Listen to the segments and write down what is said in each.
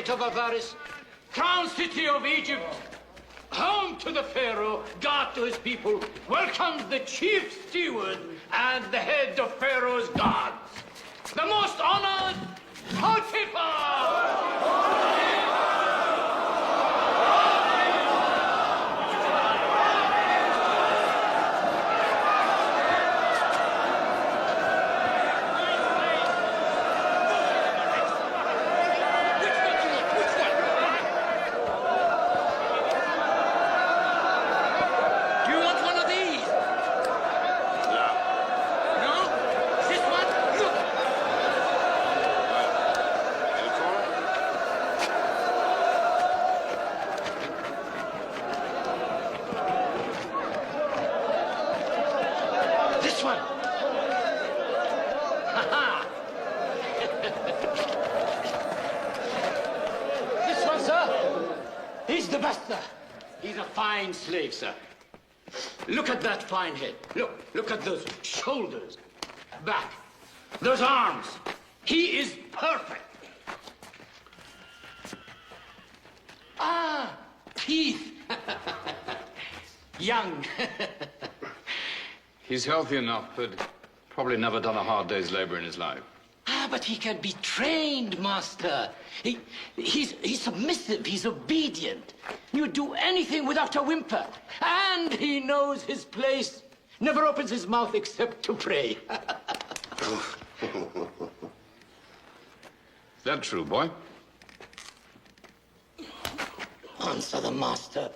gate of Avaris, crown city of Egypt, home to the Pharaoh, God to his people, welcomes the chief steward and the head of Pharaoh's guards, the most honored Potiphar! He's a fine slave, sir. Look at that fine head. Look at those shoulders, back, those arms. He is perfect. Ah, teeth. Young. He's healthy enough, but probably never done a hard day's labor in his life. Ah, but he can be trained, master. He's submissive, he's obedient. You do anything without a whimper. And he knows his place. Never opens his mouth except to pray. Is that true, boy? Answer the master.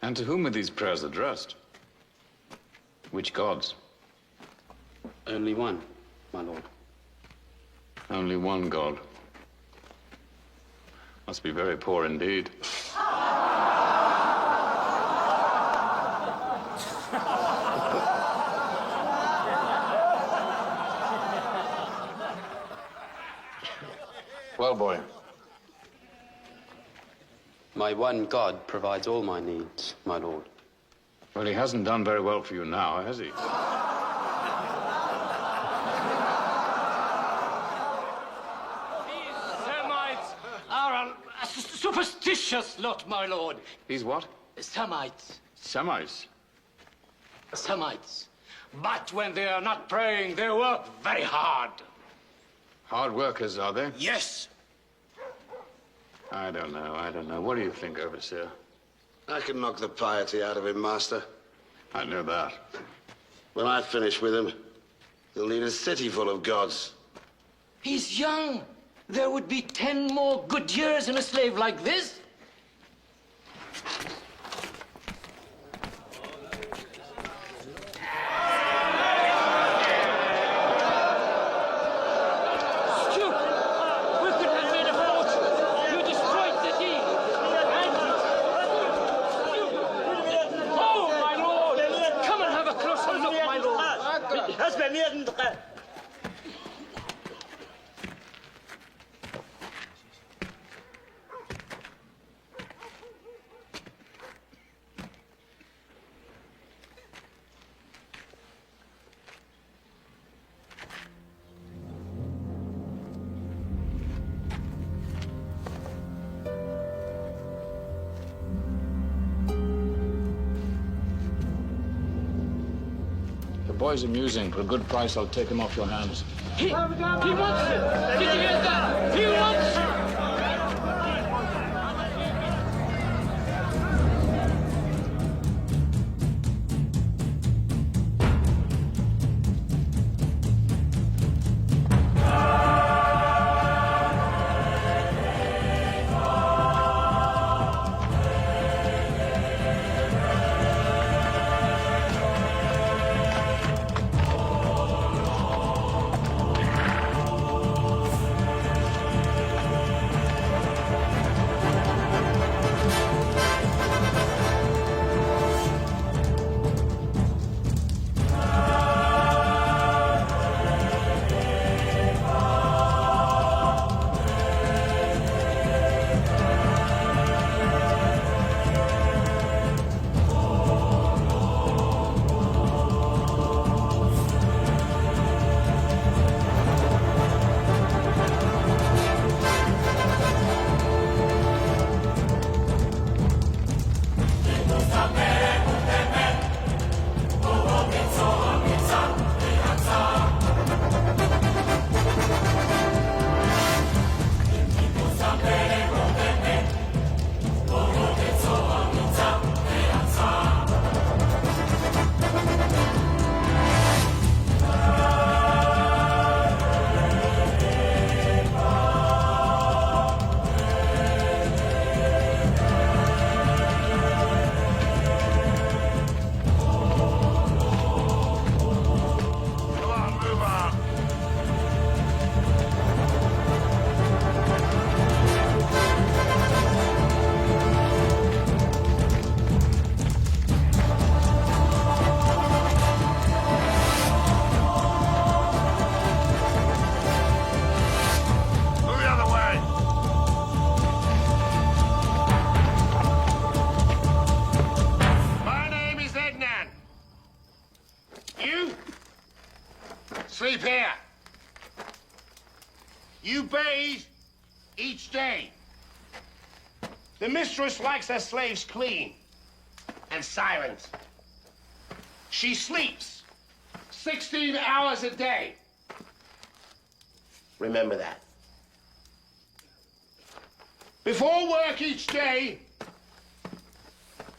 And to whom are these prayers addressed? Which gods? Only one, my lord. Only one god. Must be very poor indeed. Well, boy. My one god provides all my needs, my lord. Well, he hasn't done very well for you now, has he? Superstitious lot, my lord. He's what? Semites. Semites. Semites. But when they are not praying, they work very hard. Hard workers, are they? Yes. I don't know. What do you think, Overseer? I can knock the piety out of him, Master. I know that. When I finish with him, he'll need a city full of gods. He's young. There would be 10 more good years in a slave like this. Steward, we could have made a fortune. You destroyed the deal. Oh, my lord! Come and have a closer look, my lord. The boy's amusing. For a good price, I'll take him off your hands. He wants it! Did you hear that? He wants it! You bathe each day. The mistress likes her slaves clean and silent. She sleeps 16 hours a day. Remember that. Before work each day,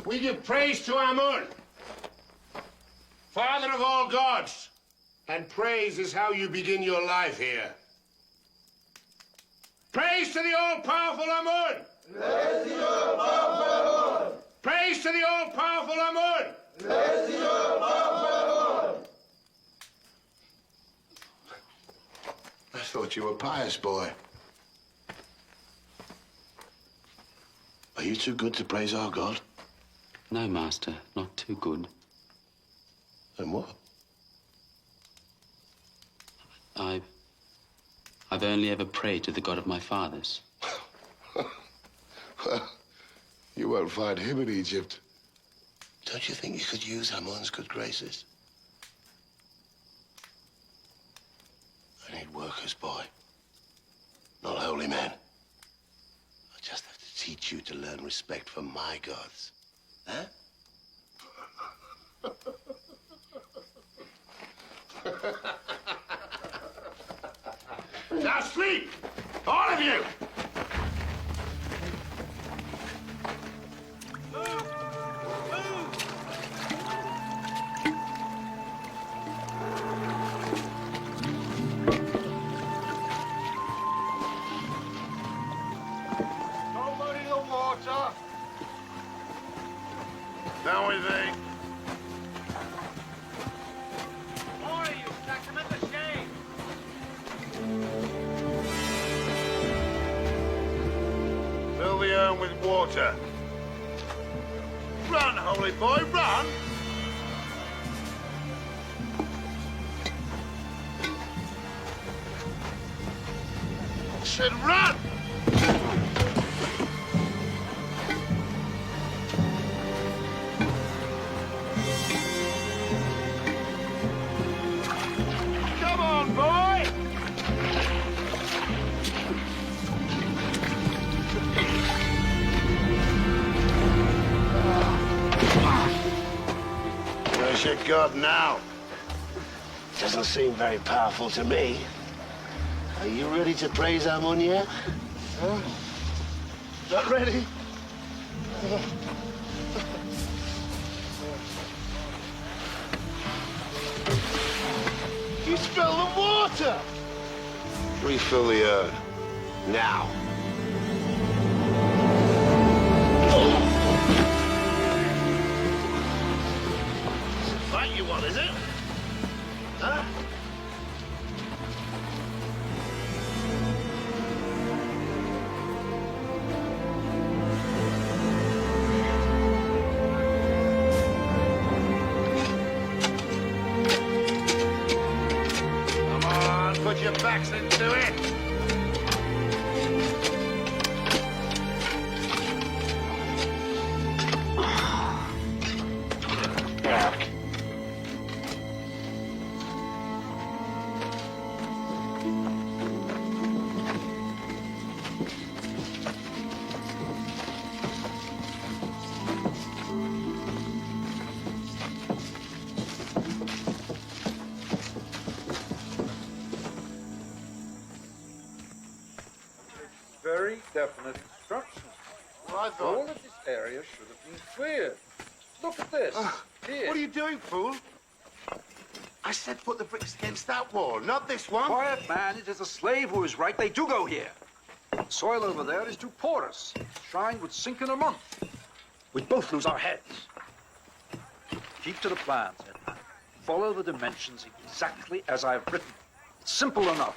we give praise to Amun, Father of all gods, and praise is how you begin your life here. Praise to the all-powerful Amun! Praise to the all-powerful Amun! Praise to the all-powerful Amun! Praise to the all-powerful Amun! I thought you were pious, boy. Are you too good to praise our God? No, Master, not too good. Then what? I've only ever prayed to the God of my fathers. Well, you won't find him in Egypt. Don't you think you could use Amun's good graces? I need workers, boy. Not holy men. I just have to teach you to learn respect for my gods. Huh? Now sleep! All of you! Nobody in the water. Down with thee. More of you, stack them in the shade. Fill the urn with water. Run, holy boy, run! I said run! Come on, boy! Where's your God now? Doesn't seem very powerful to me. Are you ready to praise Amun yet? Huh? Not ready? You spilled the water! Refill the urn. Now. Fight you want, is it? Huh? Come on, put your backs into it. Very definite instructions. Well, I All thought... of this area should have been cleared. Look at this. Here. What are you doing, fool? I said put the bricks against that wall, not this one. Quiet, man. It is a slave who is right. They do go here. The soil over there is too porous. Shrine would sink in a month. We'd both lose our heads. Keep to the plans, Edmund. Follow the dimensions exactly as I've written. It's simple enough.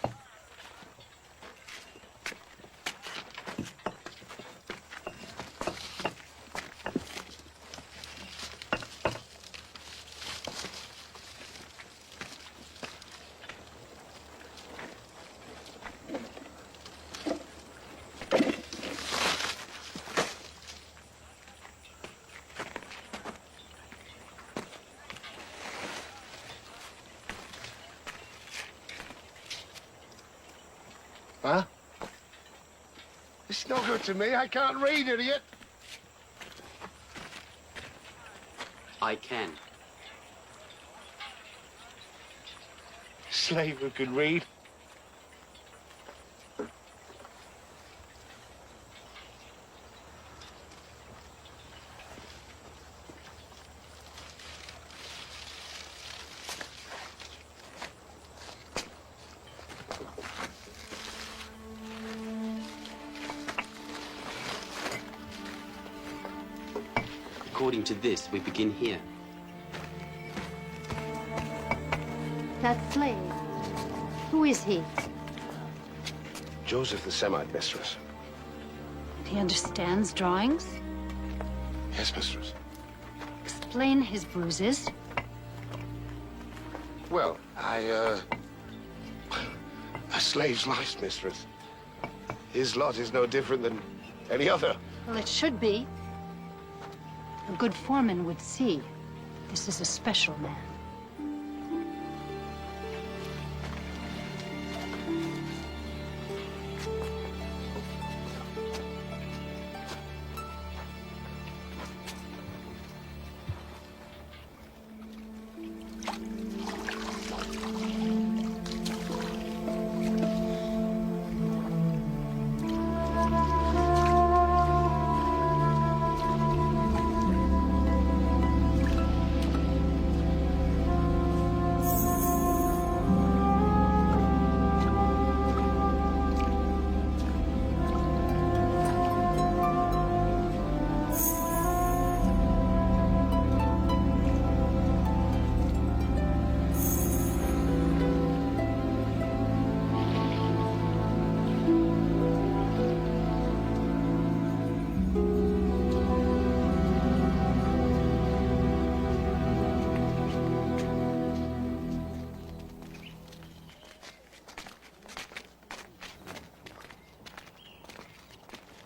Huh? It's no good to me. I can't read, idiot. I can. Slave who can read. According to this, we begin here. That slave, who is he? Joseph the Semite, mistress. He understands drawings? Yes, mistress. Explain his bruises. Well, a slave's life, mistress. His lot is no different than any other. Well, it should be. A good foreman would see. This is a special man.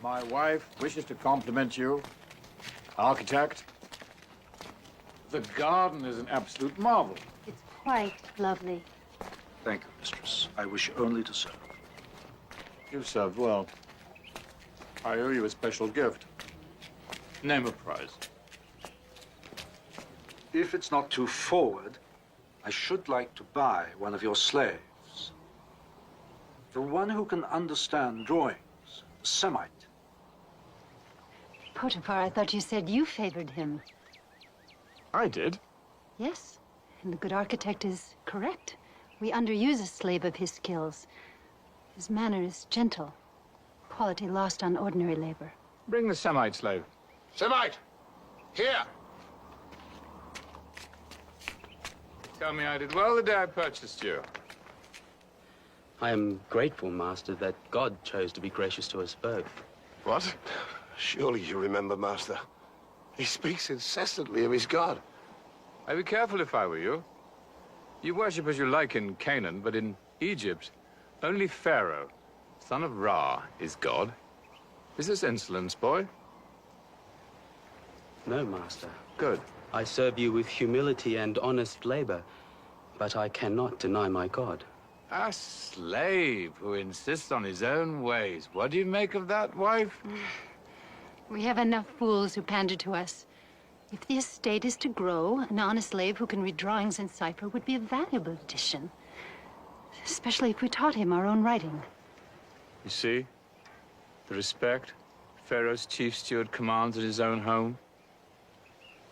My wife wishes to compliment you, architect. The garden is an absolute marvel. It's quite lovely. Thank you, mistress. I wish only to serve. You've served well. I owe you a special gift. Name a prize. If it's not too forward, I should like to buy one of your slaves. The one who can understand drawings, the Semite. Potiphar, I thought you said you favored him. I did. Yes, and the good architect is correct. We underuse a slave of his skills. His manner is gentle, quality lost on ordinary labor. Bring the Semite slave. Semite! Here! Tell me I did well the day I purchased you. I am grateful, Master, that God chose to be gracious to us both. What? Surely you remember, Master. He speaks incessantly of his God. I'd be careful if I were you. You worship as you like in Canaan, but in Egypt, only Pharaoh, son of Ra, is God. Is this insolence, boy? No, Master. Good. I serve you with humility and honest labor, but I cannot deny my God. A slave who insists on his own ways. What do you make of that, wife? We have enough fools who pander to us. If the estate is to grow, an honest slave who can read drawings in cipher would be a valuable addition. Especially if we taught him our own writing. You see? The respect Pharaoh's chief steward commands at his own home.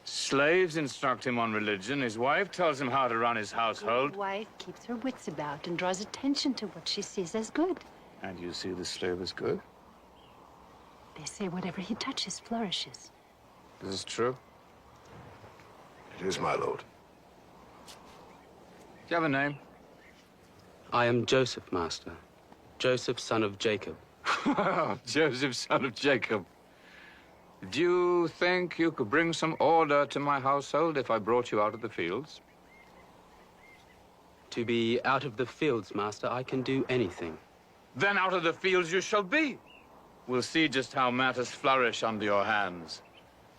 Slaves instruct him on religion. His wife tells him how to run his household. His wife keeps her wits about and draws attention to what she sees as good. And you see the slave as good? They say whatever he touches flourishes. This is true. It is, my lord. Do you have a name? I am Joseph, Master. Joseph, son of Jacob. Joseph, son of Jacob. Do you think you could bring some order to my household if I brought you out of the fields? To be out of the fields, Master, I can do anything. Then out of the fields you shall be. We'll see just how matters flourish under your hands.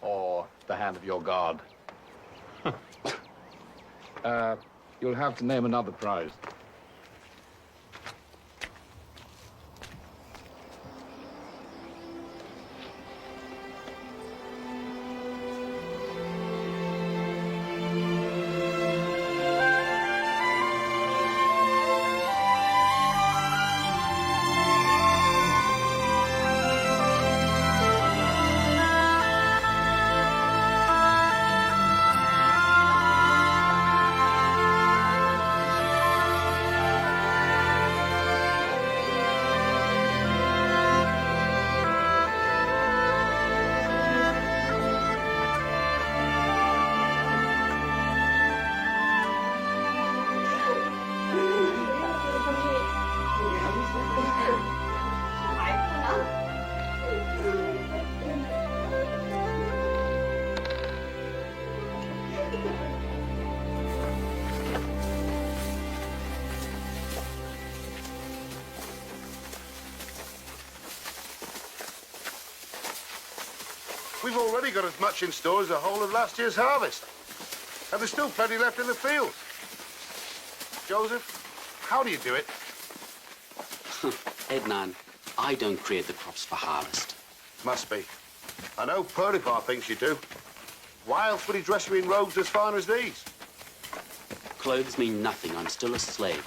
Or the hand of your God. You'll have to name another prize. We've already got as much in store as the whole of last year's harvest. And there's still plenty left in the field. Joseph, how do you do it? Ednan, I don't create the crops for harvest. Must be. I know Potiphar thinks you do. Why else would he dress you in robes as fine as these? Clothes mean nothing. I'm still a slave.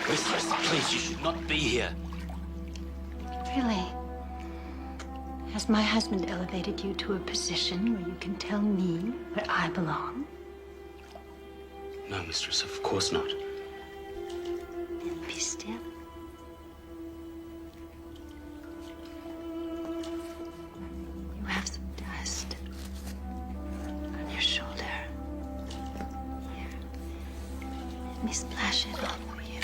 Mistress, please, you should not be here. Really? Has my husband elevated you to a position where you can tell me where I belong? No, mistress, of course not. Then be still. You have some dust on your shoulder. Here. Let me splash it on for you.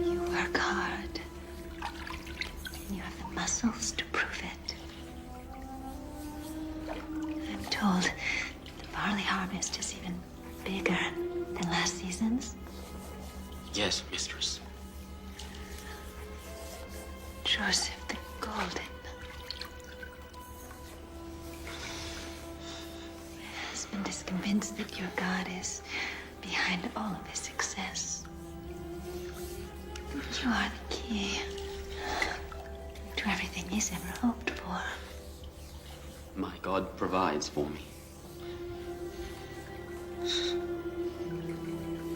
You work hard. And you have the muscles to prove it. I'm told the barley harvest is even bigger than last season's. Yes, mistress. Joseph the Golden. My husband is convinced that your God is behind all of his success. You are the key to everything he's ever hoped for. My God provides for me.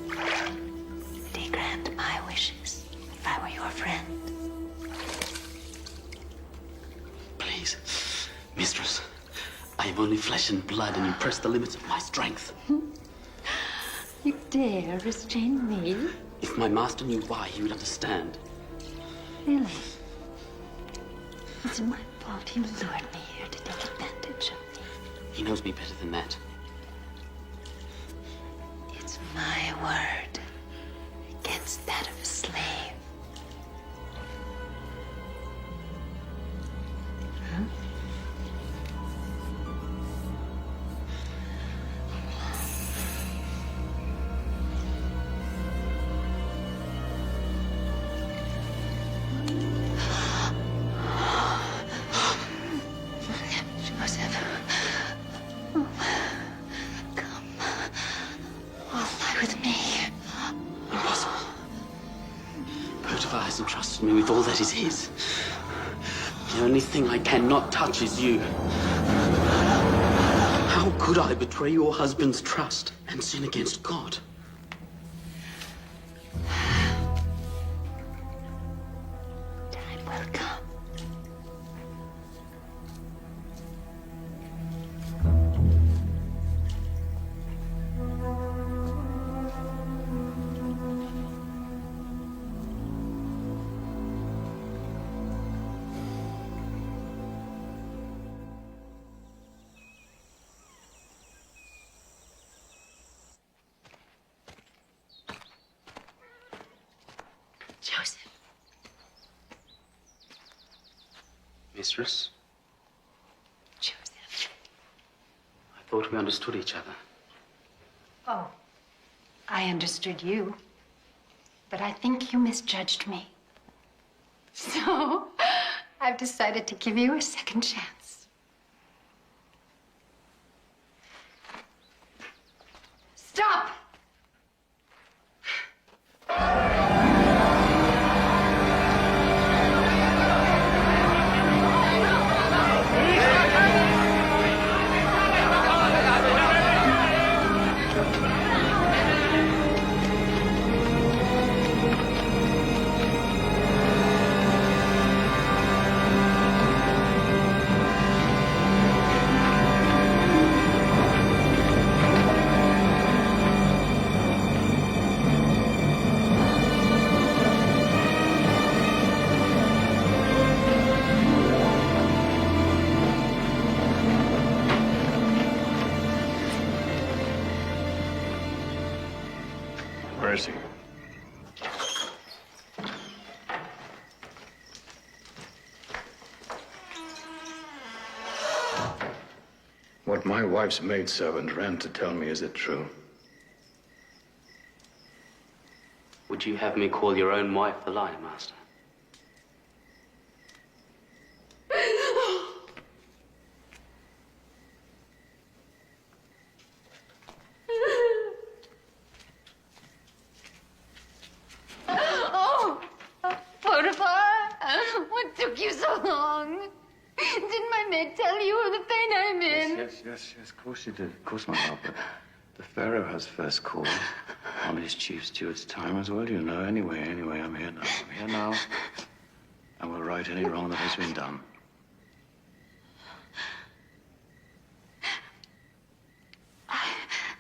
Would he grant my wishes if I were your friend? Please, mistress. I am only flesh and blood, and you press the limits of my strength. You dare restrain me? If my master knew why, he would understand. Really? It's my fault he lured me here to take advantage of me. He knows me better than that. It's my word against that of a slave. Huh? Joseph. Oh, come. Oh, fly with me. Impossible. Potiphar has entrusted me with all that is his. The only thing I cannot touch is you. How could I betray your husband's trust and sin against God? Time will come. Joseph. Mistress, Joseph. I thought we understood each other. Oh, I understood you. But I think you misjudged me. So, I've decided to give you a second chance. Stop! mercy. What my wife's maidservant ran to tell me, is it true? Would you have me call your own wife a liar, Master? Oh, Potiphar, what took you so long? Didn't my maid tell you of the pain I'm in? Yes, of course she did. Of course, my lord, but the Pharaoh has first call on his chief steward's time as well, you know. Anyway, I'm here now. And we'll right any wrong that has been done.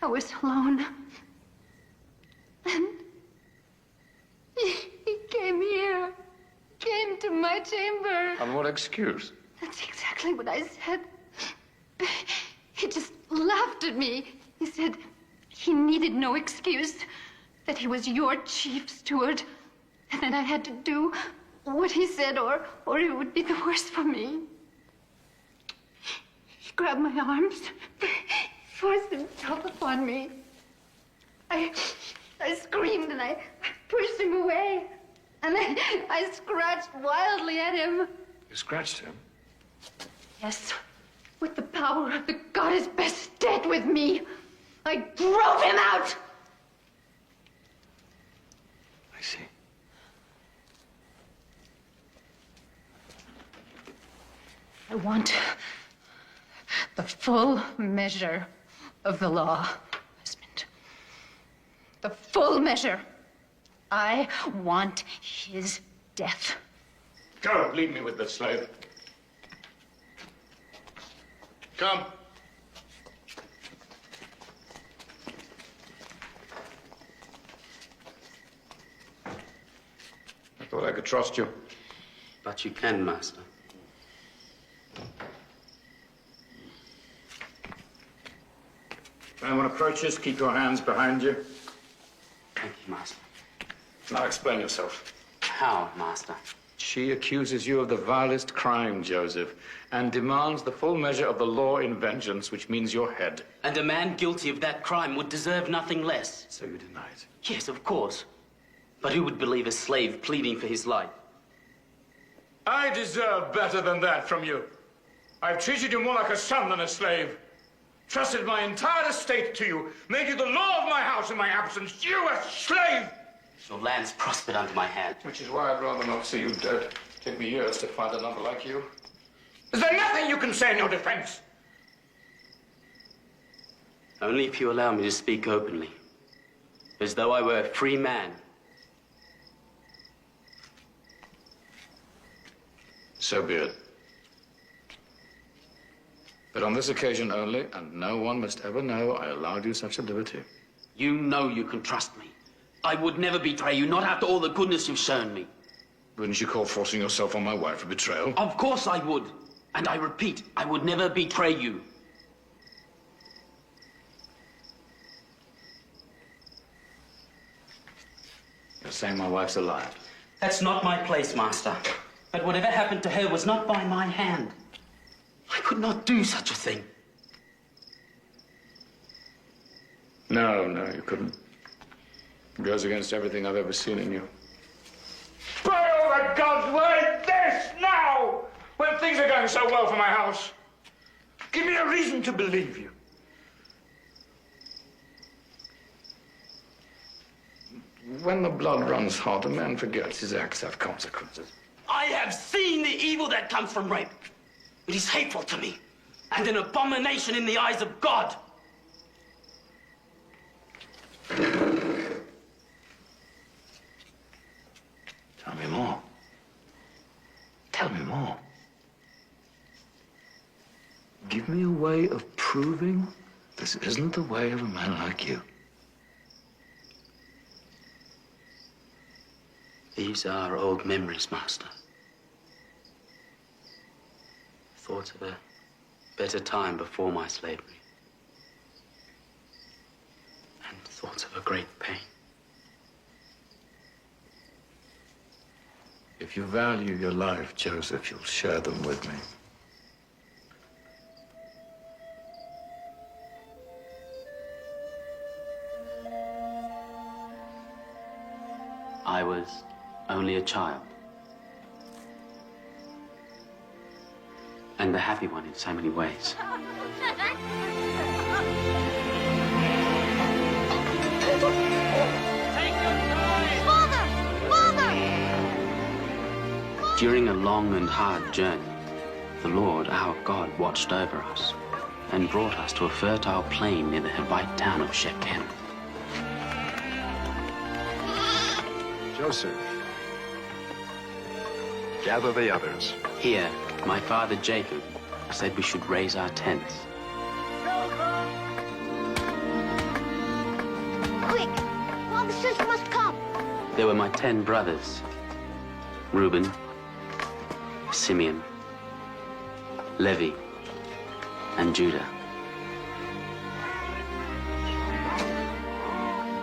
I was alone. And he came here. Came to my chamber. On what excuse? That's exactly what I said. He just laughed at me. He said he needed no excuse, that he was your chief steward, and that I had to do what he said or it would be the worse for me. He grabbed my arms, forced himself upon me. I screamed and I pushed him away, and I scratched wildly at him. You scratched him? Yes, with the power of the goddess Bastet with me, I drove him out! I see. I want the full measure of the law, husband. The full measure. I want his death. Go, leave me with the slave. Come. I thought I could trust you. But you can, Master. If anyone approaches, keep your hands behind you. Thank you, Master. Now explain yourself. How, Master? She accuses you of the vilest crime, Joseph, and demands the full measure of the law in vengeance, which means your head. And a man guilty of that crime would deserve nothing less. So you deny it? Yes, of course. But who would believe a slave pleading for his life? I deserve better than that from you. I've treated you more like a son than a slave. Trusted my entire estate to you, made you the law of my house in my absence. You, a slave! Your lands prospered under my hand. Which is why I'd rather not see you dead. Take me years to find another like you. Is there nothing you can say in your defense? Only if you allow me to speak openly. As though I were a free man. So be it. But on this occasion only, and no one must ever know, I allowed you such a liberty. You know you can trust me. I would never betray you, not after all the goodness you've shown me. Wouldn't you call forcing yourself on my wife a betrayal? Of course I would. And I repeat, I would never betray you. You're saying my wife's a liar. That's not my place, Master. But whatever happened to her was not by my hand. I could not do such a thing. No, you couldn't. It goes against everything I've ever seen in you. By all the gods, why this now? When things are going so well for my house. Give me a reason to believe you. When the blood runs hot, a man forgets his acts have consequences. I have seen the evil that comes from rape. It is hateful to me, and an abomination in the eyes of God. Tell me more. Tell me more. Give me a way of proving this isn't the way of a man like you. These are old memories, Master. Thoughts of a better time before my slavery. And thoughts of a great pain. If you value your life, Joseph, you'll share them with me. I was only a child. And a happy one in so many ways. During a long and hard journey, the Lord, our God, watched over us and brought us to a fertile plain near the Hivite town of Shechem. Joseph, gather the others. Here, my father Jacob said we should raise our tents. Quick! Father says you must come. There were my 10 brothers, Reuben, Simeon, Levi, and Judah.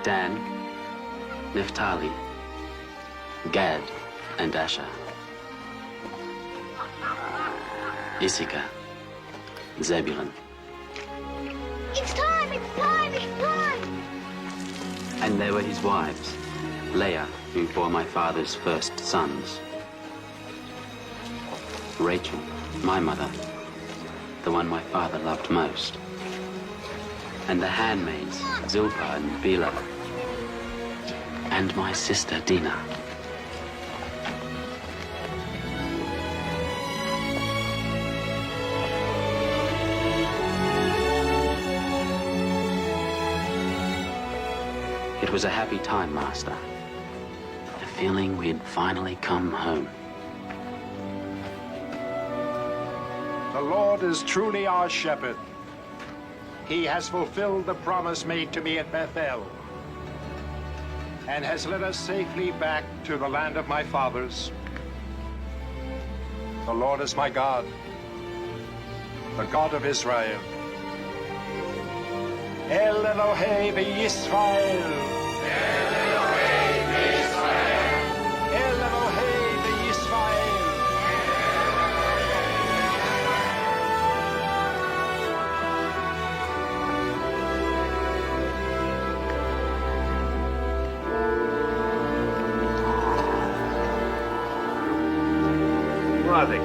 Dan, Naphtali, Gad, and Asher. Issachar, Zebulun. It's time! It's time! It's time! And there were his wives, Leah, who bore my father's first sons, Rachel, my mother, the one my father loved most, and the handmaids, Zilpah and Bilhah, and my sister Dinah. It was a happy time, Master. A feeling we had finally come home. The Lord is truly our shepherd. He has fulfilled the promise made to me at Bethel and has led us safely back to the land of my fathers. The Lord is my God, the God of Israel. El Elohei v'Yisrael. El Elohei v'Yisrael. El Elohei v'Yisrael. Nothing.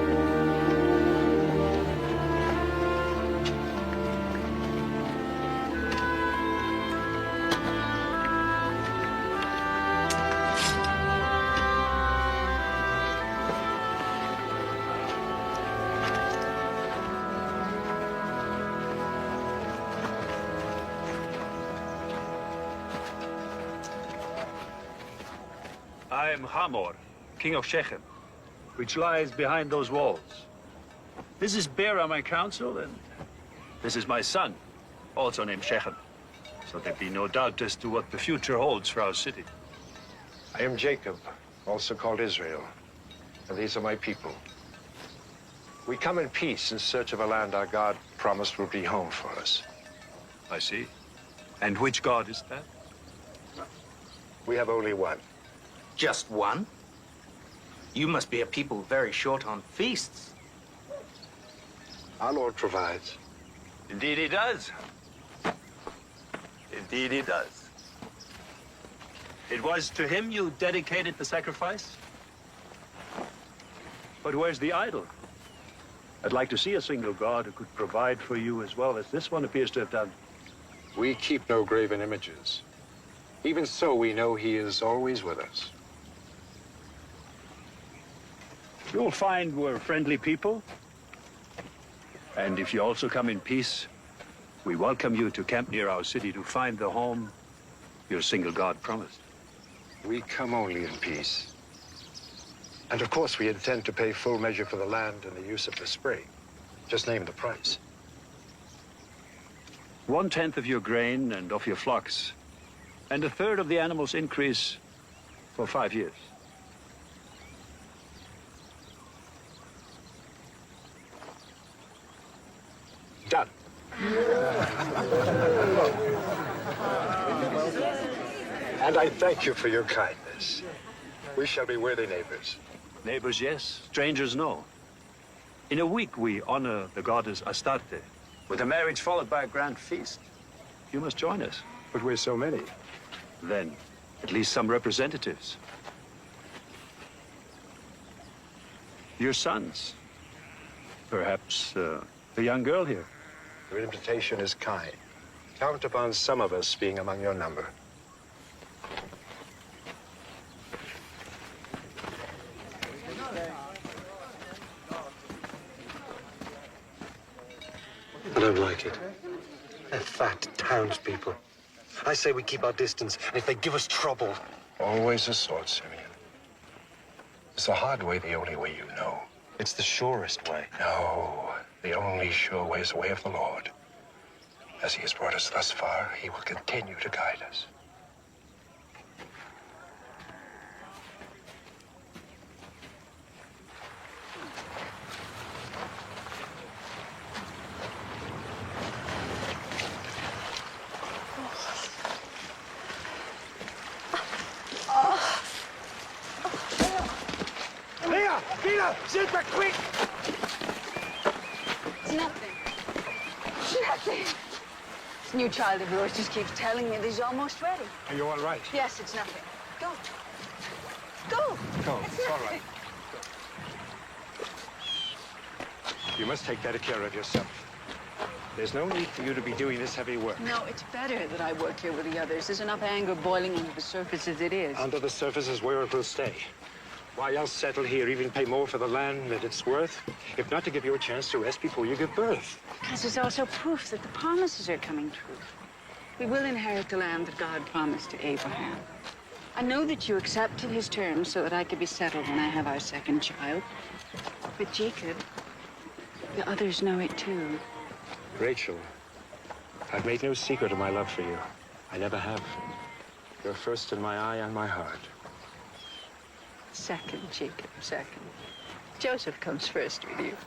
I am Hamor, king of Shechem, which lies behind those walls. This is Bera, my counsel, and this is my son, also named Shechem. So there be no doubt as to what the future holds for our city. I am Jacob, also called Israel, and these are my people. We come in peace in search of a land our God promised will be home for us. I see. And which god is that? We have only one. Just one? You must be a people very short on feasts. Our Lord provides. Indeed he does. Indeed he does. It was to him you dedicated the sacrifice? But where's the idol? I'd like to see a single god who could provide for you as well as this one appears to have done. We keep no graven images. Even so, we know he is always with us. You'll find we're friendly people. And if you also come in peace, we welcome you to camp near our city to find the home your single God promised. We come only in peace. And of course, we intend to pay full measure for the land and the use of the spring. Just name the price. 1/10 of your grain and of your flocks, and 1/3 of the animal's increase for 5 years. Done. And I thank you for your kindness. We shall be worthy neighbors. Neighbors, yes. Strangers, no. In a week, we honor the goddess Astarte, with a marriage followed by a grand feast. You must join us. But we're so many. Then, at least some representatives. Your sons. Perhaps the young girl here. Your invitation is kind. Count upon some of us being among your number. I don't like it. They're fat townspeople. I say we keep our distance, and if they give us trouble... Always a sword, Simeon. Is the hard way the only way you know? It's the surest way. No, the only sure way is the way of the Lord. As he has brought us thus far, he will continue to guide us. Leah! Leah! Silver, quick! It's nothing. Nothing. This new child of yours just keeps telling me that he's almost ready. Are you all right? Yes, it's nothing. Go. Go. Go. It's It's all nothing. right. You must take better care of yourself. There's no need for you to be doing this heavy work. No, it's better that I work here with the others. There's enough anger boiling under the surface as it is. Under the surface is where it will stay. Why else settle here, even pay more for the land than it's worth, if not to give you a chance to rest before you give birth? Because there's also proof that the promises are coming true. We will inherit the land that God promised to Abraham. I know that you accepted his terms so that I could be settled when I have our second child. But Jacob, the others know it too. Rachel, I've made no secret of my love for you. I never have. You're first in my eye and my heart. Second, Jacob, second. Joseph comes first with you.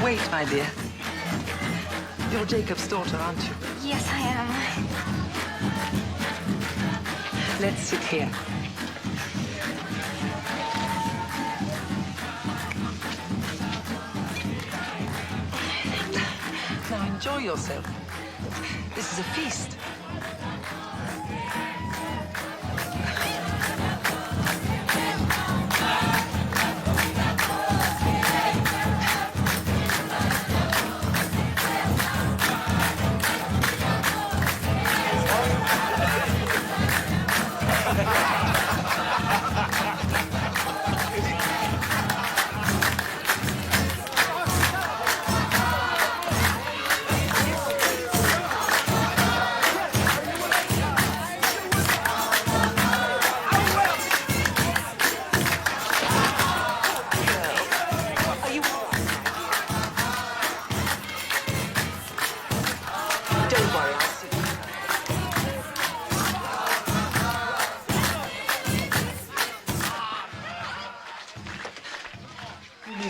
Wait, my dear. You're Jacob's daughter, aren't you? Yes, I am. Let's sit here. Now enjoy yourself. This is a feast.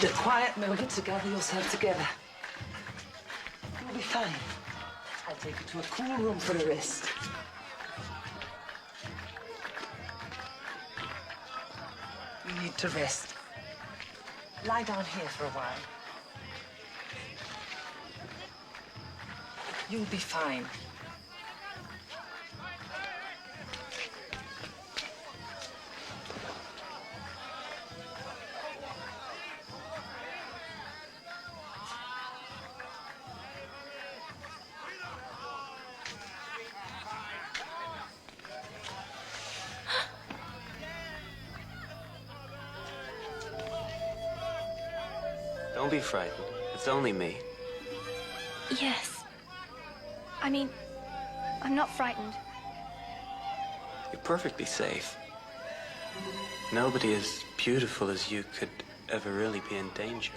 a quiet moment to gather yourself together. You'll be fine. I'll take you to a cool room for a rest. You need to rest. Lie down here for a while. You'll be fine. Don't be frightened. It's only me. Yes. I mean, I'm not frightened. You're perfectly safe. Nobody as beautiful as you could ever really be in danger.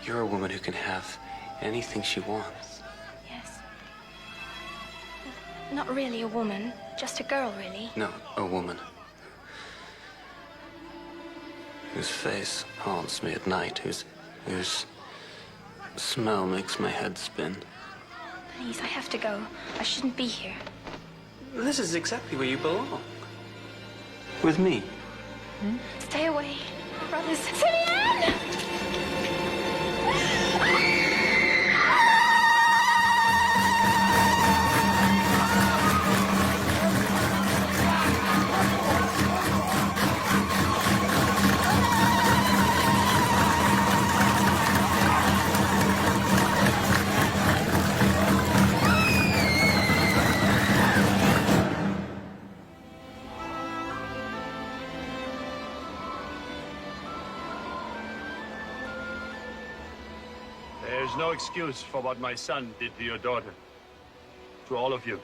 You're a woman who can have anything she wants. Yes. Not really a woman, just a girl, really. No, a woman. Whose face haunts me at night, whose smell makes my head spin. Please, I have to go. I shouldn't be here. This is exactly where you belong. With me. Stay away, brothers. Simeon! There's no excuse for what my son did to your daughter. To all of you.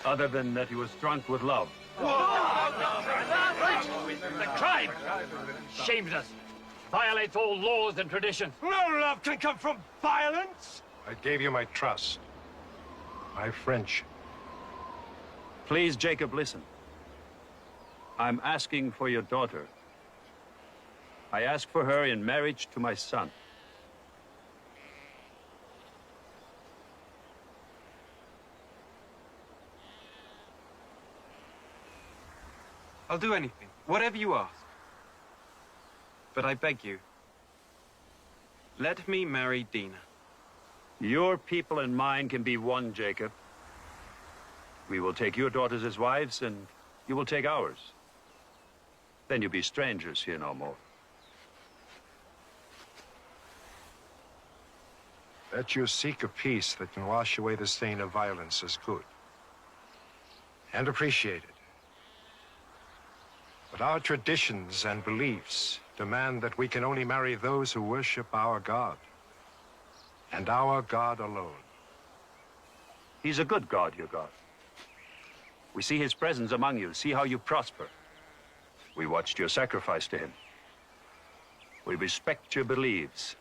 Other than that he was drunk with love. The crime shameless. Violates all laws and traditions. No love can come from violence. I gave you my trust, my friendship. Please, Jacob, listen. I'm asking for your daughter. I ask for her in marriage to my son. I'll do anything, whatever you ask. But I beg you, let me marry Dina. Your people and mine can be one, Jacob. We will take your daughters as wives, and you will take ours. Then you'll be strangers here no more. That you seek a peace that can wash away the stain of violence is good. And appreciated. But our traditions and beliefs demand that we can only marry those who worship our God. And our God alone. He's a good God, your God. We see his presence among you, see how you prosper. We watched your sacrifice to him. We respect your beliefs.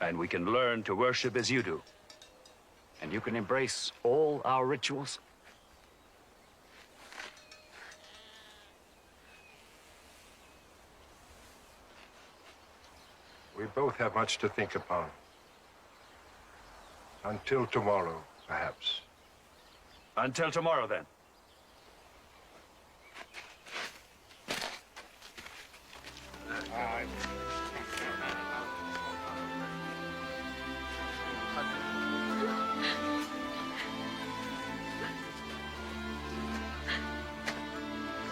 And we can learn to worship as you do. And you can embrace all our rituals. We both have much to think upon. Until tomorrow, perhaps. Until tomorrow, then.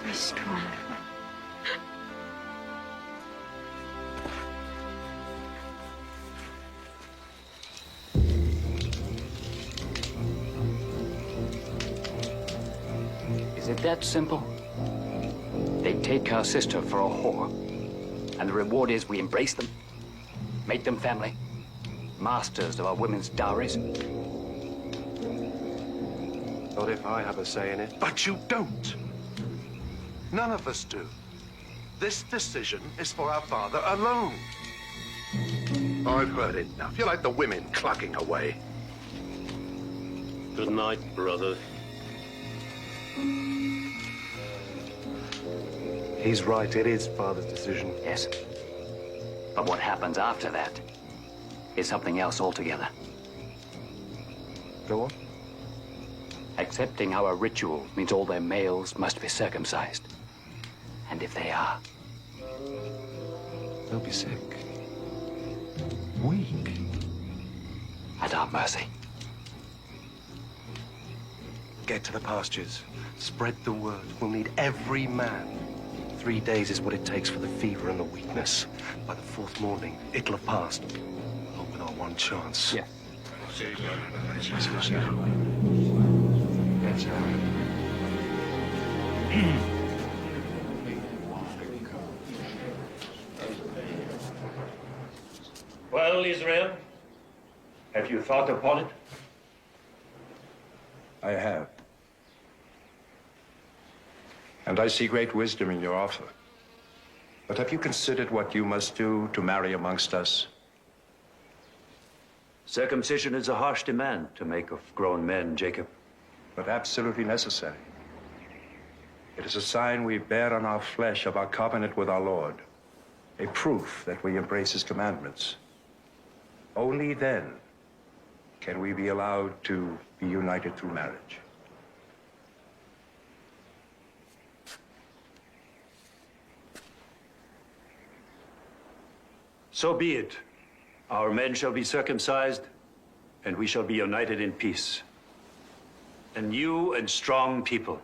Be strong. Is it that simple? They take our sister for a whore. And the reward is we embrace them, make them family, masters of our women's dowries. Not if I have a say in it. But you don't. None of us do. This decision is for our father alone. I've heard enough. You're like the women clucking away. Good night, brother. He's right. It is Father's decision. Yes. But what happens after that is something else altogether. Go on. Accepting our ritual means all their males must be circumcised. And if they are, they'll be sick. Weak. At our mercy. Get to the pastures. Spread the word. We'll need every man. 3 days is what it takes for the fever and the weakness. By the 4th morning, it'll have passed. Hope with our one chance. Yeah. Well, Israel, have you thought upon it? I have. And I see great wisdom in your offer. But have you considered what you must do to marry amongst us? Circumcision is a harsh demand to make of grown men, Jacob. But absolutely necessary. It is a sign we bear on our flesh of our covenant with our Lord. A proof that we embrace his commandments. Only then can we be allowed to be united through marriage. So be it. Our men shall be circumcised, and we shall be united in peace. A new and strong people.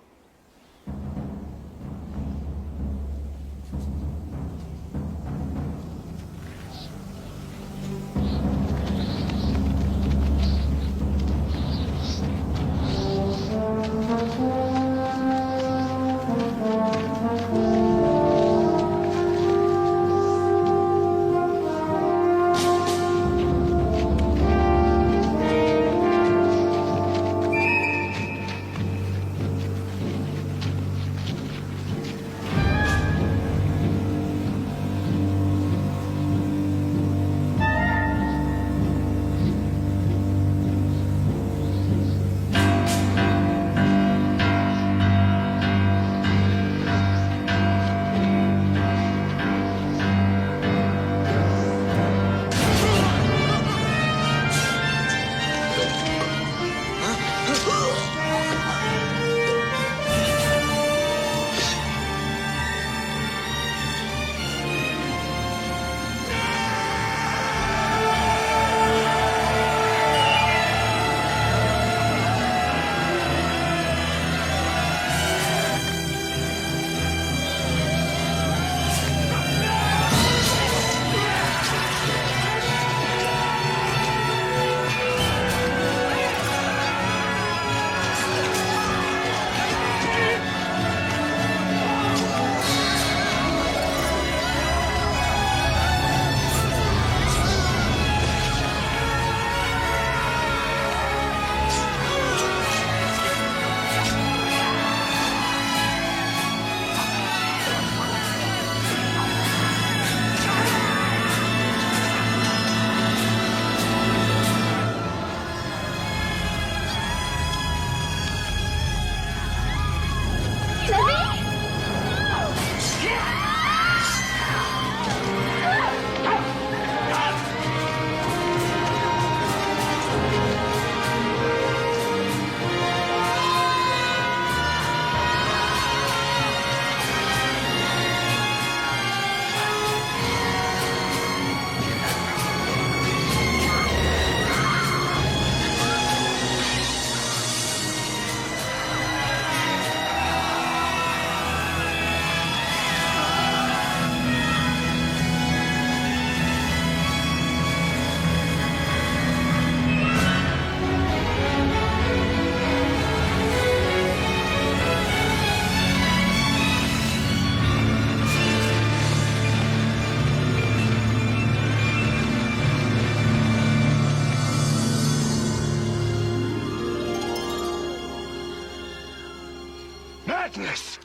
Madness!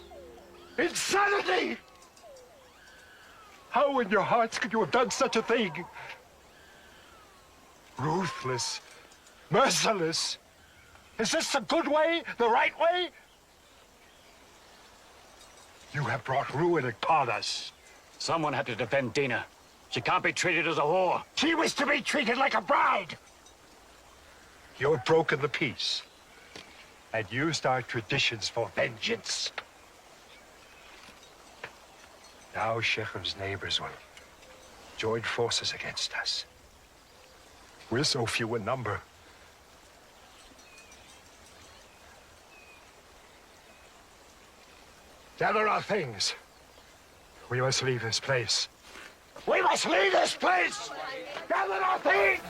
Insanity! How in your hearts could you have done such a thing? Ruthless, merciless. Is this the good way, the right way? You have brought ruin upon us. Someone had to defend Dina. She can't be treated as a whore. She was to be treated like a bride. You have broken the peace and used our traditions for vengeance. Now Shechem's neighbors will join forces against us. We're so few in number. Gather our things. We must leave this place. We must leave this place! Gather our things!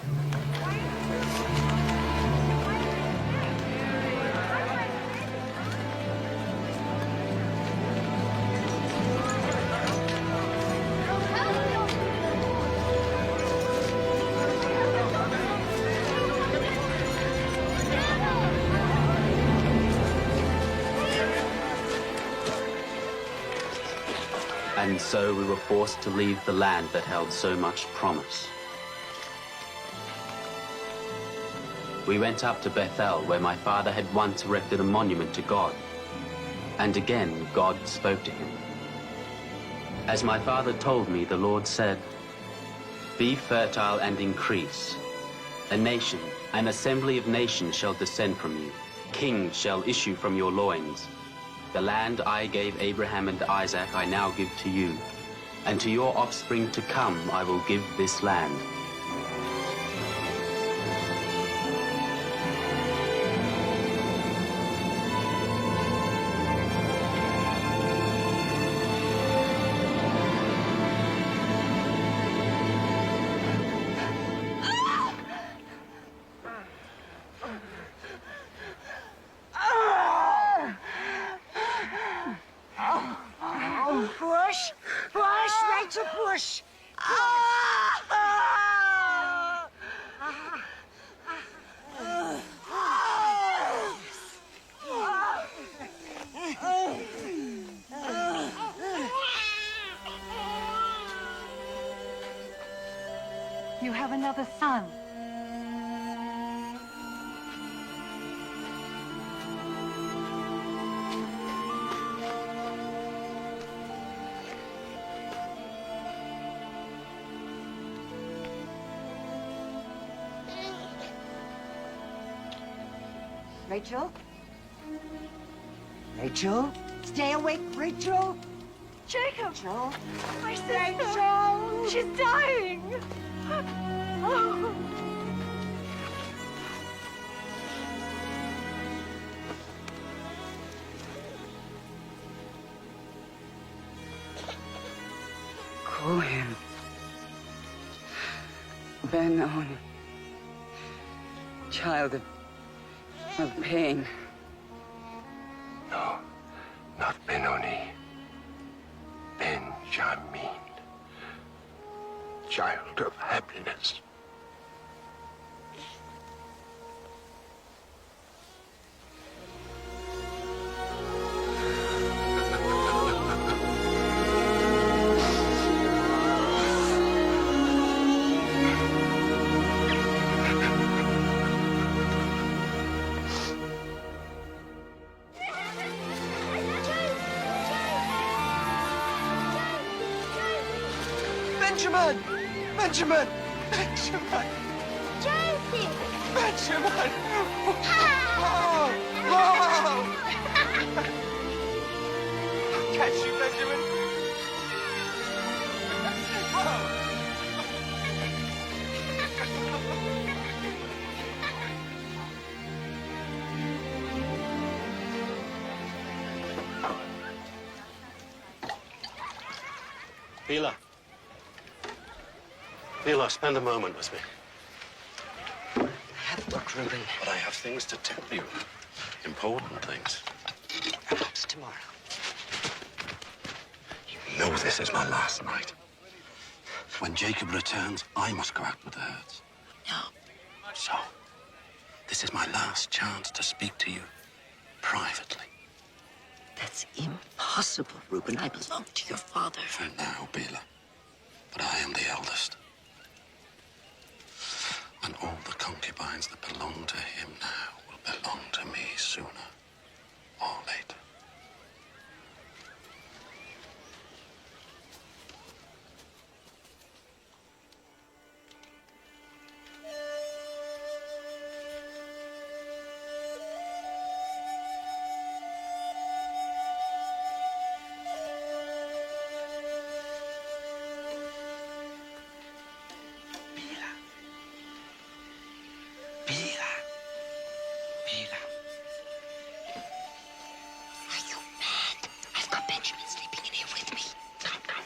And so we were forced to leave the land that held so much promise. We went up to Bethel, where my father had once erected a monument to God. And again, God spoke to him. As my father told me, the Lord said, "Be fertile and increase. A nation, an assembly of nations shall descend from you. Kings shall issue from your loins. The land I gave Abraham and Isaac I now give to you, and to your offspring to come I will give this land." Push! Push, Rachel, push! You have another son. Rachel? Rachel? Stay awake, Rachel! Jacob! Rachel? My sister! Rachel! She's dying! Oh. Cohen. Ben-Oni. Child of pain. No, not Benoni. Benjamin. Child of happiness. Benjamin! Benjamin! Benjamin! Josie! Benjamin! Oh! Oh! Catch you, Benjamin! Bila. Bila, spend a moment with me. I have work, Reuben. But I have things to tell you. Important things. Perhaps tomorrow. You know this is my last night. When Jacob returns, I must go out with the herds. No. So, this is my last chance to speak to you privately. That's impossible, Reuben. I belong to your father. For now, Bila. But I am the eldest. And all the concubines that belong to him now will belong to me sooner or later. You've been sleeping in here with me. Come, come.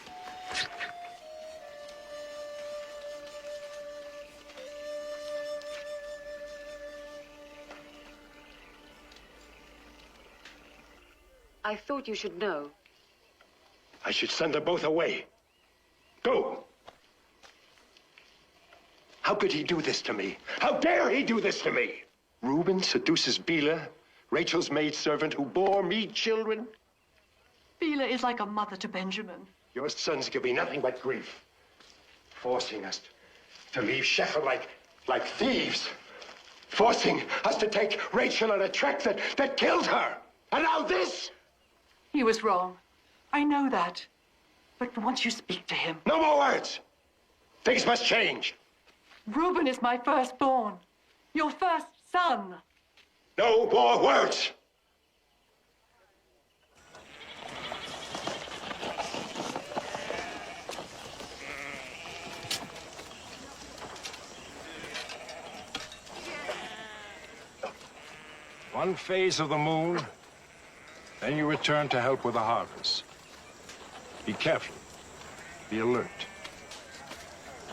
I thought you should know. I should send them both away. Go! How could he do this to me? How dare he do this to me? Reuben seduces Bila, Rachel's maidservant who bore me children. Bila is like a mother to Benjamin. Your sons give me nothing but grief, forcing us to leave Shechem like thieves, forcing us to take Rachel on a trek that killed her. And now this! He was wrong. I know that. But once you speak to him... No more words! Things must change. Reuben is my firstborn. Your first son. No more words! One phase of the moon, then you return to help with the harvest. Be careful. Be alert.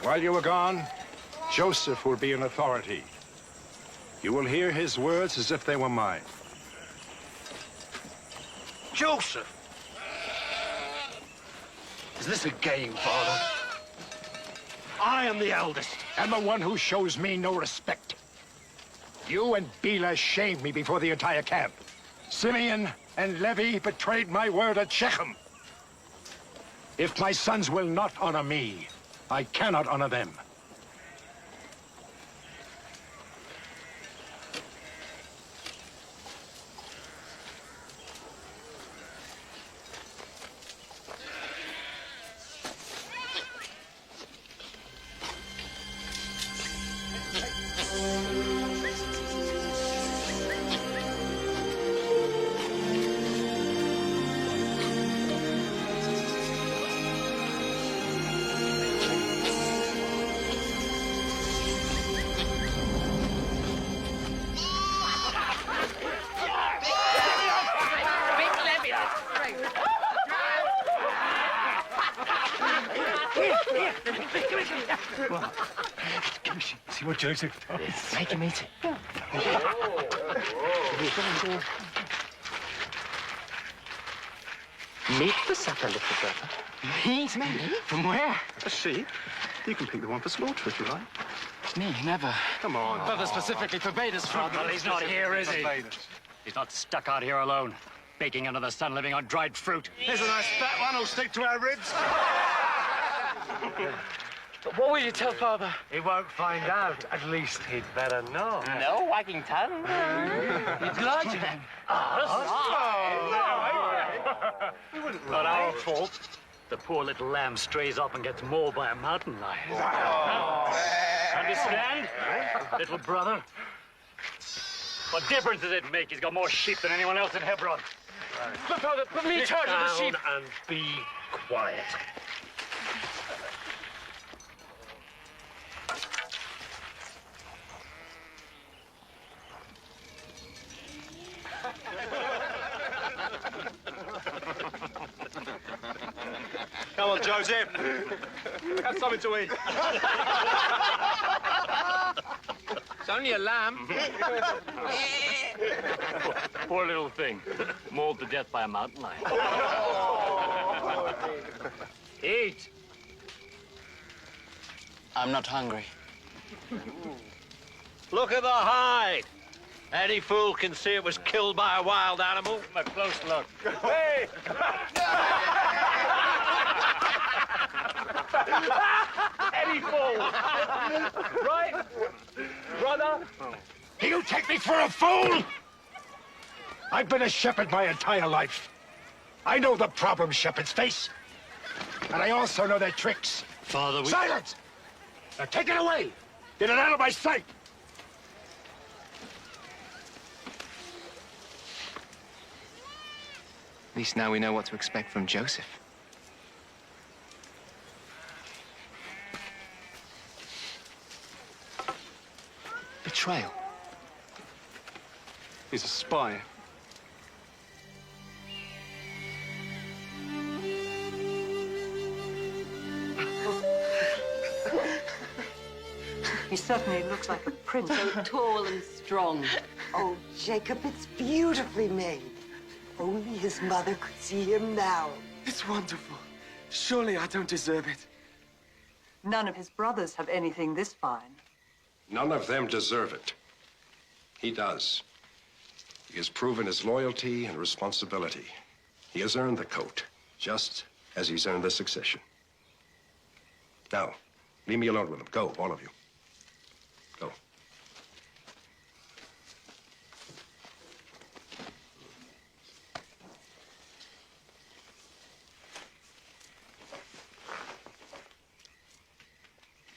While you are gone, Joseph will be in authority. You will hear his words as if they were mine. Joseph! Is this a game, Father? I am the eldest. And the one who shows me no respect. You and Bila shamed me before the entire camp. Simeon and Levi betrayed my word at Shechem. If my sons will not honor me, I cannot honor them. See what Joseph does. Make him eat it. Meat for supper, little brother. Meat? Me? From where? A sheep. You can pick the one for slaughter if you like. Me, never. Come on. Brother specifically forbade us from... Well, he's not here, is he? Forbade us. He's not stuck out here alone, baking under the sun, living on dried fruit. Here's a nice fat one who'll stick to our ribs. But what will you tell Father? He won't find out. At least he'd better know. No wagging tongue. He'd lodge him. Not our fault. The poor little lamb strays off and gets mauled by a mountain lion. Understand, little brother? What difference does it make? He's got more sheep than anyone else in Hebron. But Father, put me in charge of the sheep. And be quiet. Come on, Joseph. Have something to eat. It's only a lamb. Poor little thing, mauled to death by a mountain lion. Eat. I'm not hungry. Look at the hide. Any fool can see it was killed by a wild animal. A close look. Hey! Any fool! Right? Brother? Do you take me for a fool? I've been a shepherd my entire life. I know the problems shepherds face. And I also know their tricks. Father, we... Silence! Now take it away! Get it out of my sight! At least now we know what to expect from Joseph. Betrayal. He's a spy. certainly looks like a prince. So tall and strong. Oh, Jacob, it's beautifully made. Only his mother could see him now. It's wonderful. Surely I don't deserve it. None of his brothers have anything this fine. None of them deserve it. He does. He has proven his loyalty and responsibility. He has earned the coat, just as he's earned the succession. Now, leave me alone with him. Go, all of you. Go.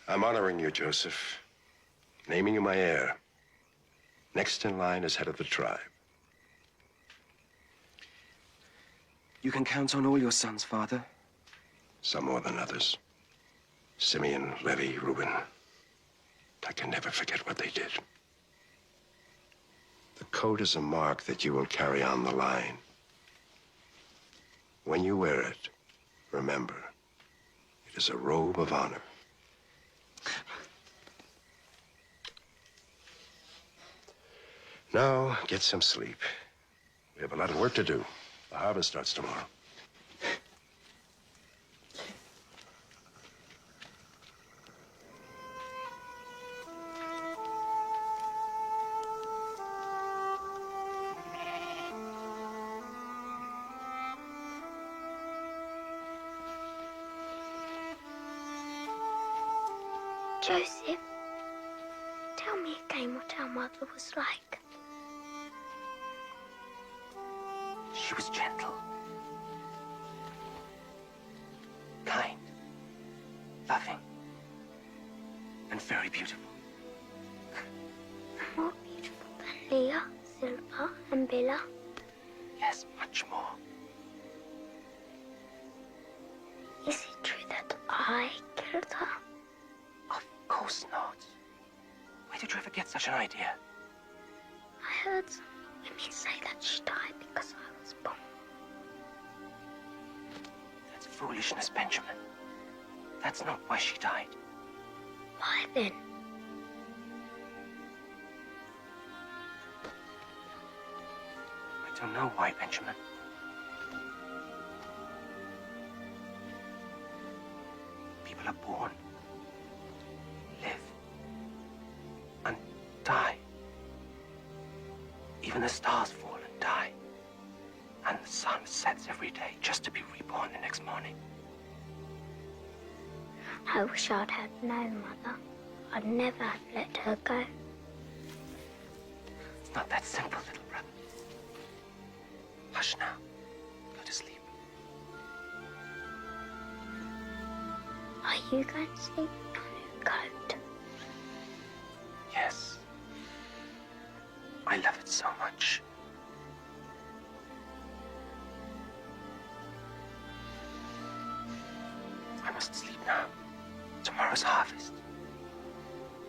I'm honoring you, Joseph. Naming you my heir. Next in line as head of the tribe. You can count on all your sons, Father. Some more than others. Simeon, Levi, Reuben. I can never forget what they did. The coat is a mark that you will carry on the line. When you wear it, remember, it is a robe of honor. Now, get some sleep. We have a lot of work to do. The harvest starts tomorrow. Joseph, tell me again what our mother was like. She was gentle, kind, loving, and very beautiful. More beautiful than Leah, Zilpah, and Bilhah. Yes, much more. Is it true that I killed her? Of course not. Where did you ever get such an idea? I heard some women say that she died because I was born. That's foolishness, Benjamin. That's not why she died. Why then? I don't know why, Benjamin. People are born, live, and die. Even the stars fall and die. And the sun sets every day just to be reborn the next morning. I wish I'd had known, Mother. I'd never have let her go. It's not that simple, little brother. Hush now. Go to sleep. Are you going to sleep in your new coat? Yes. I love it so much. I must sleep now. Tomorrow's harvest.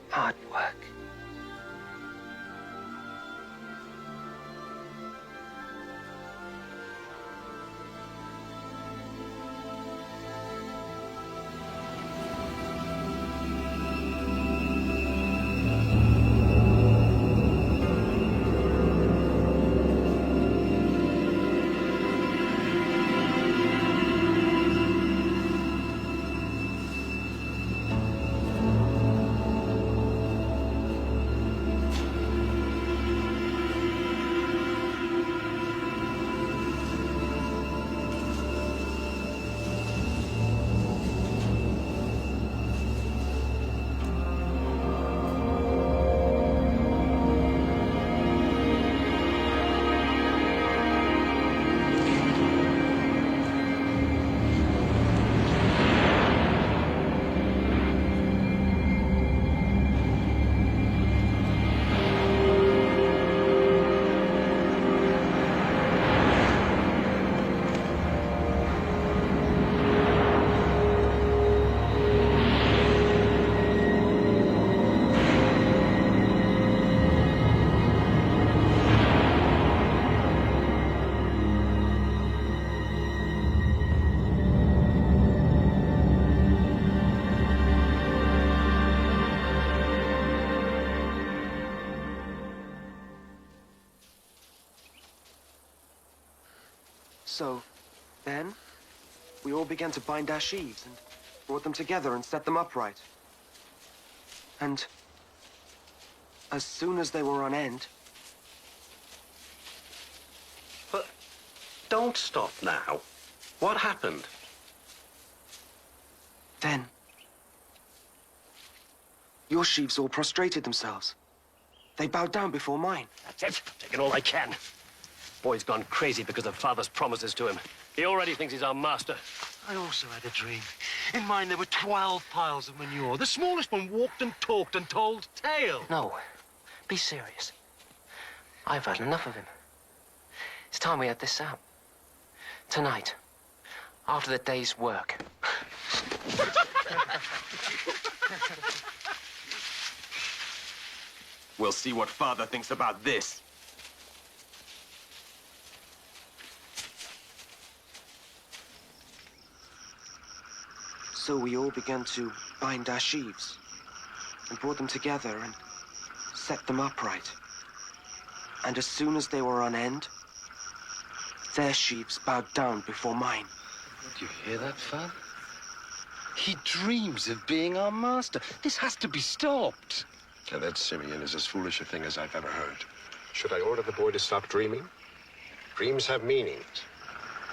Hard work. So, then, we all began to bind our sheaves and brought them together and set them upright. And as soon as they were on end... But don't stop now. What happened? Then, your sheaves all prostrated themselves. They bowed down before mine. That's it. Taking all I can. Boy's gone crazy because of Father's promises to him. He already thinks he's our master. I also had a dream. In mine there were 12 piles of manure. The smallest one walked and talked and told tales. No, be serious. I've had enough of him. It's time we had this out. Tonight, after the day's work. We'll see what Father thinks about this. So we all began to bind our sheaves and brought them together and set them upright. And as soon as they were on end, their sheaves bowed down before mine. Do you hear that, Father? He dreams of being our master. This has to be stopped. Now, that, Simeon, is as foolish a thing as I've ever heard. Should I order the boy to stop dreaming? Dreams have meanings.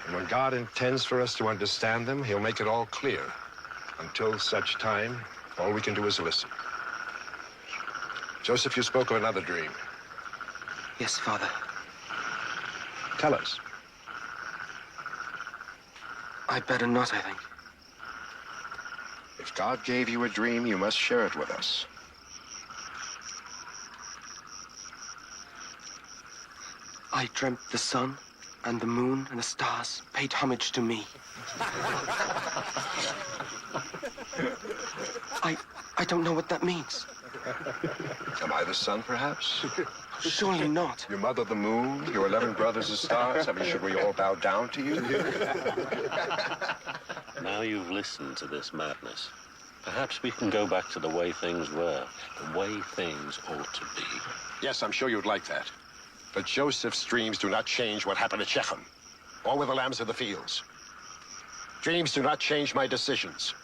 And when God intends for us to understand them, he'll make it all clear. Until such time, all we can do is listen. Joseph, you spoke of another dream. Yes, Father. Tell us. I'd better not, I think. If God gave you a dream, you must share it with us. I dreamt the sun and the moon and the stars paid homage to me. I don't know what that means. Am I the sun, perhaps? Surely not. Your mother, the moon, your 11 brothers, the stars. I mean, should we all bow down to you? Now you've listened to this madness, perhaps we can go back to the way things were, the way things ought to be. Yes, I'm sure you'd like that. But Joseph's dreams do not change what happened at Shechem, or with the lambs of the fields. Dreams do not change my decisions.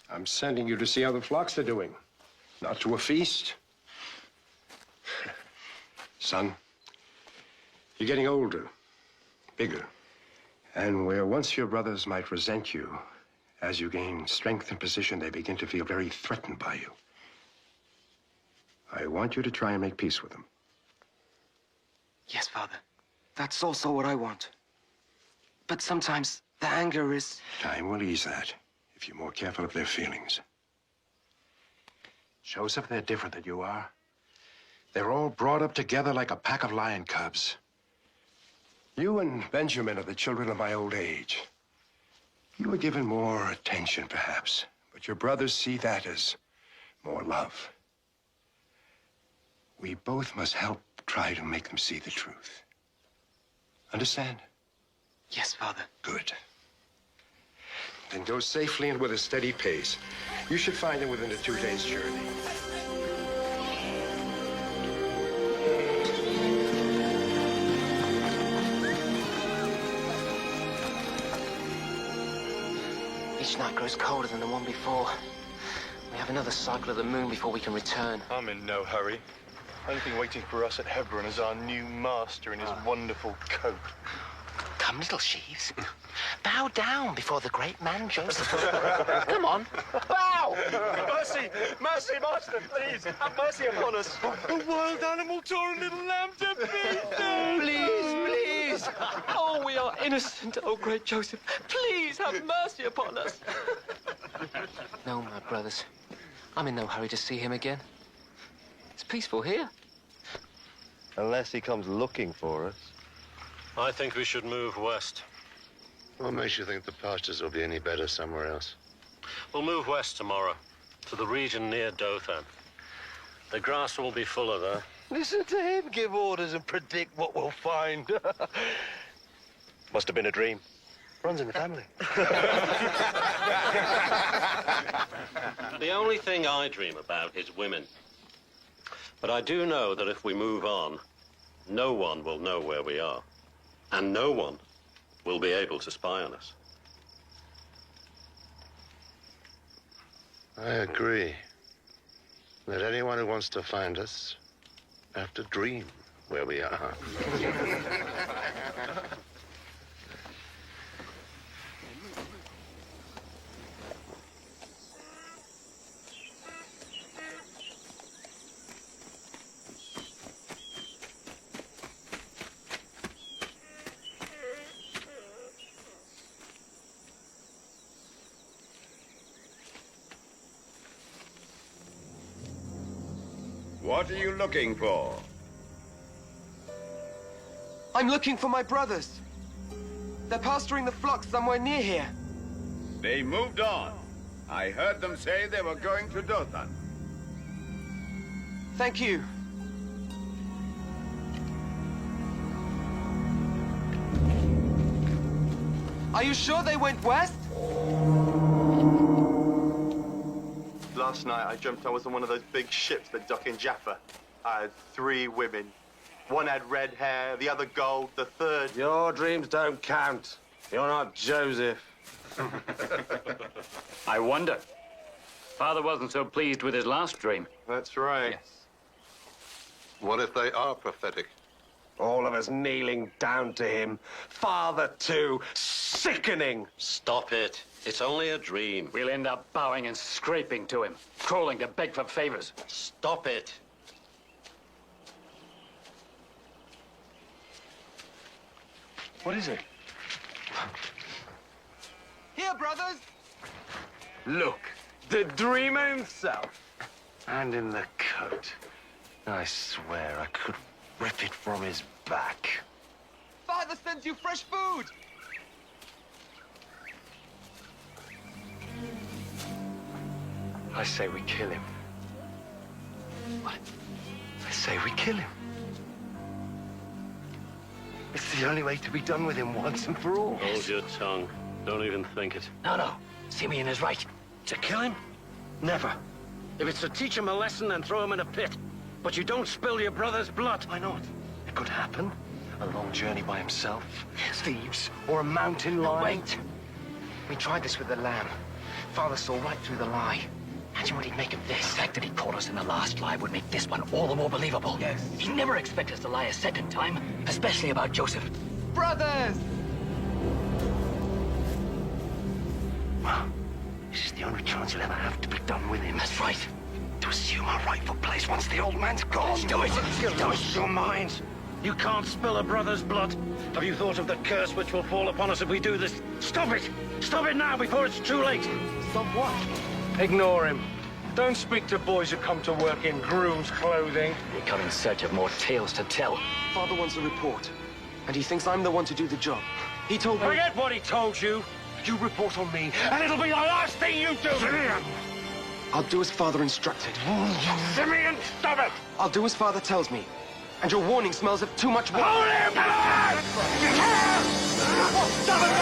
I'm sending you to see how the flocks are doing, not to a feast. Son, you're getting older, bigger. And where once your brothers might resent you, as you gain strength and position, they begin to feel very threatened by you. I want you to try and make peace with them. Yes, Father. That's also what I want. But sometimes the anger is... Time will ease that, if you're more careful of their feelings. Joseph, they're different than you are. They're all brought up together like a pack of lion cubs. You and Benjamin are the children of my old age. You were given more attention, perhaps, but your brothers see that as more love. We both must help try to make them see the truth. Understand? Yes, Father. Good. Then go safely and with a steady pace. You should find him within a 2 days' journey. Each night grows colder than the one before. We have another cycle of the moon before we can return. I'm in no hurry. Only thing waiting for us at Hebron is our new master in his wonderful coat. Come, little sheaves. Bow down before the great man Joseph. Come on, bow! Mercy! Mercy, master, please! Have mercy upon us! A wild animal tore a little lamb to pieces! Please, please! Oh, we are innocent, oh great Joseph. Please have mercy upon us. No, my brothers. I'm in no hurry to see him again. It's peaceful here. Unless he comes looking for us. I think we should move west. What makes you think the pastures will be any better somewhere else? We'll move west tomorrow, to the region near Dothan. The grass will be fuller, though. Listen to him give orders and predict what we'll find. Must have been a dream. Runs in the family. The only thing I dream about is women. But I do know that if we move on, no one will know where we are. And no one will be able to spy on us. I agree. That anyone who wants to find us have to dream where we are. What are you looking for? I'm looking for my brothers. They're pasturing the flock somewhere near here. They moved on. I heard them say they were going to Dothan. Thank you. Are you sure they went west? Last night, I dreamt I was on one of those big ships that dock in Jaffa. I had 3 women. One had red hair, the other gold, the third... Your dreams don't count. You're not Joseph. I wonder. Father wasn't so pleased with his last dream. That's right. Yes. What if they are prophetic? All of us kneeling down to him. Father, too. Sickening. Stop it. It's only a dream. We'll end up bowing and scraping to him, crawling to beg for favors. Stop it. What is it? Here, brothers! Look, the dreamer himself. And in the coat. I swear I could rip it from his back. Father sends you fresh food! I say we kill him. What? I say we kill him. It's the only way to be done with him once and for all. Hold your tongue. Don't even think it. No. Simeon is right. To kill him? Never. If it's to teach him a lesson, then throw him in a pit. But you don't spill your brother's blood. Why not? It could happen. A long journey by himself. Thieves. Or a mountain lion. Wait. We tried this with the lamb. Father saw right through the lie. Imagine what he'd make of this. The fact that he caught us in the last lie would make this one all the more believable. Yes. He'd never expect us to lie a second time, especially about Joseph. Brothers! Well, this is the only chance you'll ever have to be done with him. That's right. To assume our rightful place once the old man's gone. Do it! Close your minds. You can't spill a brother's blood. Have you thought of the curse which will fall upon us if we do this? Stop it! Stop it now before it's too late! Stop what? Ignore him. Don't speak to boys who come to work in groom's clothing. We come in search of more tales to tell. Father wants a report, and he thinks I'm the one to do the job. He told me... Forget what he told you. You report on me, and it'll be the last thing you do. Simeon! I'll do as Father instructed. Simeon, stop it! I'll do as Father tells me. And your warning smells of too much blood. Hold him back! Stop it,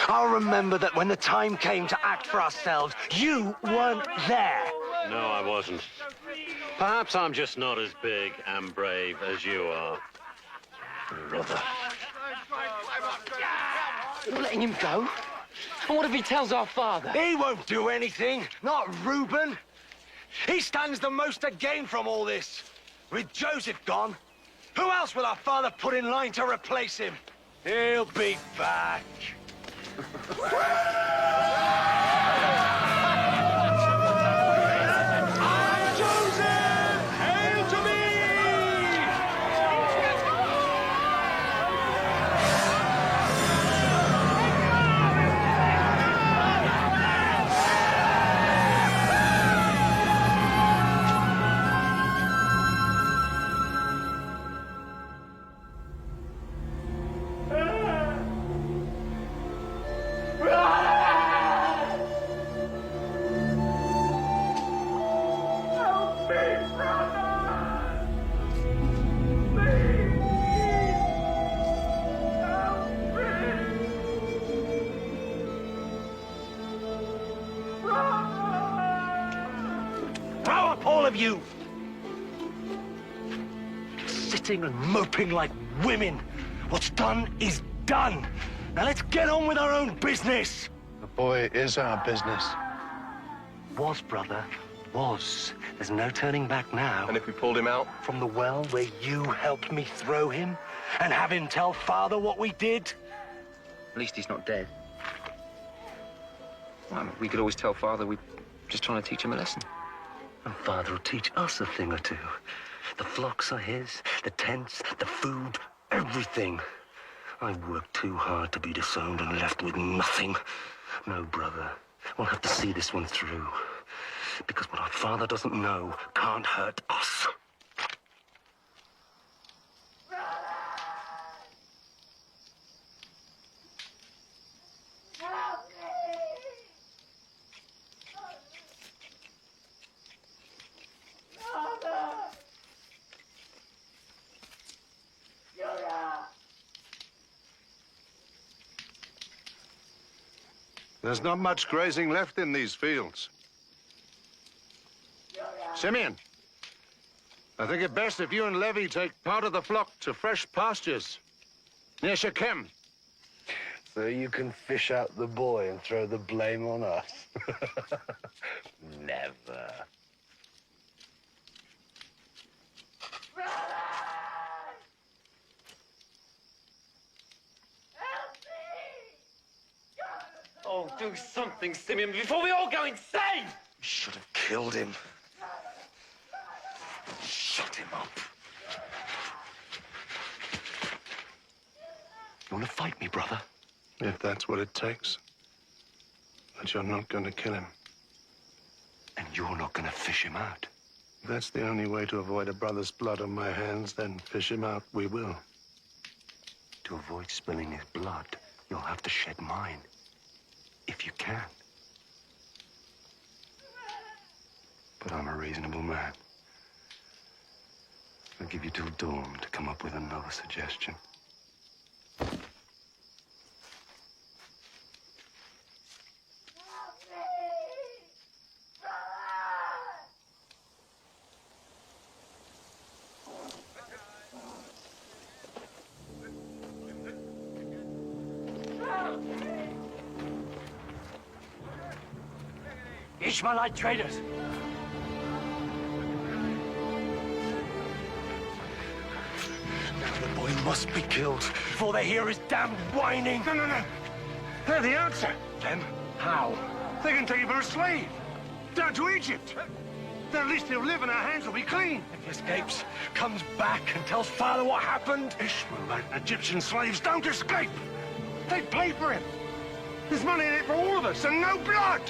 I'll remember that when the time came to act for ourselves, you weren't there. No, I wasn't. Perhaps I'm just not as big and brave as you are. Brother. You're letting him go? And what if he tells our father? He won't do anything. Not Reuben. He stands the most to gain from all this. With Joseph gone, who else will our father put in line to replace him? He'll be back. You sitting and moping like women. What's done is done. Now let's get on with our own business. The boy is our business. Was, brother, was. There's no turning back now. And if we pulled him out? From the well where you helped me throw him and have him tell Father what we did? At least he's not dead. Well, we could always tell Father we're just trying to teach him a lesson. And Father will teach us a thing or two. The flocks are his, the tents, the food, everything. I've worked too hard to be disowned and left with nothing. No, brother, we'll have to see this one through. Because what our Father doesn't know can't hurt us. There's not much grazing left in these fields. Simeon, I think it best if you and Levi take part of the flock to fresh pastures near Shechem. So you can fish out the boy and throw the blame on us? Never. Oh, do something, Simeon, before we all go insane! We should have killed him. Shut him up. You want to fight me, brother? If that's what it takes. But you're not going to kill him. And you're not going to fish him out. If that's the only way to avoid a brother's blood on my hands, then fish him out we will. To avoid spilling his blood, you'll have to shed mine. If you can. But I'm a reasonable man. I'll give you till dawn to come up with another suggestion. Ishmaelite traders. Now the boy must be killed before they hear his damned whining. No. They're the answer. Them? How? They can take you for a slave. Down to Egypt. Then at least he'll live and our hands will be clean. If he escapes, comes back and tells Father what happened. Ishmaelite and Egyptian slaves don't escape. They pay for him. There's money in it for all of us and no blood.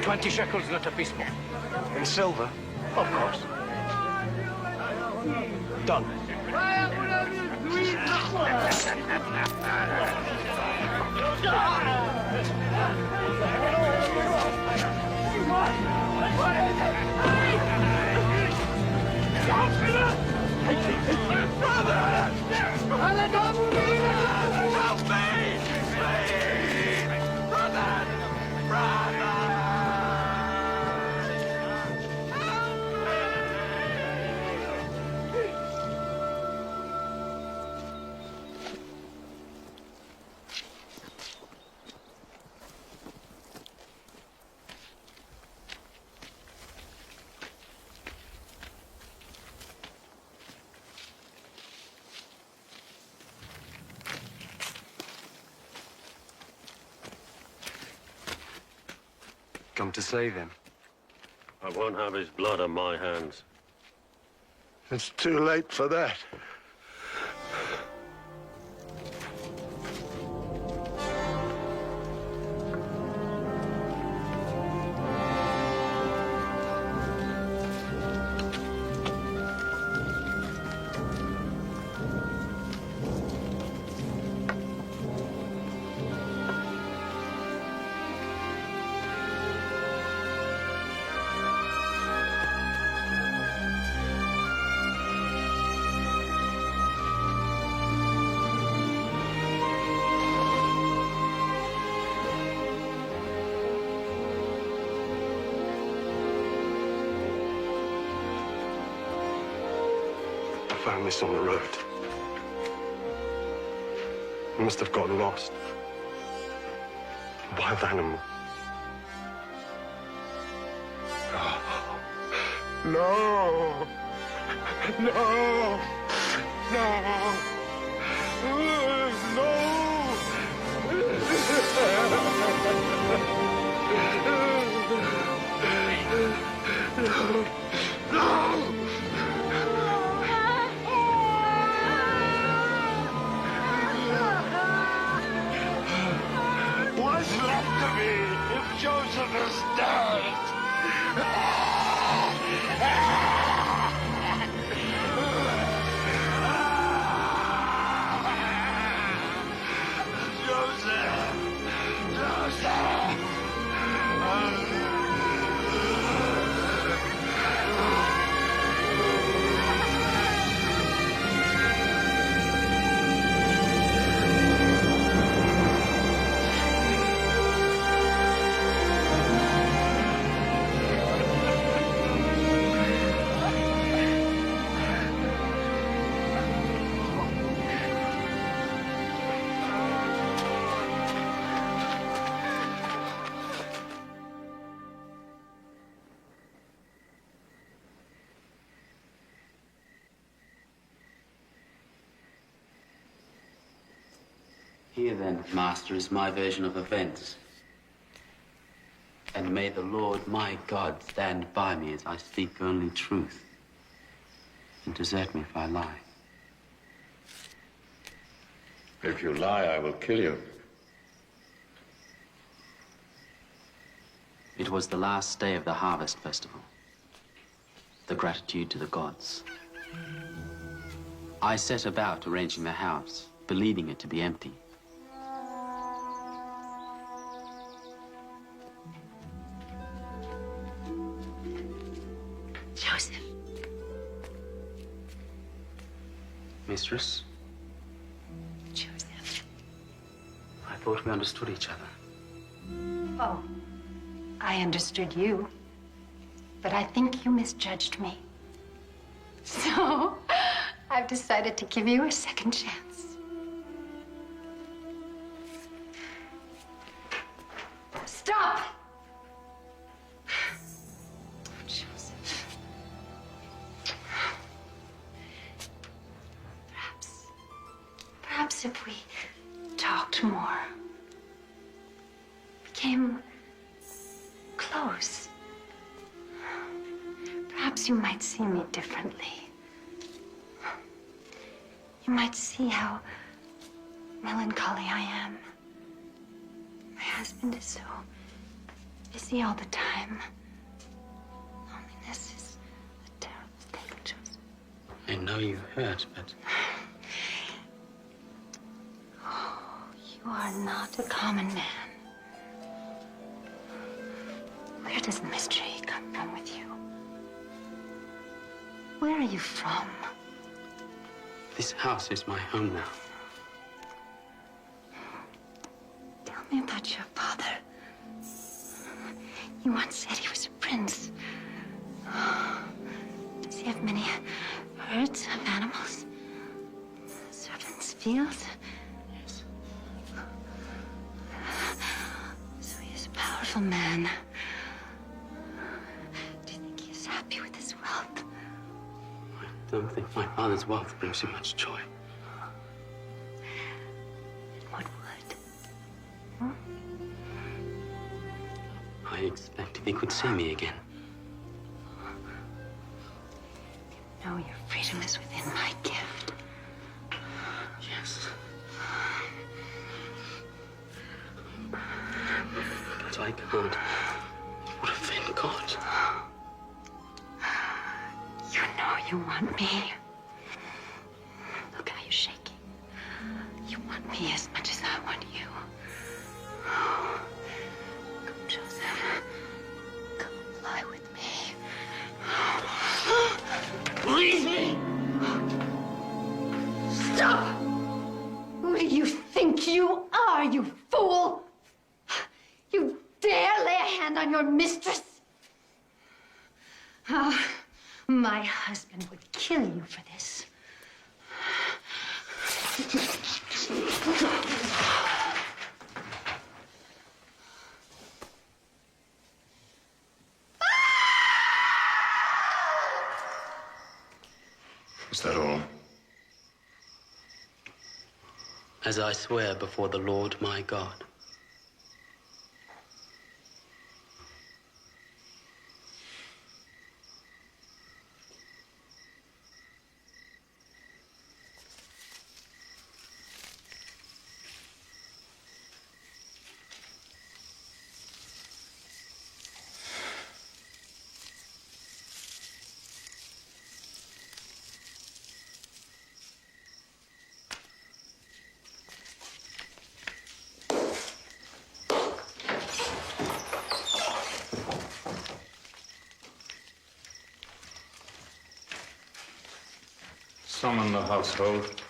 20 shekels and a tapismo. In silver? Of course. Done. 'Brother! Help me! Please! Brother! Come to save him. I won't have his blood on my hands. It's too late for that. I found this on the road. It must have gotten lost. A wild animal. Oh. No! No! What's left of me if Joseph is dead? Here then, Master, is my version of events. And may the Lord my God stand by me as I speak only truth, and desert me if I lie. If you lie, I will kill you. It was the last day of the harvest festival. The gratitude to the gods. I set about arranging the house, believing it to be empty. Joseph. Mistress? Joseph. I thought we understood each other. Oh, I understood you. But I think you misjudged me. So, I've decided to give you a second chance. Stop! Joseph. Perhaps if we talked more, became close, perhaps you might see me differently. You might see how melancholy I am. My husband is so busy all the time. Loneliness is a terrible thing, Joseph. I know you hurt, but You are not a common man. Where does the mystery come from with you? Where are you from? this house is my home now. Tell me about your father. You once said he was a prince. Does he have many herds of animals? Servants, fields? Yes. So he is a powerful man. Do you think he is happy with his wealth? I don't think my father's wealth brings him much joy. What would? I expected he could see me again. No, your freedom is within my gift. Yes. But I can't. It would have been God. You know you want me. Look how you're shaking. You want me as much as I want you. Come, Joseph. Come fly with me. Release me! Stop! Who do you think you are, you fool? You dare lay a hand on your mistress? Oh, my husband would kill you for this. Is that all? As I swear before the Lord my God. Summon the household.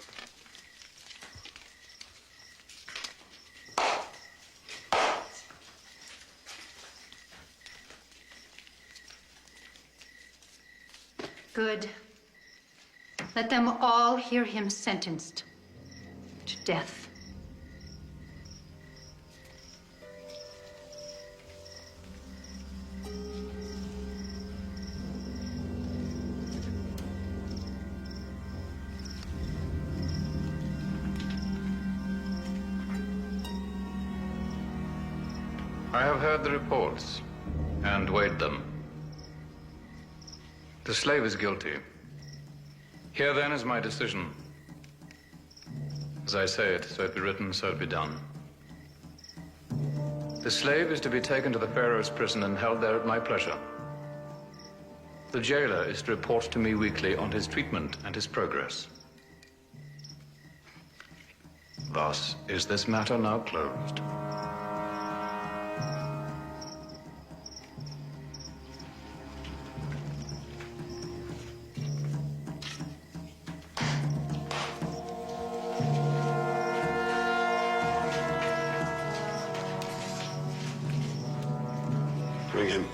Good. Let them all hear him sentenced to death. I have heard the reports and weighed them. The slave is guilty. Here then is my decision. As I say it, so it be written, so it be done. The slave is to be taken to the Pharaoh's prison and held there at my pleasure. The jailer is to report to me weekly on his treatment and his progress. Thus is this matter now closed. Bring him.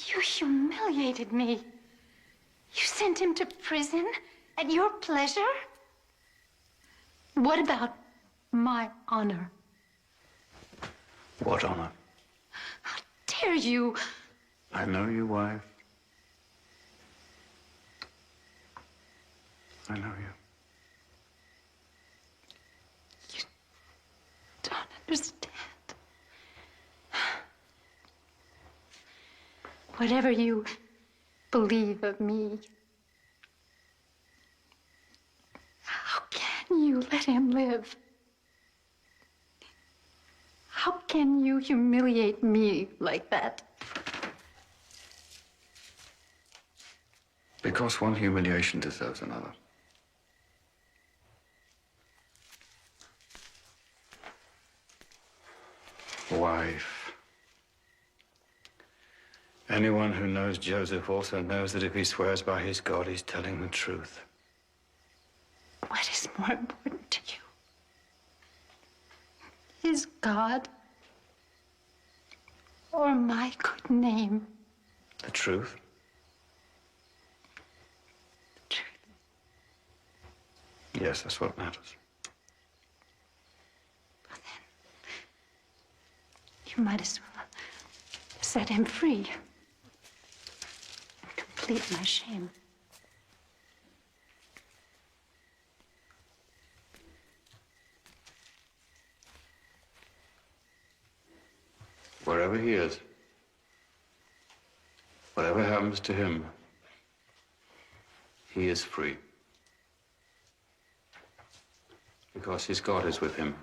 You humiliated me. You sent him to prison at your pleasure? What about my honor? What honor? Dare you? I know you, wife. I know you. Don't understand. Whatever you believe of me, how can you let him live? How can you humiliate me like that? Because one humiliation deserves another. Wife. Anyone who knows Joseph also knows that if he swears by his God, he's telling the truth. What is more important to you? His God or my good name? truth? The truth. Yes, that's what matters. Well, then, you might as well set him free and complete my shame. Wherever he is, whatever happens to him, he is free. Because his God is with him.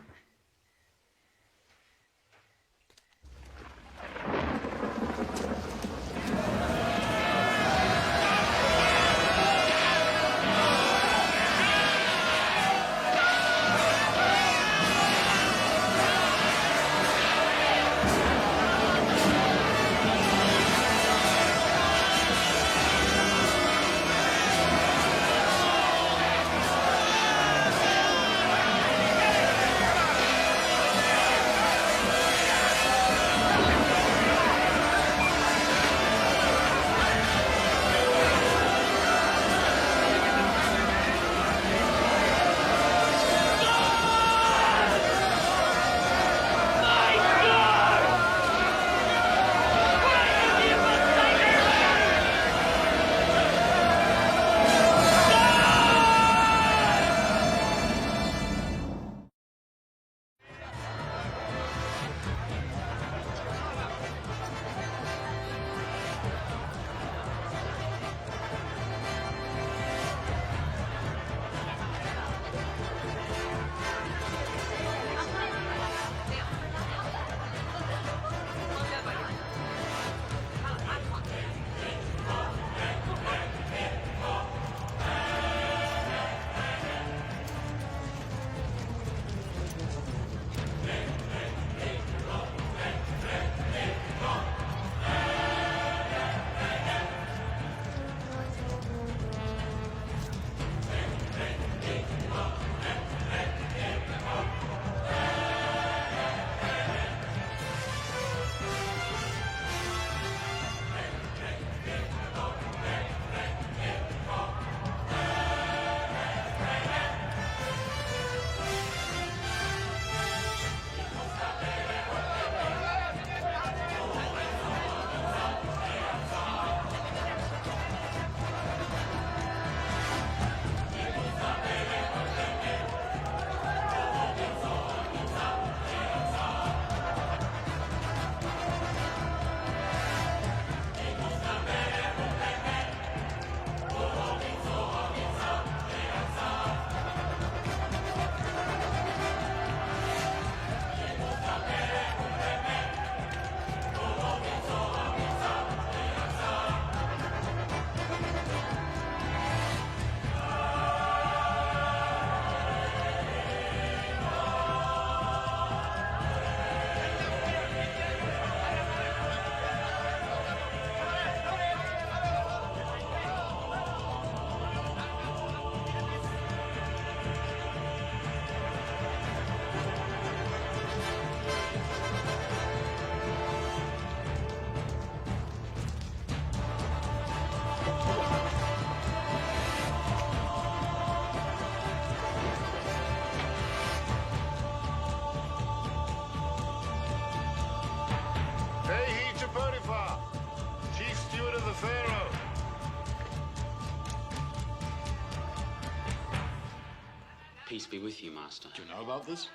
Peace be with you, Master. Do you know about this?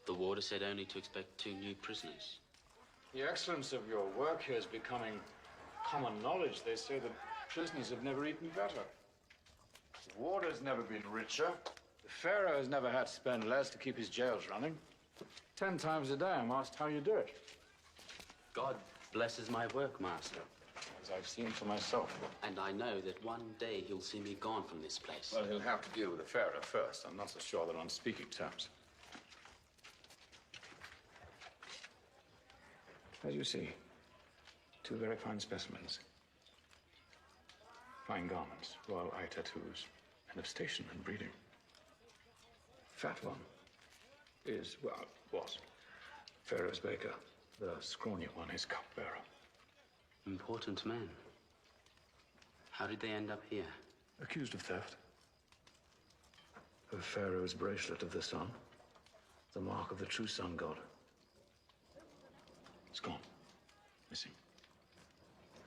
The warder said only to expect 2 new prisoners. The excellence of your work here is becoming common knowledge. They say that prisoners have never eaten better. The warder's never been richer. The Pharaoh has never had to spend less to keep his jails running. 10 times a day I'm asked how you do it. God blesses my work, Master. As I've seen for myself. And I know that one day he'll see me gone from this place. Well, he'll have to deal with the Pharaoh first. I'm not so sure they're on speaking terms. As you see, 2 very fine specimens. Fine garments, royal eye tattoos, and of station and breeding. Fat one is, well, was Pharaoh's baker. The scrawny one is cupbearer. Important men. How did they end up here? Accused of theft. Of Pharaoh's bracelet of the sun. The mark of the true sun god. It's gone. Missing.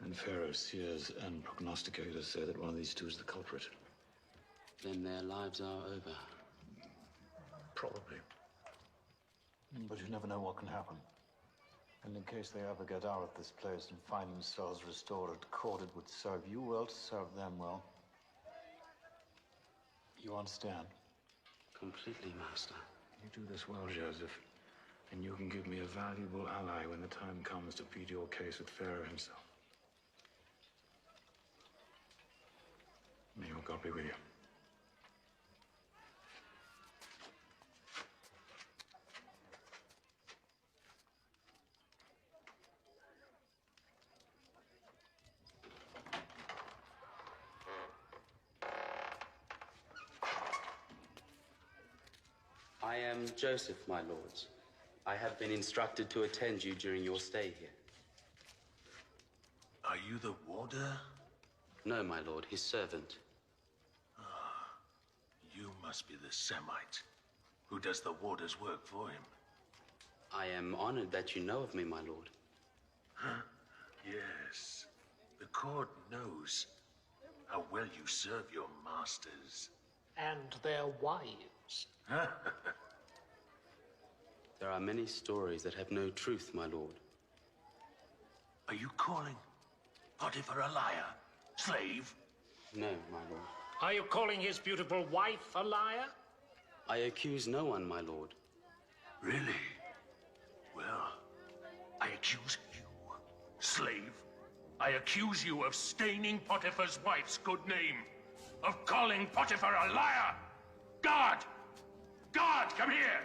And Pharaoh's seers and prognosticators say that one of these two is the culprit. Then their lives are over. Probably. But you never know what can happen. And in case they ever get out of this place and find themselves restored at court, it would serve you well to serve them well. You understand? Completely, Master. You do this well, Joseph. And you can give me a valuable ally when the time comes to plead your case with Pharaoh himself. May your God be with you. I am Joseph, my lords. I have been instructed to attend you during your stay here. Are you the warder? No, my lord, his servant. You must be the Semite who does the warder's work for him. I am honored that you know of me, my lord. Huh? Yes. The court knows how well you serve your masters. And their wives. There are many stories that have no truth, my lord. Are you calling Potiphar a liar? Slave? No, my lord. Are you calling his beautiful wife a liar? I accuse no one, my lord. Really? Well, I accuse you, slave. I accuse you of staining Potiphar's wife's good name. Of calling Potiphar a liar! Guard! Guard, come here!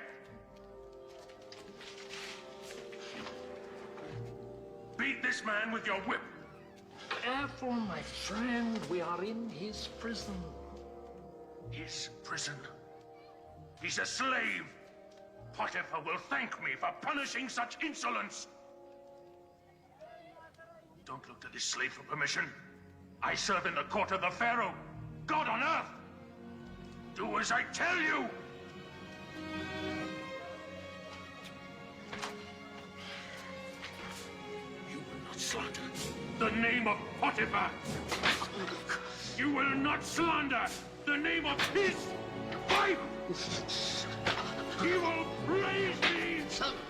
Beat this man with your whip. Careful, my friend. We are in his prison. His prison? He's a slave. Potiphar will thank me for punishing such insolence. Don't look to this slave for permission. I serve in the court of the Pharaoh. God on earth! Do as I tell you! You will not slander the name of Potiphar! You will not slander the name of his wife! He will praise me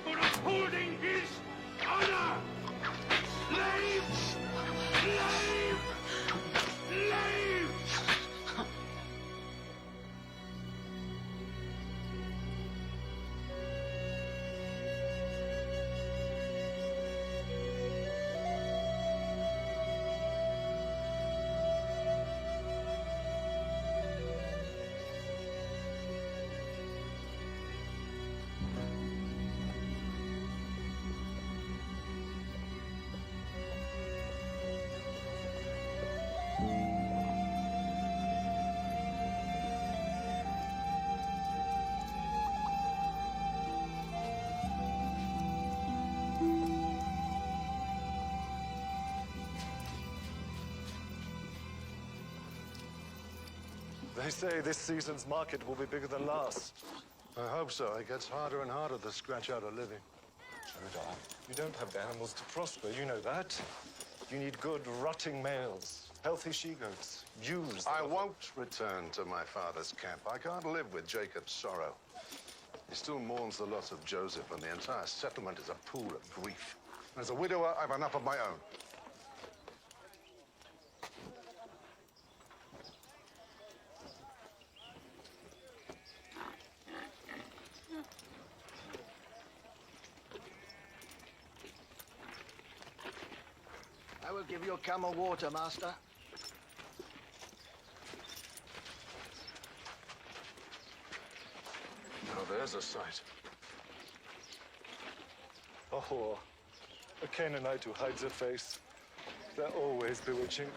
for upholding his honor! Slave! Slave! Slave! They say this season's market will be bigger than last. I hope so. It gets harder and harder to scratch out a living. So do I. You don't have the animals to prosper, you know that. You need good, rotting males, healthy she-goats, ewes. I won't return to my father's camp. I can't live with Jacob's sorrow. He still mourns the loss of Joseph, and the entire settlement is a pool of grief. As a widower, I've enough of my own. I will give your camel water, master. Now there's a sight. A whore. A Canaanite who hides her face. They're always bewitching.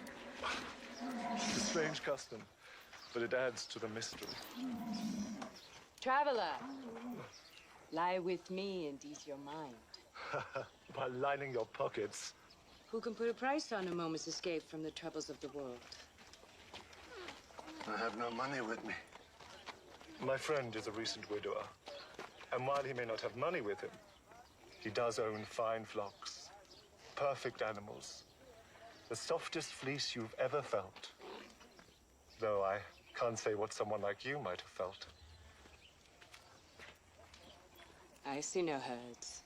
It's a strange custom, but it adds to the mystery. Traveler, lie with me and ease your mind. By lining your pockets. Who can put a price on a moment's escape from the troubles of the world? I have no money with me. My friend is a recent widower. And while he may not have money with him, he does own fine flocks, perfect animals, the softest fleece you've ever felt. Though I can't say what someone like you might have felt. I see no herds.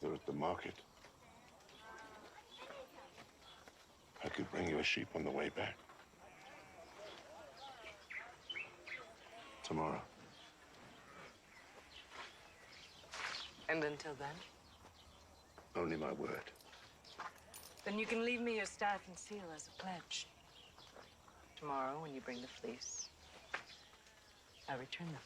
You're at the market. I could bring you a sheep on the way back. Tomorrow. And until then? Only my word. Then you can leave me your staff and seal as a pledge. Tomorrow, when you bring the fleece, I return them.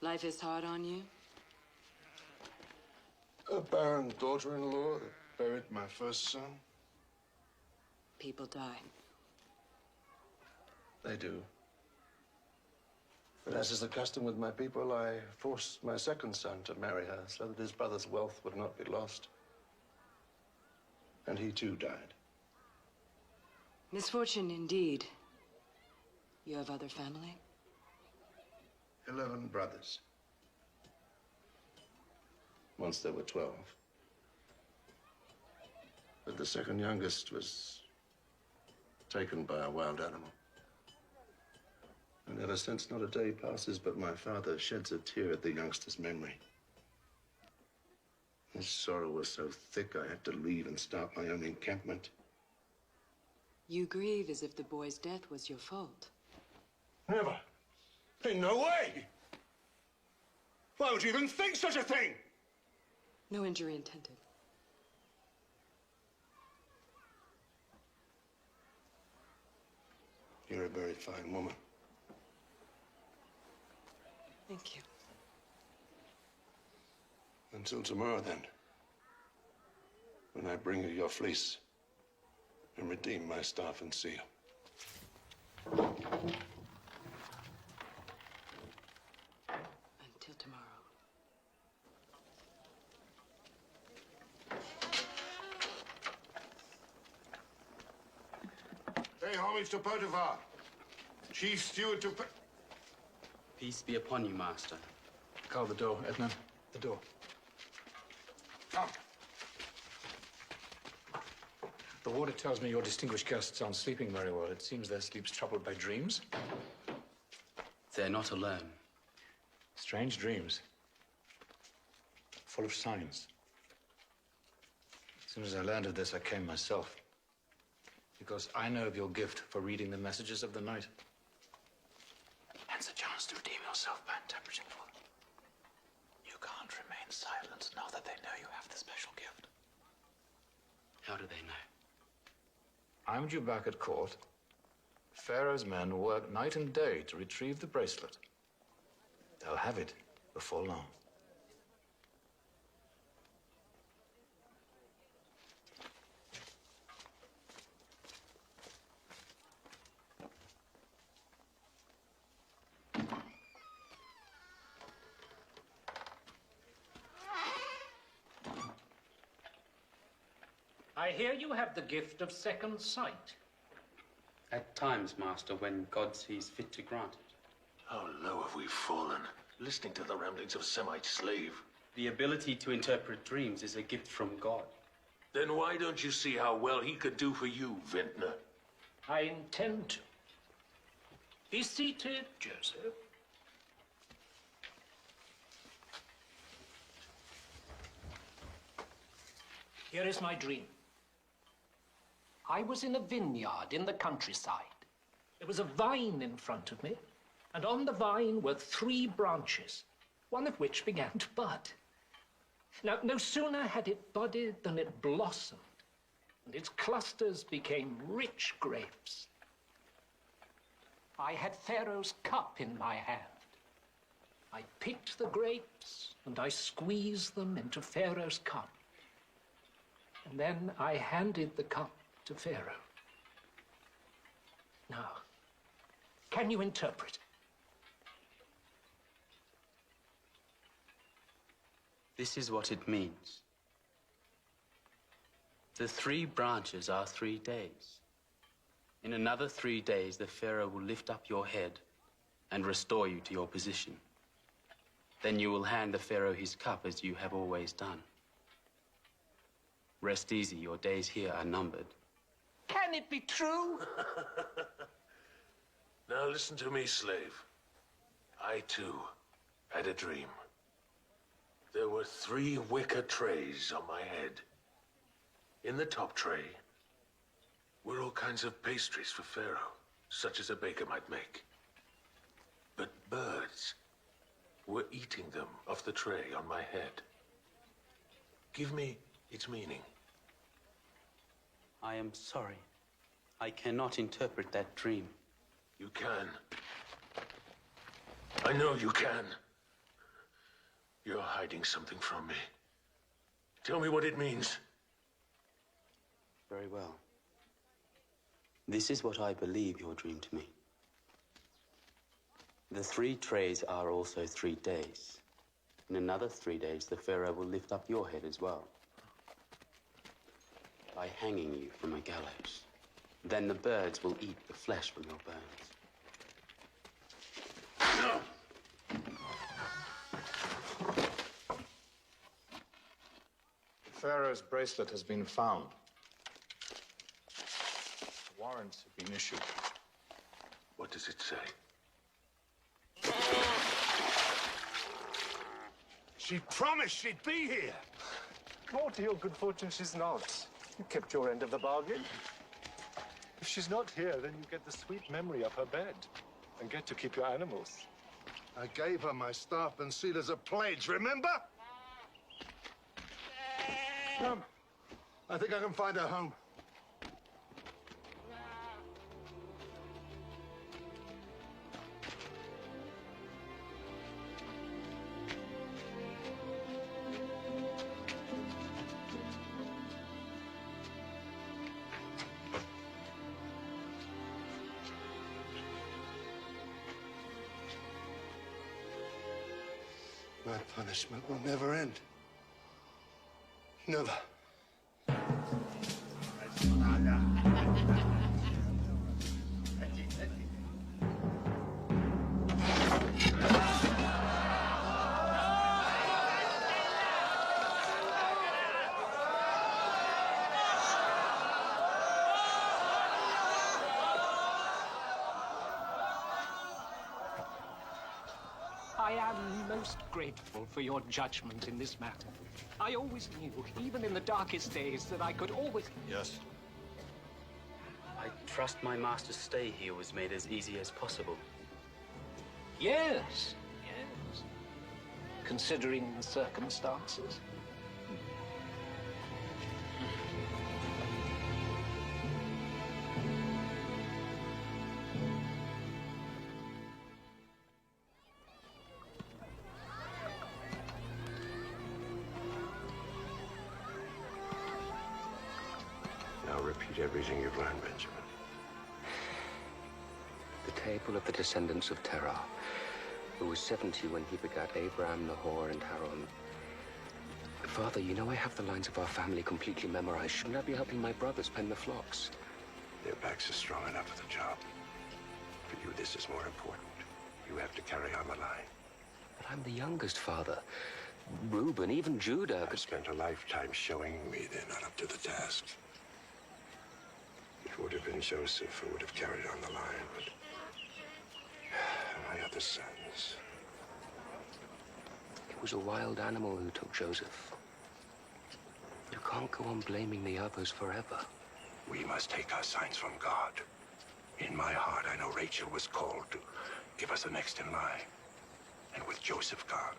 Life is hard on you? A barren daughter-in-law that buried my first son. People die. They do. But as is the custom with my people, I forced my second son to marry her so that his brother's wealth would not be lost. And he too died. Misfortune indeed. You have other family? 11 brothers. Once there were 12. But the second youngest was taken by a wild animal. And ever since, not a day passes but my father sheds a tear at the youngster's memory. His sorrow was so thick I had to leave and start my own encampment. You grieve as if the boy's death was your fault. Never. In no way! Why would you even think such a thing? No injury intended. You're a very fine woman. Thank you. Until tomorrow, then. When I bring you your fleece and redeem my staff and seal. Until tomorrow. Pay homage to Potiphar, chief steward to... Peace be upon you, master. Call the door, Edna. The door. Come. The warder tells me your distinguished guests aren't sleeping very well. It seems their sleep's troubled by dreams. They're not alone. Strange dreams. Full of signs. As soon as I learned of this, I came myself. Because I know of your gift for reading the messages of the night. Hence a chance to redeem yourself by interpreting for them. You can't remain silent now that they know you have the special gift. How do they know? I'm due back at court. Pharaoh's men work night and day to retrieve the bracelet. They'll have it before long. I hear you have the gift of second sight. At times, Master, when God sees fit to grant it. How low have we fallen, listening to the ramblings of a Semite slave? The ability to interpret dreams is a gift from God. Then why don't you see how well he could do for you, Vintner? I intend to. Be seated, Joseph. Here is my dream. I was in a vineyard in the countryside. There was a vine in front of me, and on the vine were 3 branches, one of which began to bud. Now, no sooner had it budded than it blossomed, and its clusters became rich grapes. I had Pharaoh's cup in my hand. I picked the grapes, and I squeezed them into Pharaoh's cup. And then I handed the cup to Pharaoh. Now, can you interpret? This is what it means. The 3 branches are 3 days. In another 3 days, the Pharaoh will lift up your head and restore you to your position. Then you will hand the Pharaoh his cup as you have always done. Rest easy, your days here are numbered. Can it be true? Now listen to me, slave. I, too, had a dream. There were 3 wicker trays on my head. In the top tray were all kinds of pastries for Pharaoh, such as a baker might make. But birds were eating them off the tray on my head. Give me its meaning. I am sorry. I cannot interpret that dream. You can. I know you can. You're hiding something from me. Tell me what it means. Very well. This is what I believe your dream to me. The 3 trays are also 3 days. In another 3 days, the Pharaoh will lift up your head as well, by hanging you from a gallows. Then the birds will eat the flesh from your bones. No! Pharaoh's bracelet has been found. Warrants have been issued. What does it say? She promised she'd be here. More to your good fortune, she's not. You kept your end of the bargain. If she's not here, then you get the sweet memory of her bed and get to keep your animals. I gave her my staff and seal as a pledge, remember? Come. I think I can find her home. My punishment will never end. Never. I am most grateful for your judgment in this matter. I always knew, even in the darkest days, that I could always... Yes. I trust my master's stay here was made as easy as possible. Yes, yes. Considering the circumstances. Now repeat everything you've learned, Benjamin. The table of the descendants of Terah, who was 70 when he begat Abraham, Nahor, and Haran. Father, you know I have the lines of our family completely memorized. Shouldn't I be helping my brothers pen the flocks? Their backs are strong enough for the job. For you, this is more important. You have to carry on the line. But I'm the youngest, Father. Reuben, even Judah. I've spent a lifetime showing me they're not up to the task. It would have been Joseph who would have carried on the line, but my other sons. It was a wild animal who took Joseph. You can't go on blaming the others forever. We must take our signs from God. In my heart, I know Rachel was called to give us the next in line. And with Joseph gone,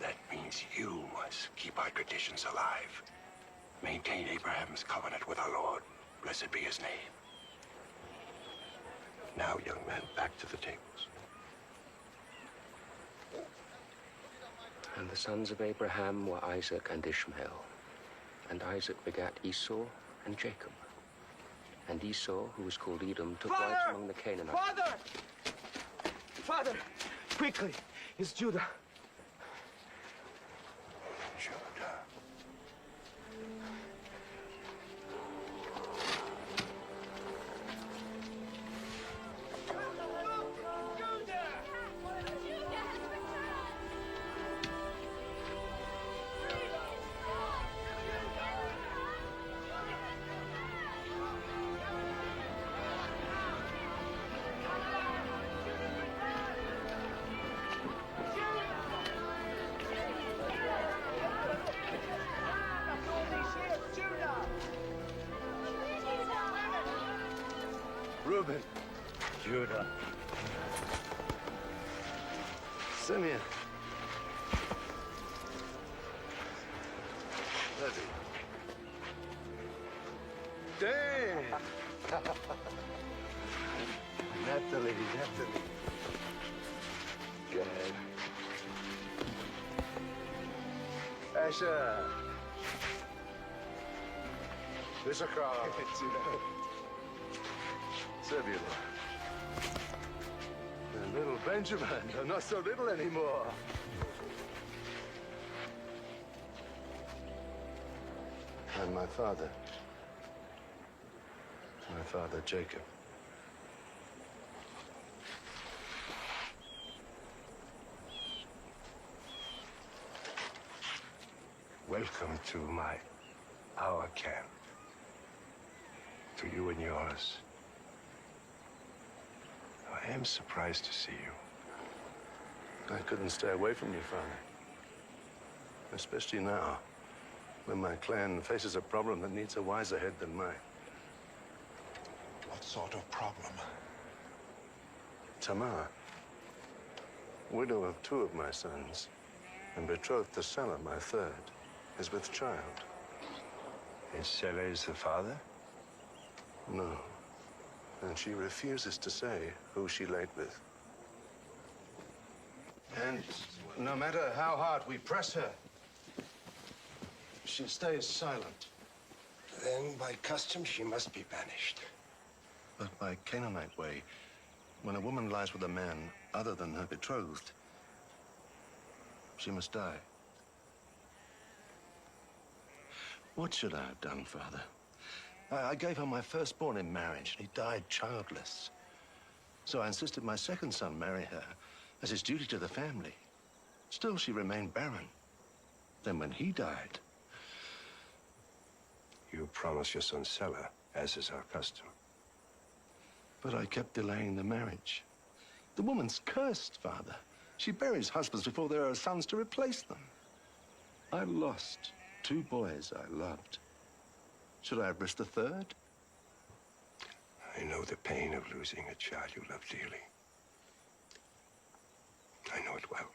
that means you must keep our traditions alive. Maintain Abraham's covenant with our Lord. Blessed be his name. Now, young men, back to the tables. And the sons of Abraham were Isaac and Ishmael. And Isaac begat Esau and Jacob. And Esau, who was called Edom, took wives among the Canaanites. Father! Father! Quickly! It's Judah. Reuben. Judah. Simeon. Levi. Dan. Natalie. Gad. Asher. Issachar. Zebulun. And little Benjamin, they're not so little anymore. And my father Jacob. Welcome to our camp. To you and yours. I am surprised to see you. I couldn't stay away from you, Father. Especially now, when my clan faces a problem that needs a wiser head than mine. What sort of problem? Tamar, widow of 2 of my sons, and betrothed to Sela, my 3rd, is with child. And Sela is the father? No. And she refuses to say who she laid with. And no matter how hard we press her, she stays silent. Then, by custom, she must be banished. But by Canaanite way, when a woman lies with a man other than her betrothed, she must die. What should I have done, Father? I gave her my firstborn in marriage, and he died childless. So I insisted my 2nd son marry her as his duty to the family. Still, she remained barren. Then when he died... You promised your son Sela, as is our custom. But I kept delaying the marriage. The woman's cursed, Father. She buries husbands before there are sons to replace them. I lost 2 boys I loved. Should I have risked a 3rd? I know the pain of losing a child you love dearly. I know it well.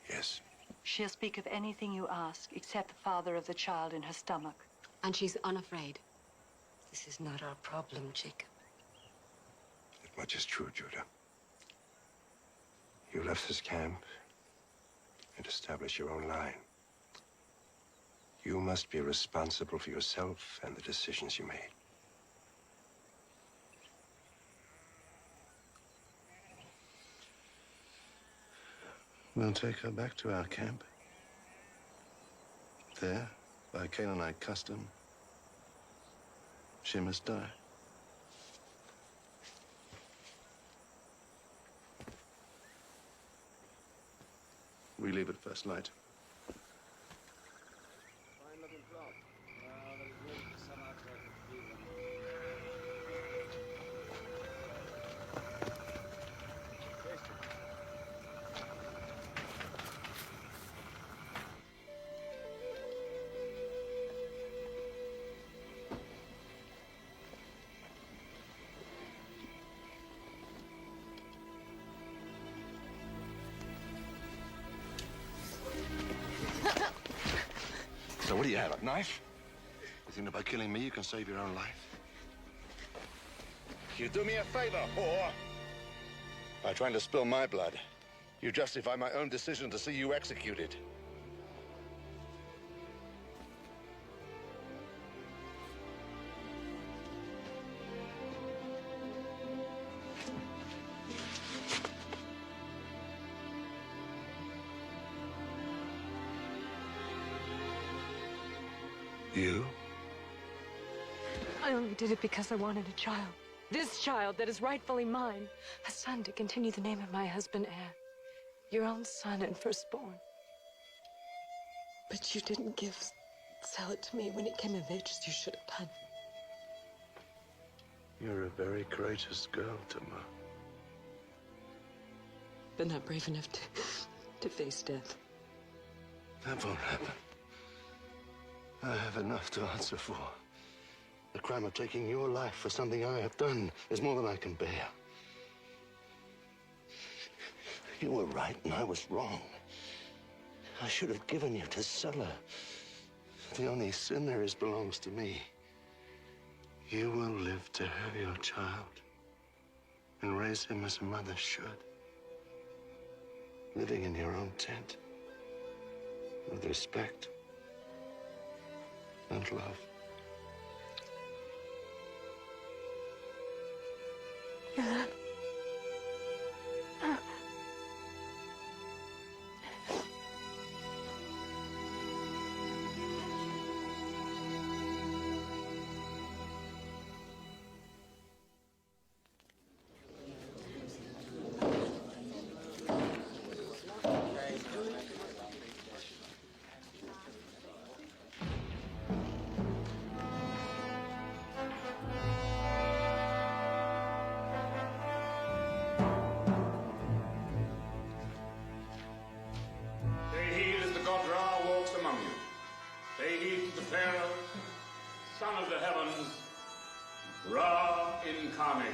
Yes. She'll speak of anything you ask, except the father of the child in her stomach. And she's unafraid. This is not our problem, Jacob. That much is true, Judah. You left this camp and established your own line. You must be responsible for yourself and the decisions you made. We'll take her back to our camp. There, by Canaanite custom, she must die. We leave at first light. So what do you have, a knife? You think that by killing me you can save your own life? You do me a favor, whore. By trying to spill my blood, you justify my own decision to see you executed. You? I only did it because I wanted a child. This child that is rightfully mine. A son to continue the name of my husband, heir. Your own son and firstborn. But you didn't sell it to me when it came of age as you should have done. You're a very courageous girl, Tama. But not brave enough to face death. That won't happen. I have enough to answer for. The crime of taking your life for something I have done is more than I can bear. You were right and I was wrong. I should have given you to Sulla. The only sin there is belongs to me. You will live to have your child and raise him as a mother should. Living in your own tent with respect and love. Son of the heavens, Ra incarnate.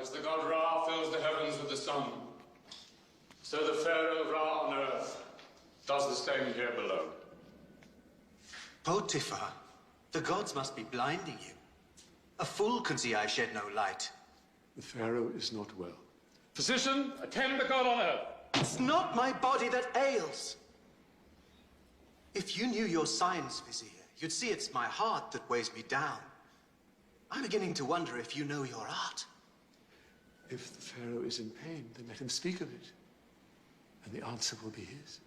As the god Ra fills the heavens with the sun, so the Pharaoh Ra on earth does the same here below. Potiphar, the gods must be blinding you. A fool can see I shed no light. The Pharaoh is not well. Physician, attend the god on earth. It's not my body that ails. If you knew your signs, Vizier, you'd see it's my heart that weighs me down. I'm beginning to wonder if you know your art. If the Pharaoh is in pain, then let him speak of it, and the answer will be his.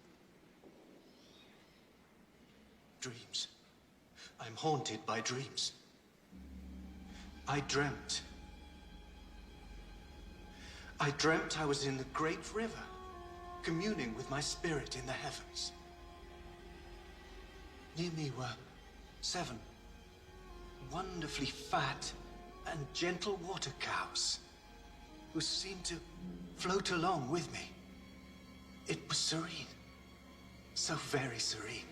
Dreams. I'm haunted by dreams. I dreamt I was in the great river, communing with my spirit in the heavens. Near me were 7 wonderfully fat and gentle water cows who seemed to float along with me. It was serene, so very serene.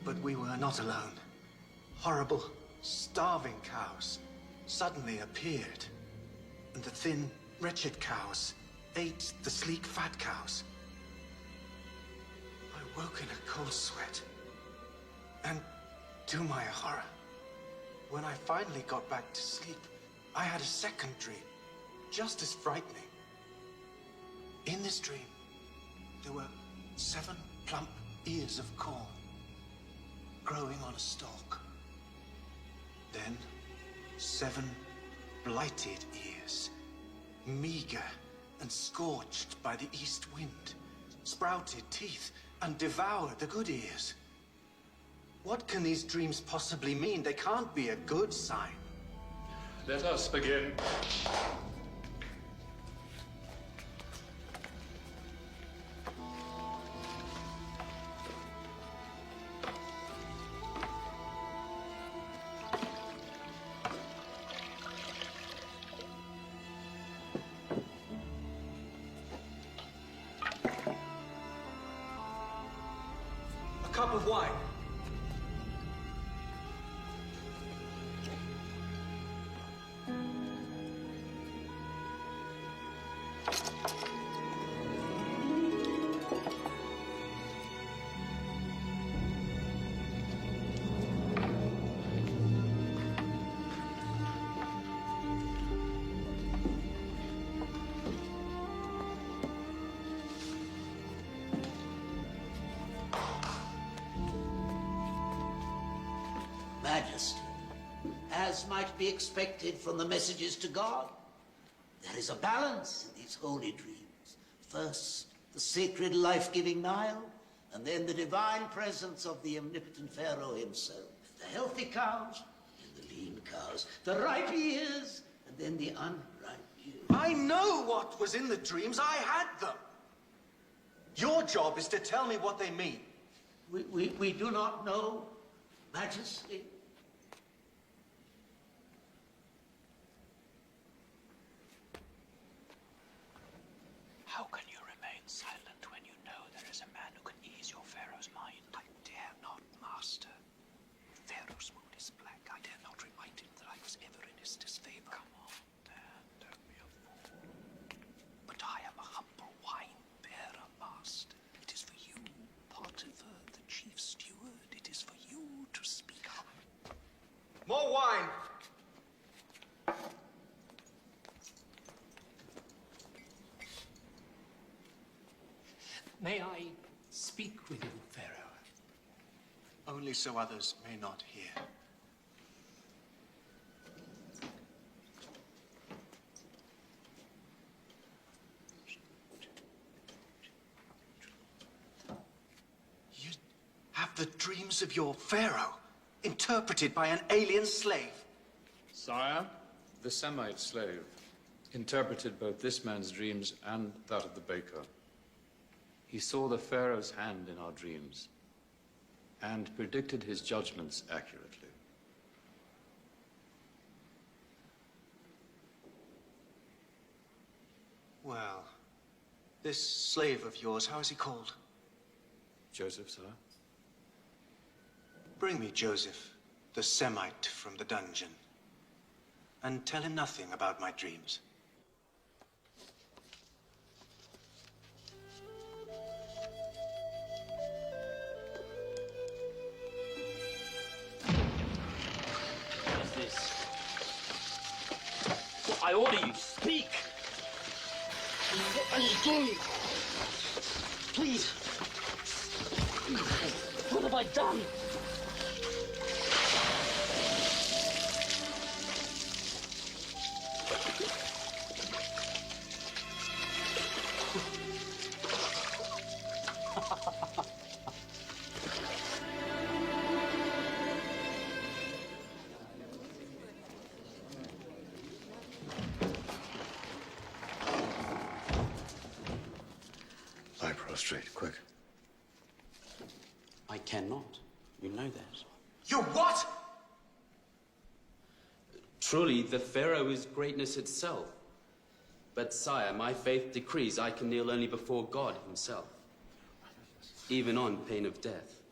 But we were not alone. Horrible, starving cows suddenly appeared, and the thin, wretched cows ate the sleek, fat cows. I woke in a cold sweat, and to my horror, when I finally got back to sleep, I had a second dream, just as frightening. In this dream, there were 7 plump ears of corn growing on a stalk. Then 7 blighted ears, meager and scorched by the east wind, sprouted teeth and devoured the good ears. What can these dreams possibly mean? They can't be a good sign. Let us begin. A cup of wine. Majesty, as might be expected from the messages to God, there is a balance in these holy dreams. First, the sacred life-giving Nile, and then the divine presence of the omnipotent Pharaoh himself. The healthy cows and the lean cows, the ripe ears and then the unripe ears. I know what was in the dreams. I had them. Your job is to tell me what they mean. We do not know, Majesty. How can you remain silent when you know there is a man who can ease your Pharaoh's mind? I dare not, Master. Pharaoh's mood is black. I dare not remind him that I was ever in his disfavor. Come on, Dan, don't be a fool. But I am a humble wine bearer, Master. It is for you, Potiphar, the chief steward. It is for you to speak up. More wine! May I speak with you, Pharaoh? Only so others may not hear. You have the dreams of your Pharaoh interpreted by an alien slave. Sire, the Semite slave interpreted both this man's dreams and that of the baker. He saw the Pharaoh's hand in our dreams and predicted his judgments accurately. Well, this slave of yours, how is he called? Joseph, sir? Bring me Joseph, the Semite from the dungeon, and tell him nothing about my dreams. What is this? Well, I order you, speak! What are you doing? Please! What have I done? Lie prostrate, quick. I cannot. You know that. You what? Truly, the Pharaoh is greatness itself. But, sire, my faith decrees I can kneel only before God himself, even on pain of death.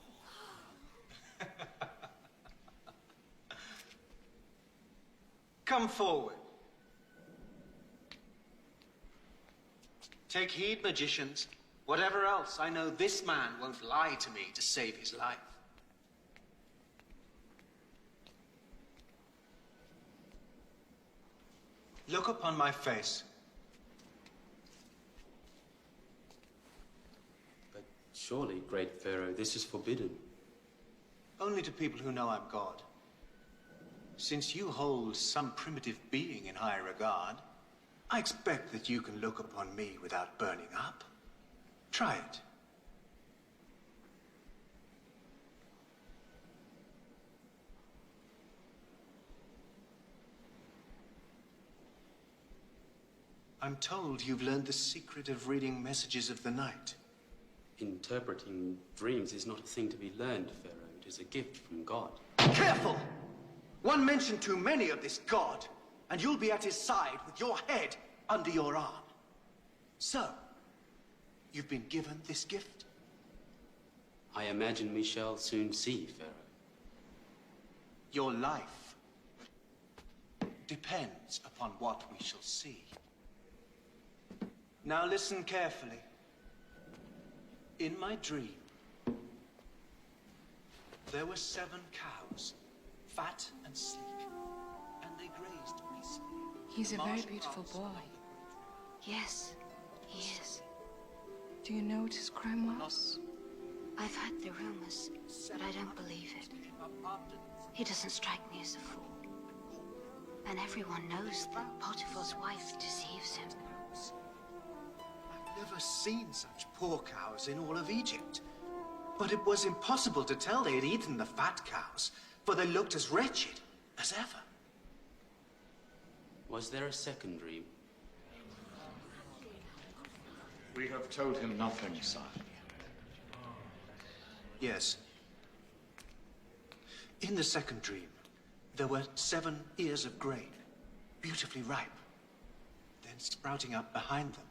Come forward. Take heed, magicians. Whatever else, I know this man won't lie to me to save his life. Look upon my face. But surely, great Pharaoh, this is forbidden. Only to people who know I'm God. Since you hold some primitive being in high regard, I expect that you can look upon me without burning up. Try it. I'm told you've learned the secret of reading messages of the night. Interpreting dreams is not a thing to be learned, Pharaoh. It is a gift from God. Careful! One mention too many of this god, and you'll be at his side with your head under your arm. So, you've been given this gift? I imagine we shall soon see, Pharaoh. Your life depends upon what we shall see. Now listen carefully. In my dream, there were 7 cows, fat and sleek, and they grazed peacefully. He's a very beautiful boy. Yes, he is. Do you know what his crime was? I've heard the rumors, but I don't believe it. He doesn't strike me as a fool. And everyone knows that Potiphar's wife deceives him. I've never seen such poor cows in all of Egypt. But it was impossible to tell they had eaten the fat cows, for they looked as wretched as ever. Was there a second dream? We have told him nothing, sire. Yes. In the second dream, there were 7 ears of grain, beautifully ripe. Then sprouting up behind them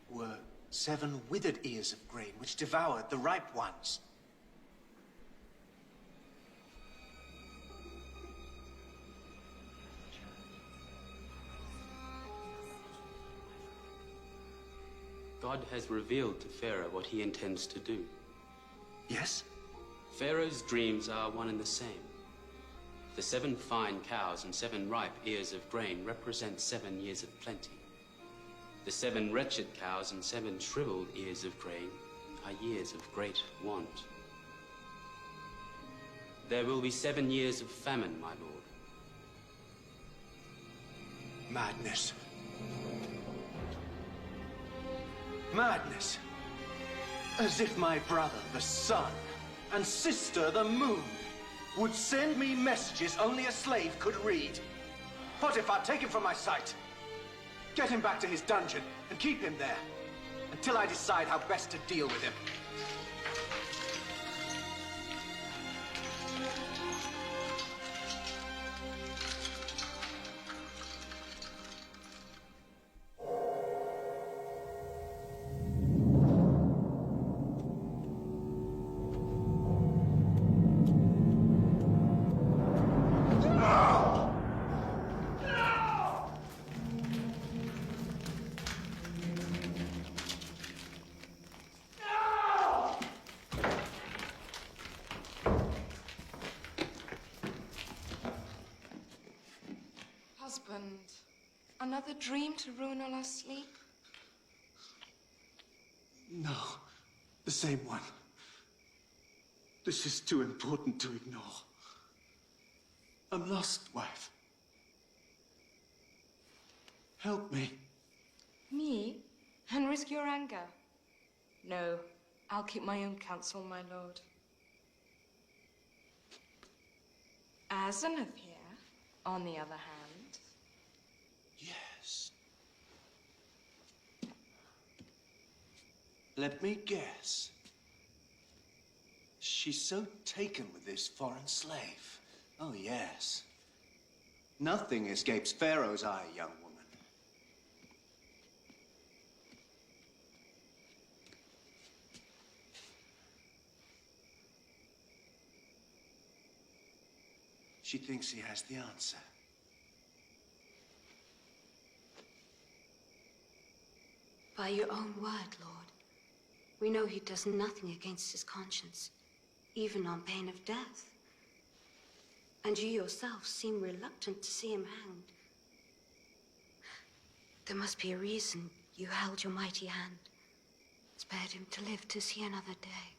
were 7 withered ears of grain, which devoured the ripe ones. God has revealed to Pharaoh what he intends to do. Yes? Pharaoh's dreams are one and the same. The 7 fine cows and 7 ripe ears of grain represent 7 years of plenty. The 7 wretched cows and 7 shriveled ears of grain are years of great want. There will be 7 years of famine, my lord. Madness. Madness. As if my brother, the sun, and sister, the moon, would send me messages only a slave could read. Potiphar, take him from my sight. Get him back to his dungeon and keep him there until I decide how best to deal with him. Husband, another dream to ruin all our sleep? No, the same one. This is too important to ignore. I'm lost, wife. Help me. Me? And risk your anger? No, I'll keep my own counsel, my lord. Asenath here, on the other hand. Yes. Let me guess. She's so taken with this foreign slave. Oh, yes. Nothing escapes Pharaoh's eye, young woman. She thinks he has the answer. By your own word, Lord, we know he does nothing against his conscience, even on pain of death. And you yourself seem reluctant to see him hanged. There must be a reason you held your mighty hand, spared him to live to see another day.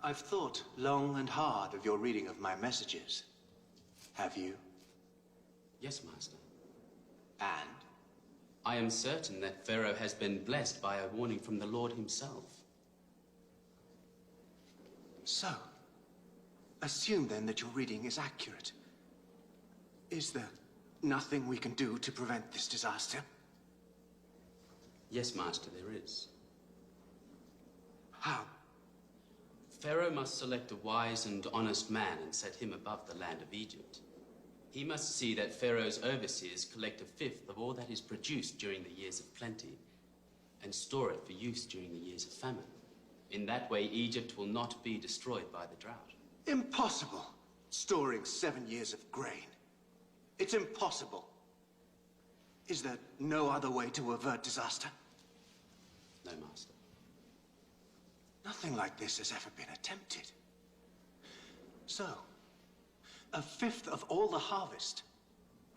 I've thought long and hard of your reading of my messages. Have you? Yes, Master. And? I am certain that Pharaoh has been blessed by a warning from the Lord himself. So, assume then that your reading is accurate. Is there nothing we can do to prevent this disaster? Yes, Master, there is. How? Pharaoh must select a wise and honest man and set him above the land of Egypt. He must see that Pharaoh's overseers collect a fifth of all that is produced during the years of plenty and store it for use during the years of famine. In that way, Egypt will not be destroyed by the drought. Impossible. Storing 7 years of grain. It's impossible. Is there no other way to avert disaster? No, Master. Nothing like this has ever been attempted. So, a fifth of all the harvest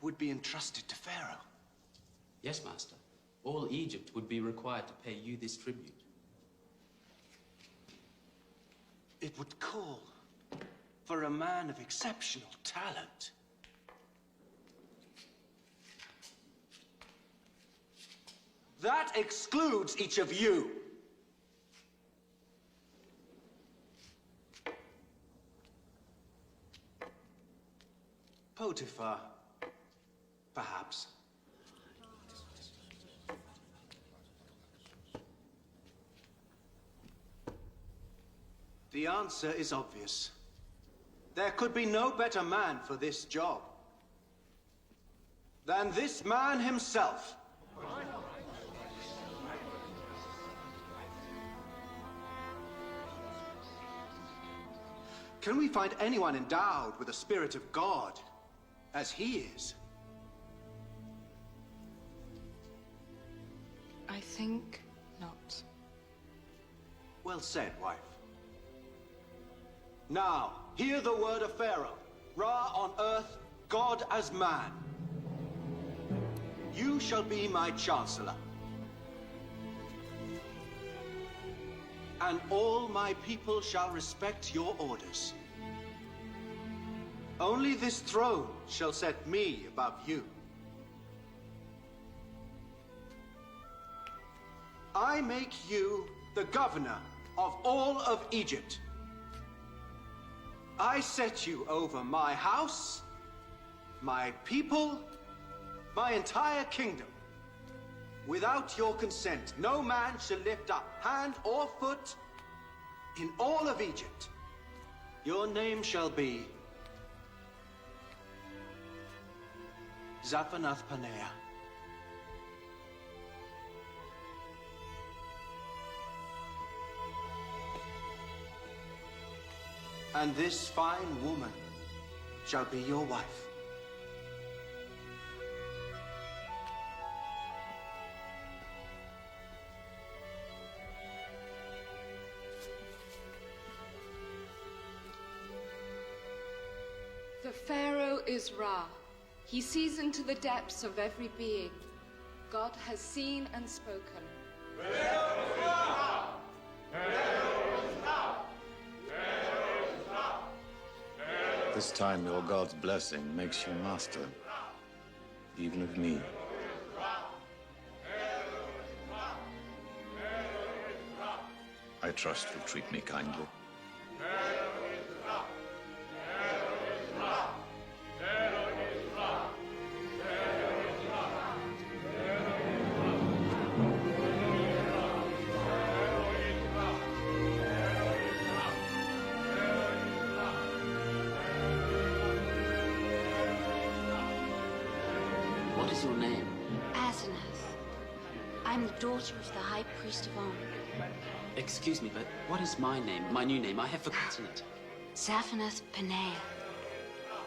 would be entrusted to Pharaoh. Yes, Master. All Egypt would be required to pay you this tribute. It would call for a man of exceptional talent. That excludes each of you. Potiphar, perhaps. The answer is obvious. There could be no better man for this job than this man himself. Can we find anyone endowed with the spirit of God as he is? I think not. Well said, wife. Now, hear the word of Pharaoh. Ra on earth, God as man. You shall be my chancellor. And all my people shall respect your orders. Only this throne shall set me above you. I make you the governor of all of Egypt. I set you over my house, my people, my entire kingdom. Without your consent, no man shall lift up hand or foot in all of Egypt. Your name shall be Zaphenath-Paneah. And this fine woman shall be your wife. The Pharaoh is Ra. He sees into the depths of every being. God has seen and spoken. This time your God's blessing makes you master, even of me. I trust you'll treat me kindly. What is your name? Asenath. I'm the daughter of the High Priest of On. Excuse me, but what is my name? My new name? I have forgotten it. Zaphanath Paneah,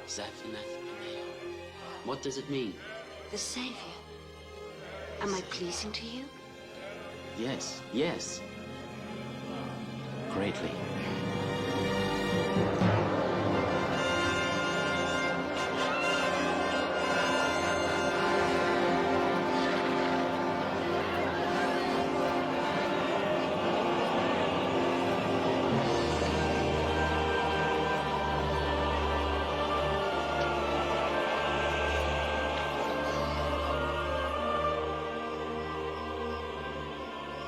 Zaphanath Paneah. What does it mean? the Savior. Am I pleasing to you? Yes, yes. Greatly.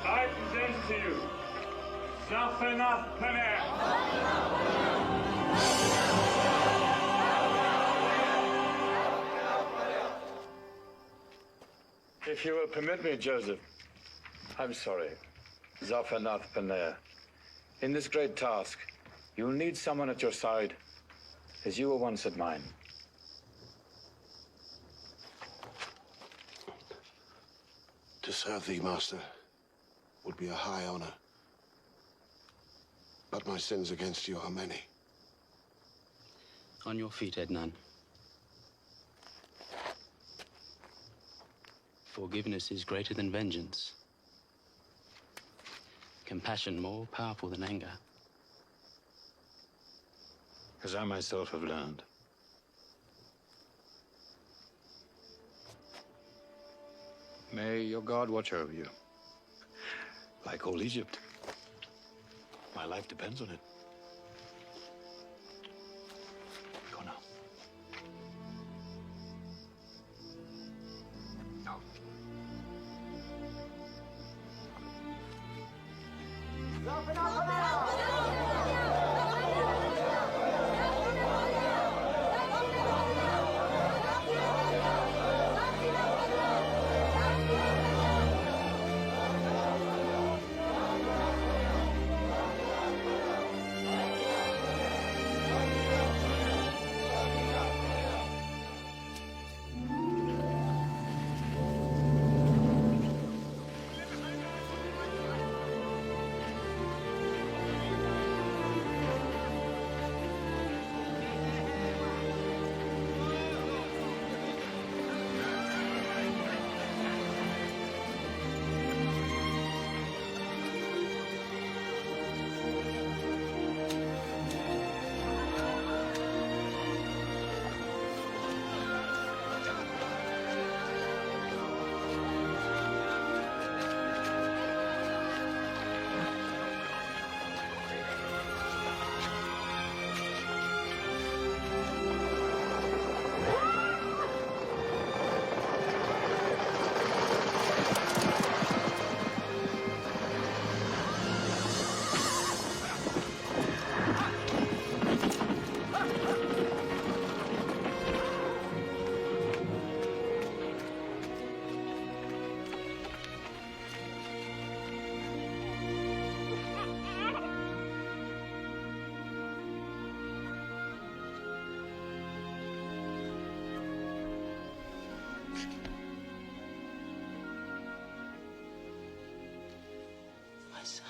I present to you Zaphanath Paneah. If you will permit me, Joseph, I'm sorry, Zaphanath Paneah. In this great task, you will need someone at your side, as you were once at mine. To serve thee, Master, would be a high honor. But my sins against you are many. On your feet, Ednan. Forgiveness is greater than vengeance. Compassion more powerful than anger. As I myself have learned. May your God watch over you. Like all Egypt. My life depends on it. Go now. Go. My son.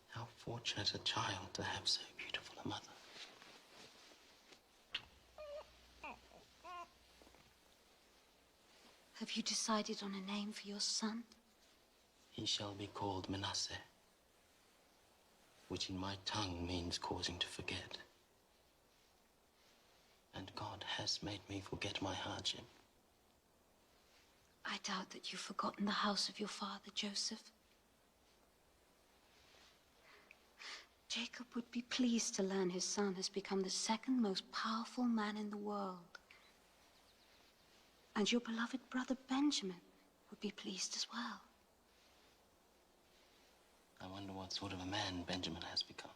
How fortunate a child to have so beautiful a mother. Have you decided on a name for your son? He shall be called Manasseh, which in my tongue means causing to forget. And God has made me forget my hardship. I doubt that you've forgotten the house of your father, Joseph. Jacob would be pleased to learn his son has become the second most powerful man in the world. And your beloved brother Benjamin would be pleased as well. I wonder what sort of a man Benjamin has become.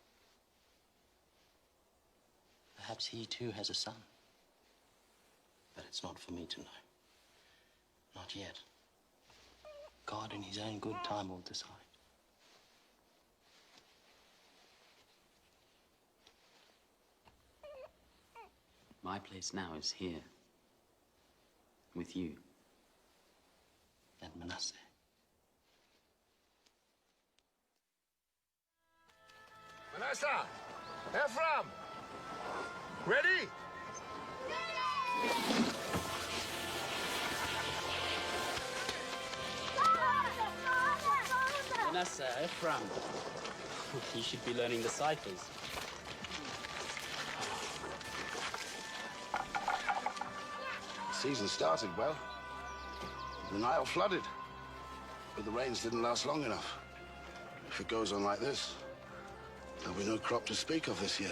Perhaps he too has a son. But it's not for me to know. Not yet. God in his own good time will decide. My place now is here, with you and Manasseh. Manasseh! Ephraim! Ready? Manasseh, Ephraim. You should be learning the ciphers. Season started well. The Nile flooded, but the rains didn't last long enough. If it goes on like this, there'll be no crop to speak of this year.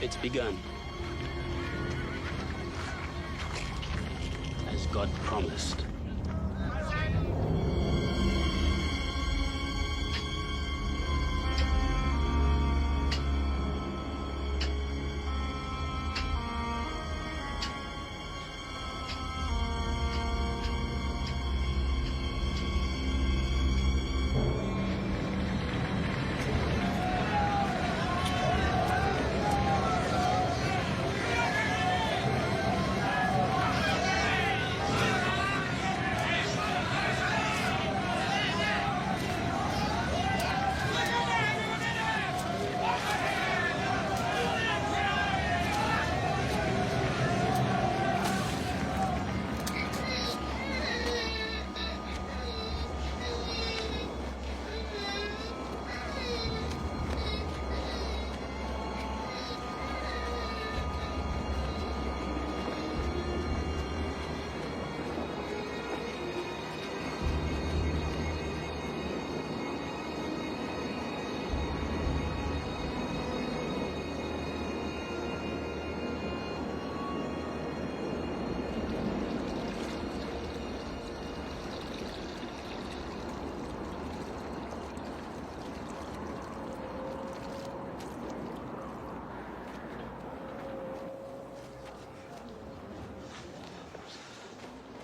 It's begun. As God promised.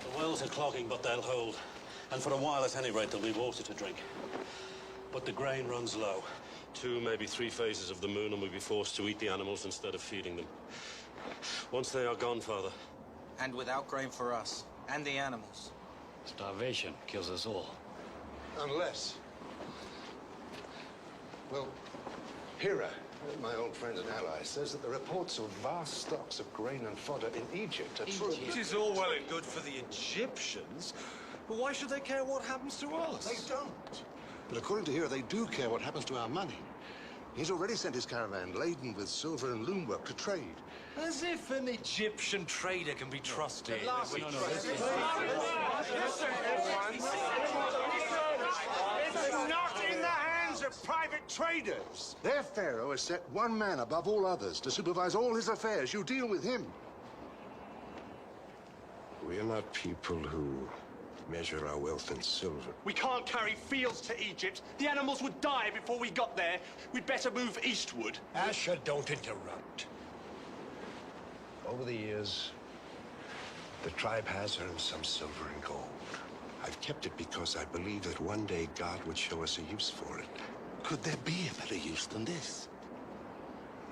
The wells are clogging, but they'll hold. And for a while, at any rate, there'll be water to drink. But the grain runs low. 2, maybe 3 phases of the moon, and we'll be forced to eat the animals instead of feeding them. Once they are gone, Father. And without grain for us, and the animals. Starvation kills us all. Unless... Well, Hira, my old friend and ally, says that the reports of vast stocks of grain and fodder in Egypt are true. It is all well and good for the Egyptians, but why should they care what happens to us? They don't. But according to Hira, they do care what happens to our money. He's already sent his caravan laden with silver and loom work to trade. As if an Egyptian trader can be trusted. It's not in the hands of private traders. Their pharaoh has set one man above all others to supervise all his affairs. You deal with him. We are not people who measure our wealth in silver. We can't carry fields to Egypt. The animals would die before we got there. We'd better move eastward. Asher, don't interrupt. Over the years, the tribe has earned some silver and gold. I've kept it because I believe that one day God would show us a use for it. Could there be a better use than this?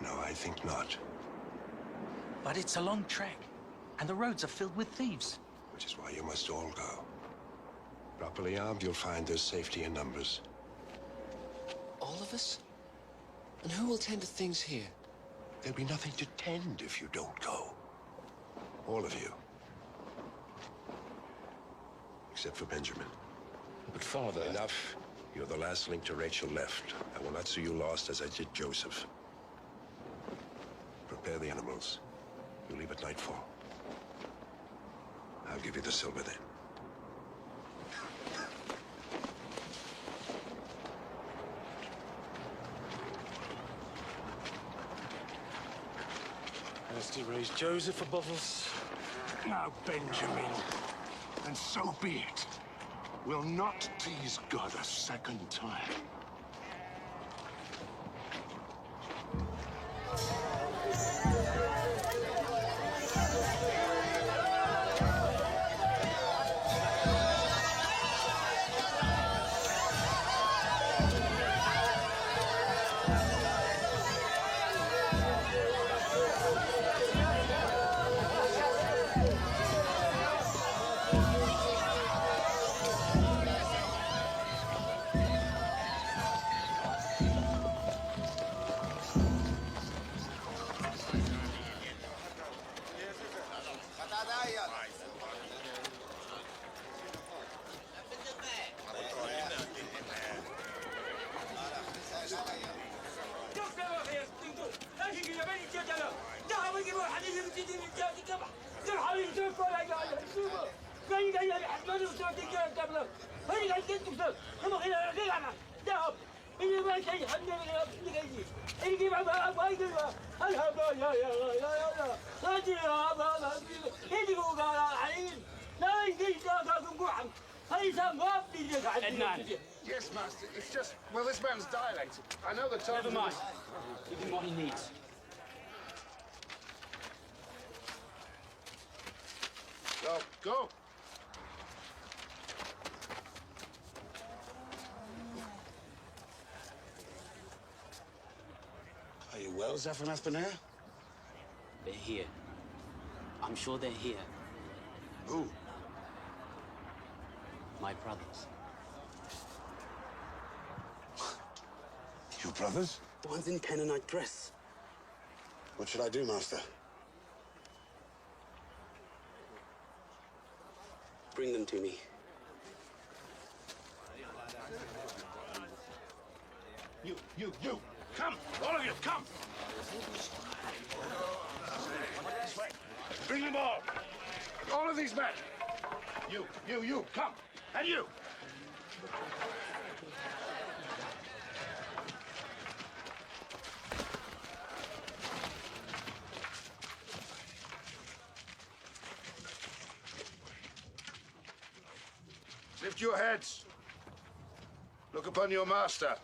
No, I think not. But it's a long trek, and the roads are filled with thieves. Which is why you must all go. Properly armed, you'll find there's safety in numbers. All of us? And who will tend to things here? There'll be nothing to tend if you don't go. All of you. Except for Benjamin. But Father... Enough. You're the last link to Rachel left. I will not see you lost as I did Joseph. Prepare the animals. You leave at nightfall. I'll give you the silver then. Has to raise Joseph above us. Now, Benjamin, and so be it. We'll not tease God a second time. Ednan. Yes, Master. It's just, well, this man's dilated. I know the time. Never mind. Give him what he needs. Go, go. Are you well, Zaphenath Paneah? They're here. I'm sure they're here. Who? My brothers. Your brothers? The ones in Canaanite dress. What should I do, Master? Bring them to me. You! Come! All of you, come! This way. Bring them all! All of these men! You, come! And you! Lift your heads. Look upon your master.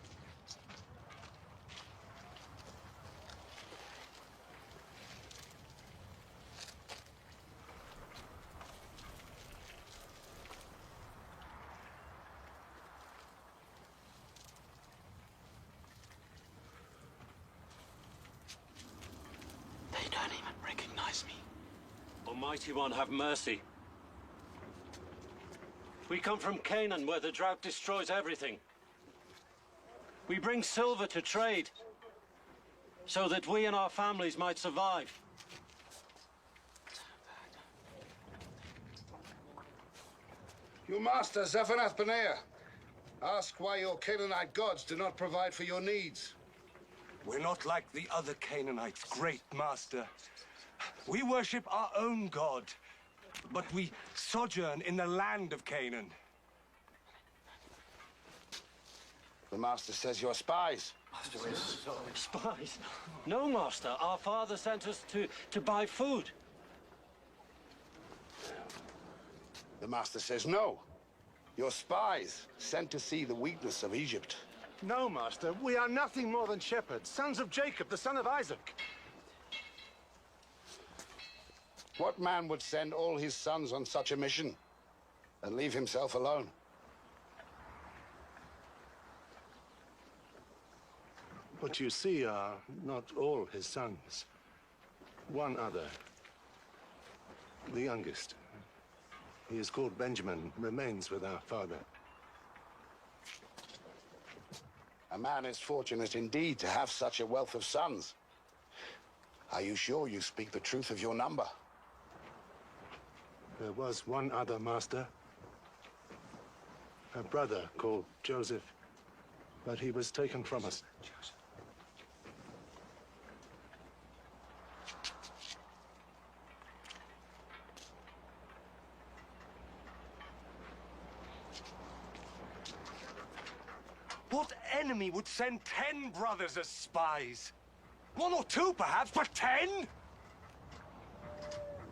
They don't even recognize me. Almighty One, have mercy. We come from Canaan, where the drought destroys everything. We bring silver to trade, so that we and our families might survive. Your master, Zaphenath Paneah. Ask why your Canaanite gods do not provide for your needs. We're not like the other Canaanites, great master. We worship our own God, but we sojourn in the land of Canaan. The master says you're spies. Spies? No, master. Our father sent us to buy food. The master says no. You're spies, sent to see the weakness of Egypt. No, Master. We are nothing more than shepherds, sons of Jacob, the son of Isaac. What man would send all his sons on such a mission and leave himself alone? What you see are not all his sons. One other, the youngest. He is called Benjamin, remains with our father. A man is fortunate indeed to have such a wealth of sons. Are you sure you speak the truth of your number? There was one other, Master. A brother called Joseph, but he was taken from us. What enemy would send 10 brothers as spies? 1 or 2, perhaps, but 10?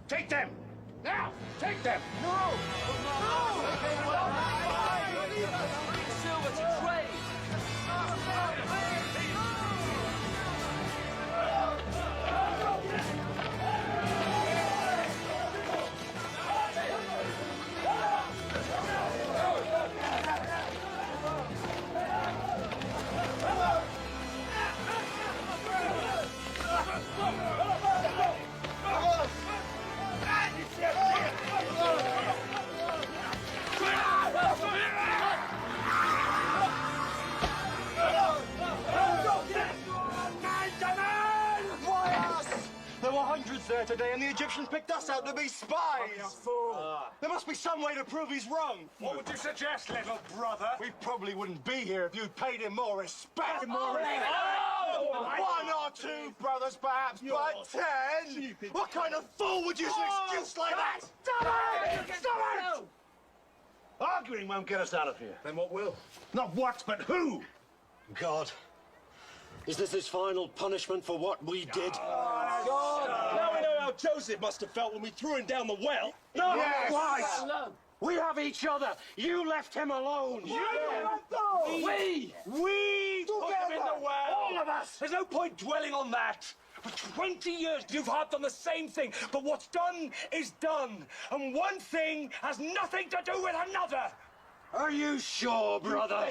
Take them! Now! Take them! No! Silver to trade! Ah! There were hundreds there today, and the Egyptians picked us out to be spies. You fool. There must be some way to prove he's wrong. What would you suggest, little brother? We probably wouldn't be here if you'd paid him more respect. One or two brothers, perhaps, but 10? What kind of fool would use an excuse like that? Stop it! Stop it! Arguing won't get us out of here. Then what will? Not what, but who? God. Is this his final punishment for what we did? God! Now we know how Joseph must have felt when we threw him down the well. No! Yes. Twice! We have each other. You left him alone. We took him in the well. All of us. There's no point dwelling on that. For 20 years, you've harped on the same thing. But what's done is done. And one thing has nothing to do with another. Are you sure, brother?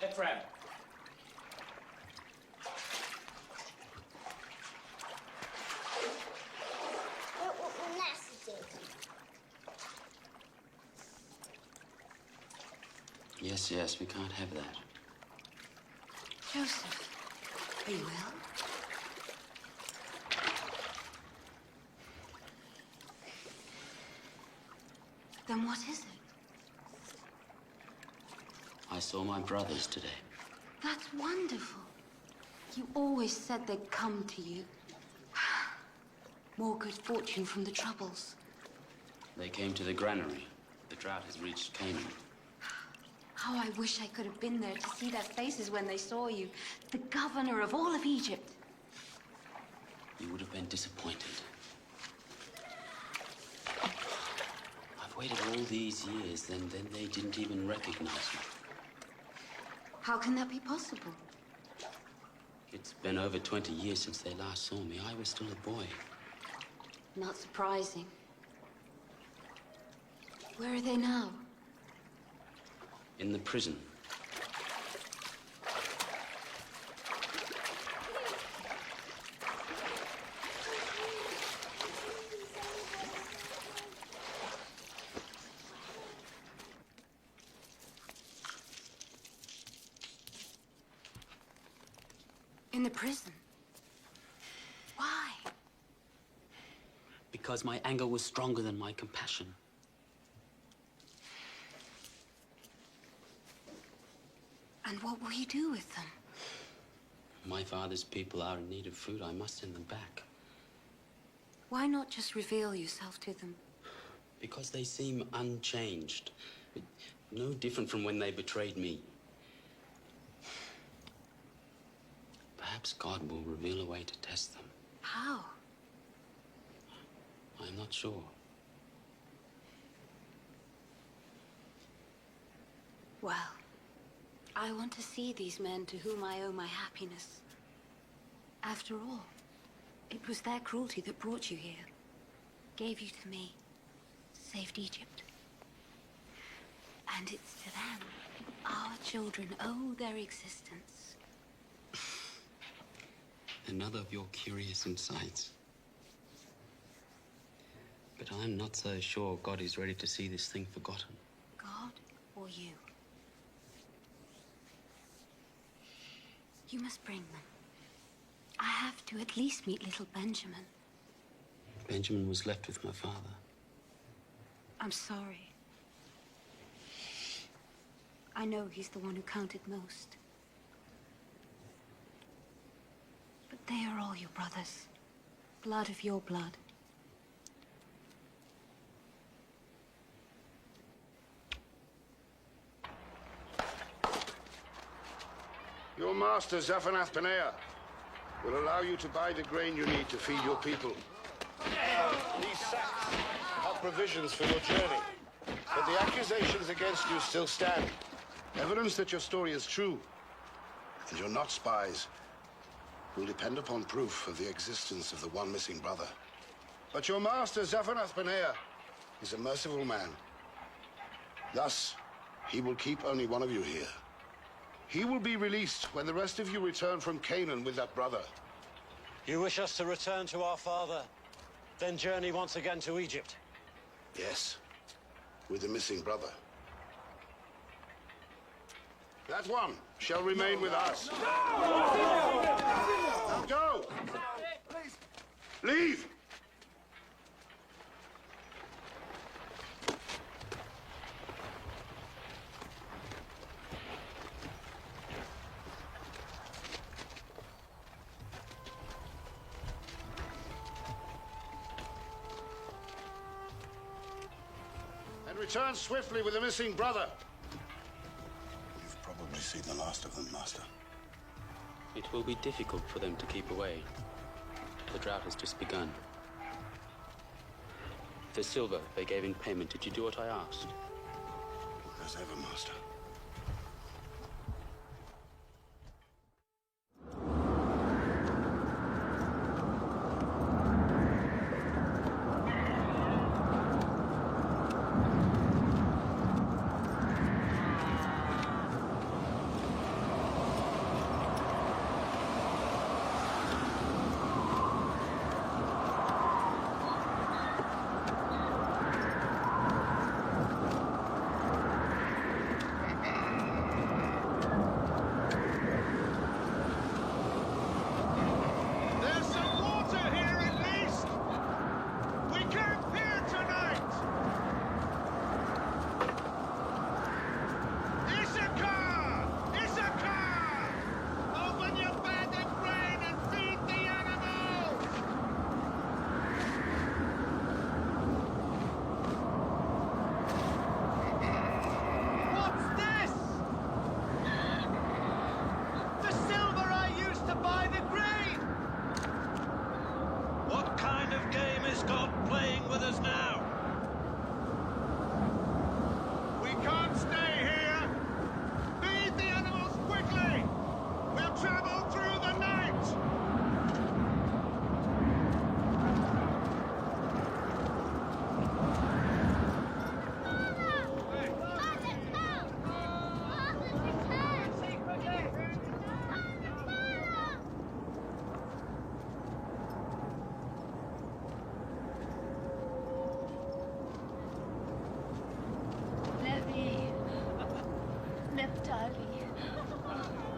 Ephraim. Yes, we can't have that. Joseph, are you ill? Then what is it? I saw my brothers today. That's wonderful. You always said they'd come to you. More good fortune from the troubles. They came to the granary. The drought has reached Canaan. How I wish I could have been there to see their faces when they saw you. The governor of all of Egypt. You would have been disappointed. I've waited all these years, then they didn't even recognize me. How can that be possible? It's been over 20 years since they last saw me. I was still a boy. Not surprising. Where are they now? In the prison. In the prison? Why? Because my anger was stronger than my compassion. And what will you do with them? My father's people are in need of food. I must send them back. Why not just reveal yourself to them? Because they seem unchanged. No different from when they betrayed me. Perhaps God will reveal a way to test them. How? I'm not sure. Well, I want to see these men to whom I owe my happiness. After all, it was their cruelty that brought you here, gave you to me, saved Egypt. And it's to them our children owe their existence. Another of your curious insights. But I'm not so sure God is ready to see this thing forgotten. God or you? You must bring them. I have to at least meet little Benjamin. Benjamin was left with my father. I'm sorry. I know he's the one who counted most. But they are all your brothers. Blood of your blood. Your master, Zaphenath Paneah, will allow you to buy the grain you need to feed your people. These sacks are provisions for your journey. But the accusations against you still stand. Evidence that your story is true, and you're not spies, will depend upon proof of the existence of the one missing brother. But your master, Zaphenath Paneah, is a merciful man. Thus, he will keep only one of you here. He will be released when the rest of you return from Canaan with that brother. You wish us to return to our father? Then journey once again to Egypt. Yes, with the missing brother. That one shall remain with us. Now go! Leave! And return swiftly with the missing brother. You've probably seen the last of them, Master. It will be difficult for them to keep away. The drought has just begun. The silver they gave in payment, did you do what I asked? As ever, Master.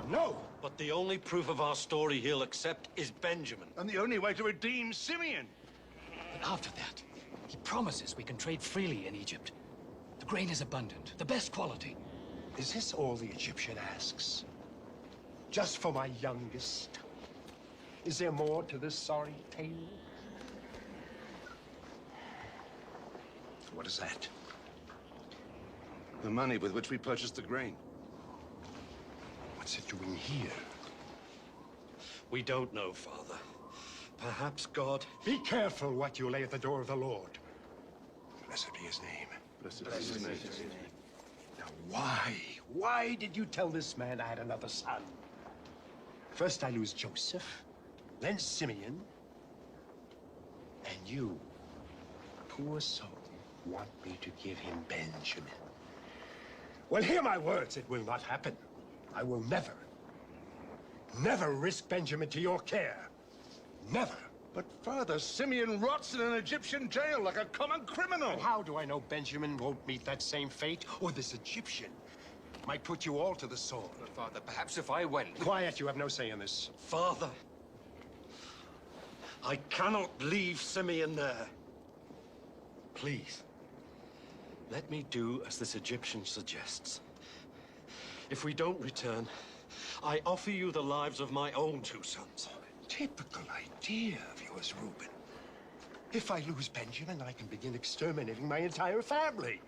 No! But the only proof of our story he'll accept is Benjamin. And the only way to redeem Simeon. But after that, he promises we can trade freely in Egypt. The grain is abundant, the best quality. Is this all the Egyptian asks? Just for my youngest? Is there more to this sorry tale? What is that? The money with which we purchased the grain. What's it doing here? We don't know, Father. Perhaps God... Be careful what you lay at the door of the Lord. Blessed be his name. Blessed be his name. Now, why did you tell this man I had another son? First I lose Joseph, then Simeon, and you, poor soul, want me to give him Benjamin. Well, hear my words. It will not happen. I will never risk Benjamin to your care. Never. But Father, Simeon rots in an Egyptian jail like a common criminal. And how do I know Benjamin won't meet that same fate? Or this Egyptian might put you all to the sword. But Father, perhaps if I went... Quiet, you have no say in this. Father, I cannot leave Simeon there. Please, let me do as this Egyptian suggests. If we don't return, I offer you the lives of my own two sons. Typical idea of yours, Reuben. If I lose Benjamin, I can begin exterminating my entire family.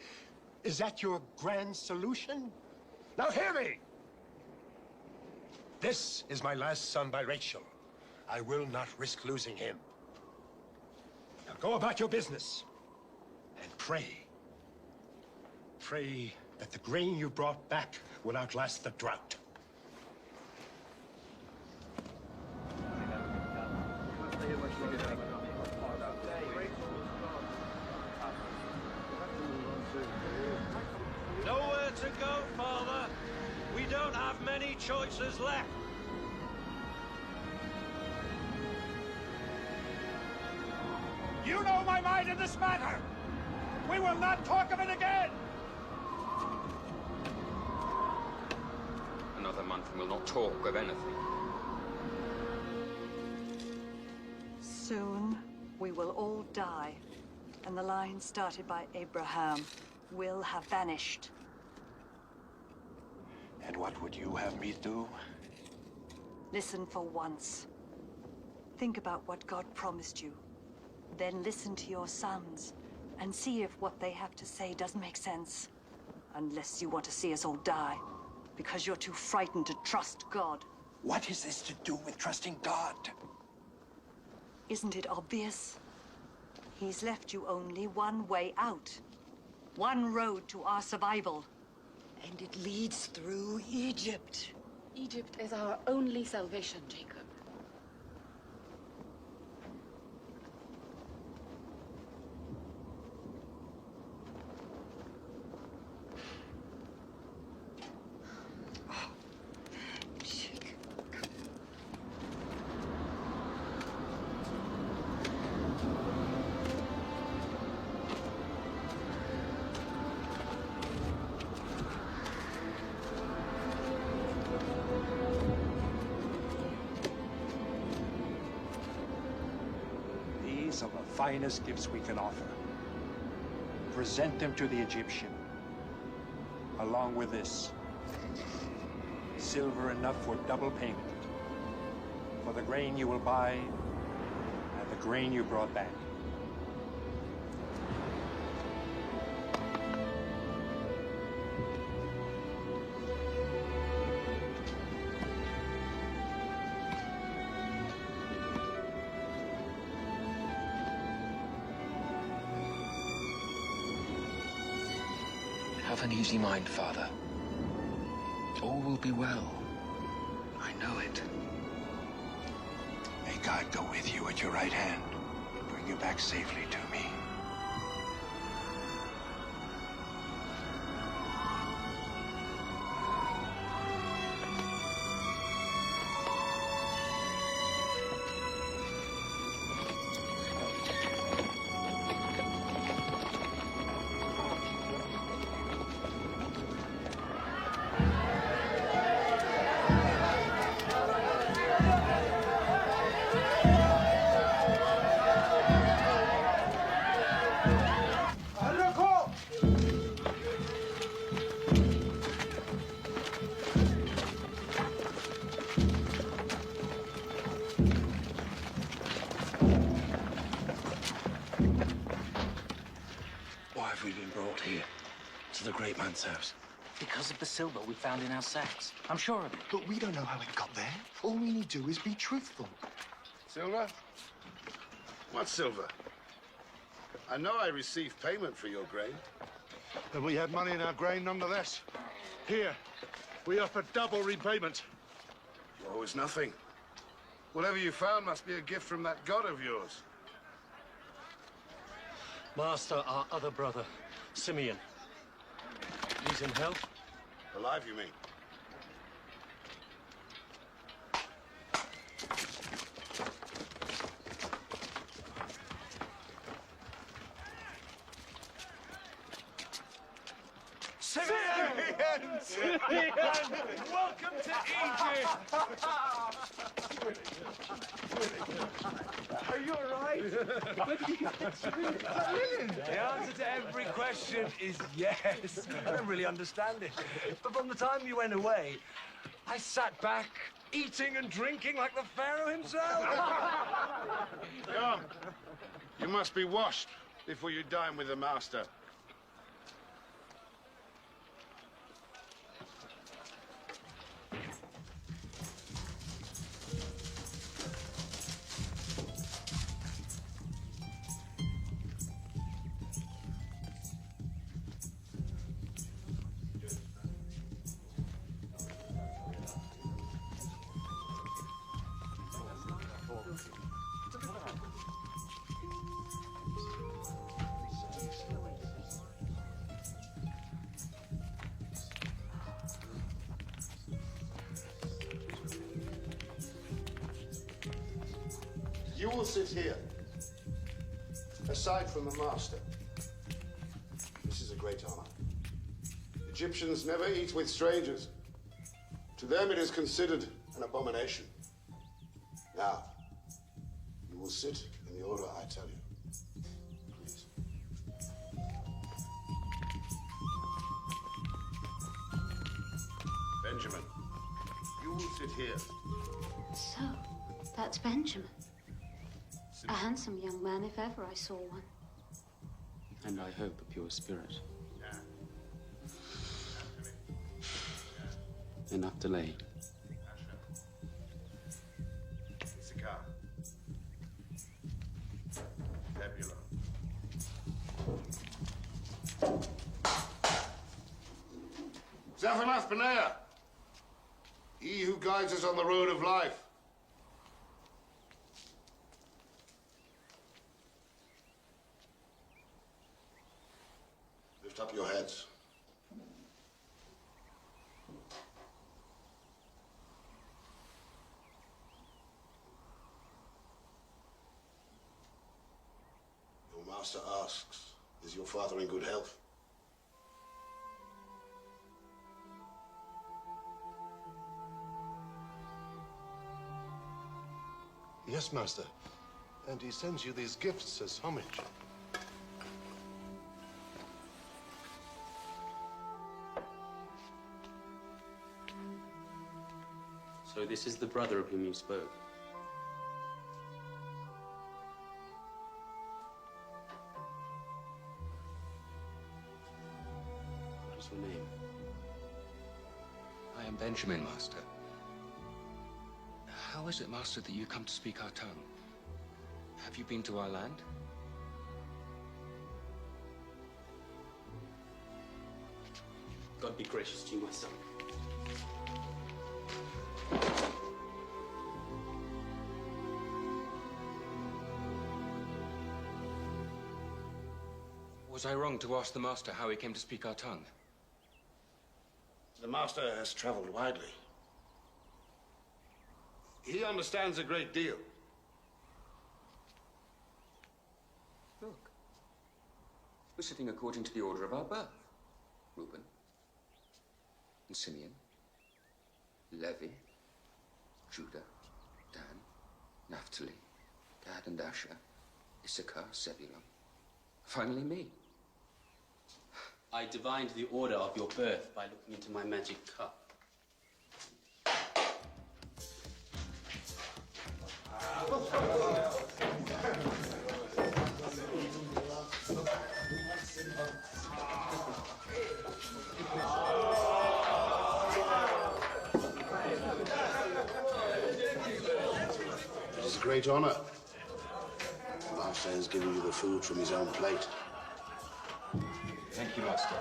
Is that your grand solution? Now hear me! This is my last son by Rachel. I will not risk losing him. Now go about your business and pray. Pray that the grain you brought back will outlast the drought. Nowhere to go, Father. We don't have many choices left. You know mind in this matter. We will not talk of it again. Another month and we'll not talk of anything. Soon, we will all die, and the line started by Abraham will have vanished. And what would you have me do? Listen for once. Think about what God promised you. Then listen to your sons, and see if what they have to say doesn't make sense. Unless you want to see us all die, because you're too frightened to trust God. What is this to do with trusting God? Isn't it obvious? He's left you only one way out. One road to our survival. And it leads through Egypt. Egypt is our only salvation, Jacob. These are the finest gifts we can offer. Present them to the Egyptian, along with this. Silver enough for double payment. For the grain you will buy, and the grain you brought back. Have an easy mind, Father. All will be well. I know it. May God go with you at your right hand and bring you back safely to me. Why have we been brought here? To the great man's house? Because of the silver we found in our sacks. I'm sure of it. But we don't know how it got there. All we need to do is be truthful. Silver? What silver? I know I received payment for your grain. And we had money in our grain nonetheless. Here, we offer double repayment. You owe us nothing. Whatever you found must be a gift from that god of yours. Master, our other brother, Simeon. He's in health? Alive, you mean? Simeon! Simeon! Welcome to Egypt! Are you all right? Where did you get that Simeon? The answer to every question is yes. I don't really understand it. But from the time you went away, I sat back, eating and drinking like the Pharaoh himself. Come. You must be washed before you dine with the master. You will sit here. Aside from the master, this is a great honor. Egyptians never eat with strangers. To them, it is considered an abomination. Now, you will sit in the order I tell you. Please. Benjamin, you will sit here. So, that's Benjamin. A handsome young man, if ever I saw one. And I hope a pure spirit. Enough delay. Issachar. Zebulun. Zaphanath Paneah, he who guides us on the road of life. Lift up your heads. Your master asks, is your father in good health? Yes, Master. And he sends you these gifts as homage. So this is the brother of whom you spoke. What is your name? I am Benjamin, Master. How is it, Master, that you come to speak our tongue? Have you been to our land? God be gracious to you, my son. Was I wrong to ask the Master how he came to speak our tongue? The master has traveled widely. He understands a great deal. Look. We're sitting according to the order of our birth. Reuben. And Simeon. Levi. Judah. Dan. Naphtali. Gad and Asher. Issachar. Zebulun. Finally me. I divined the order of your birth by looking into my magic cup. It is a great honor. The master has given you the food from his own plate. Thank you, Master.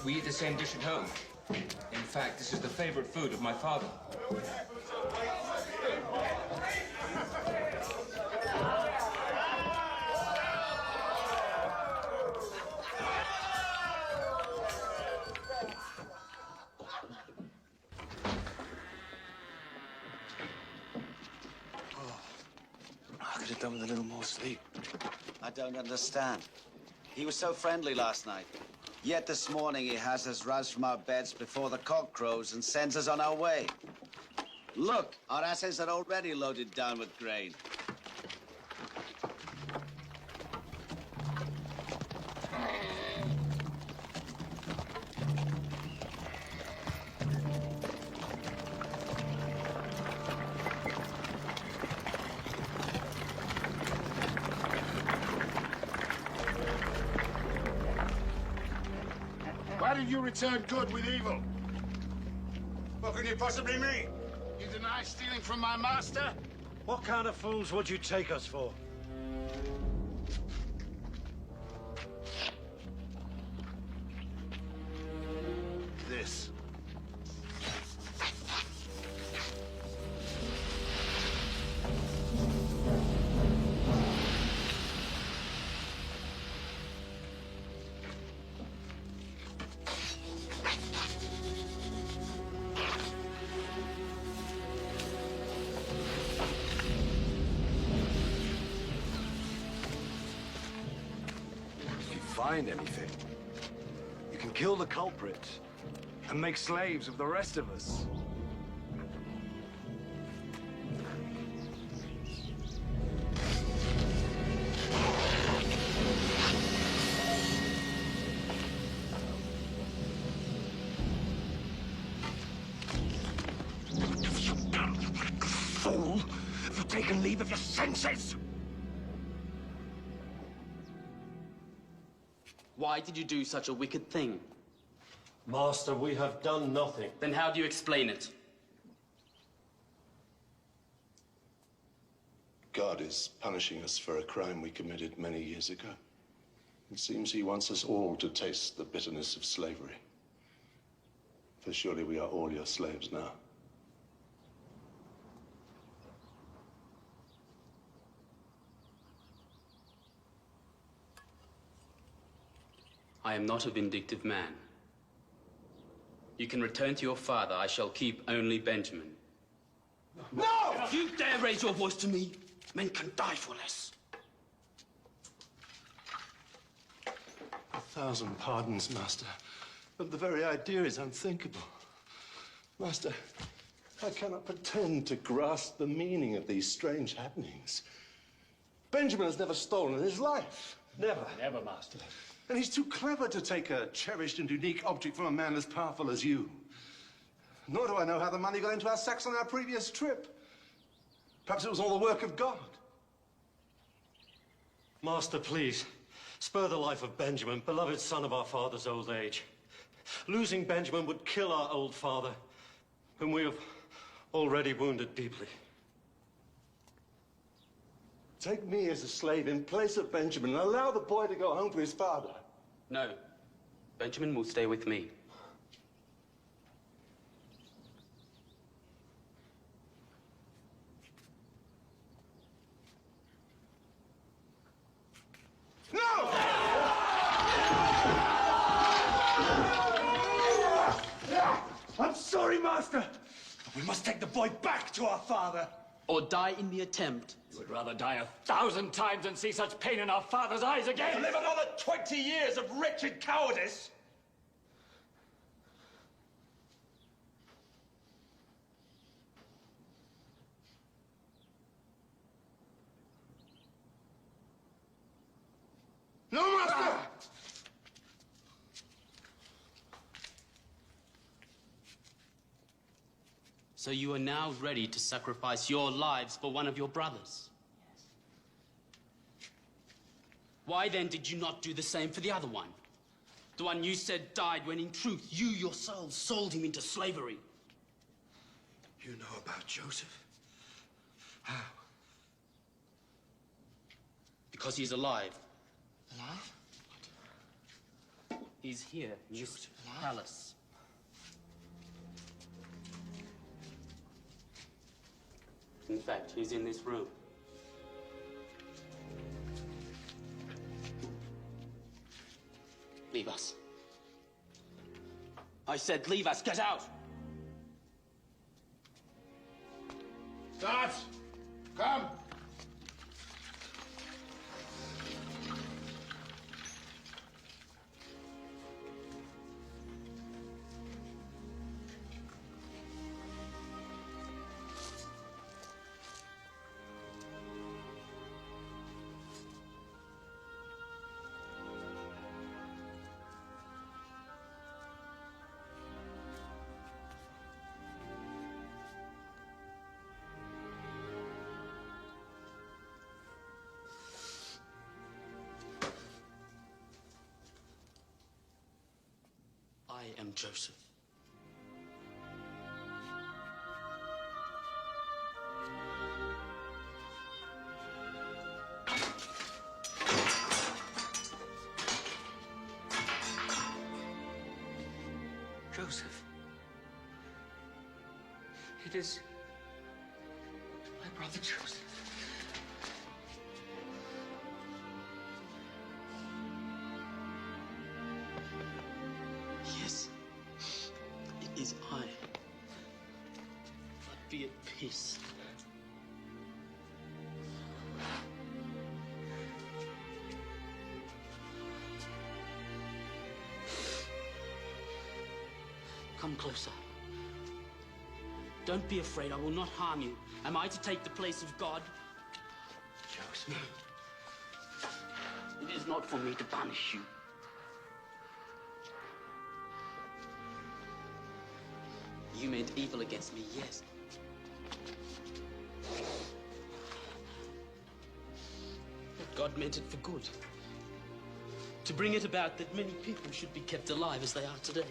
We eat the same dish at home. In fact, this is the favorite food of my father. I could have done with a little more sleep. I don't understand. He was so friendly last night. Yet this morning he has us roused from our beds before the cock crows and sends us on our way. Look, our asses are already loaded down with grain. Why did you return good with evil? What can you possibly mean? You deny stealing from my master? What kind of fools would you take us for? This. find anything. You can kill the culprit and make slaves of the rest of us. What have you done, you little fool? Have you taken leave of your senses? Why did you do such a wicked thing? Master, we have done nothing. Then how do you explain it? God is punishing us for a crime we committed many years ago. It seems he wants us all to taste the bitterness of slavery. For surely we are all your slaves now. I am not a vindictive man. You can return to your father. I shall keep only Benjamin. No! If you dare raise your voice to me, men can die for less. 1,000 pardons, Master. But the very idea is unthinkable. Master, I cannot pretend to grasp the meaning of these strange happenings. Benjamin has never stolen in his life. Never. Never, Master. And he's too clever to take a cherished and unique object from a man as powerful as you. Nor do I know how the money got into our sacks on our previous trip. Perhaps it was all the work of God. Master, please, spare the life of Benjamin, beloved son of our father's old age. Losing Benjamin would kill our old father, whom we have already wounded deeply. Take me as a slave in place of Benjamin and allow the boy to go home to his father. No. Benjamin will stay with me. No! I'm sorry, Master. We must take the boy back to our father. Or die in the attempt. You would rather die 1,000 times than see such pain in our father's eyes again. To live another 20 years of wretched cowardice. No, Master! So you are now ready to sacrifice your lives for one of your brothers? Yes. Why then did you not do the same for the other one? The one you said died when in truth you yourselves sold him into slavery. You know about Joseph? How? Because he's alive. Alive? What? He's here in this palace. In fact, he's in this room. Leave us. I said leave us. Get out! Guards, come! I am Joseph. Joseph. It is my brother Joseph. Yes, it is I. But be at peace. Come closer. Don't be afraid. I will not harm you. Am I to take the place of God? Joseph. It is not for me to punish you. You meant evil against me, yes. But God meant it for good. To bring it about that many people should be kept alive as they are today.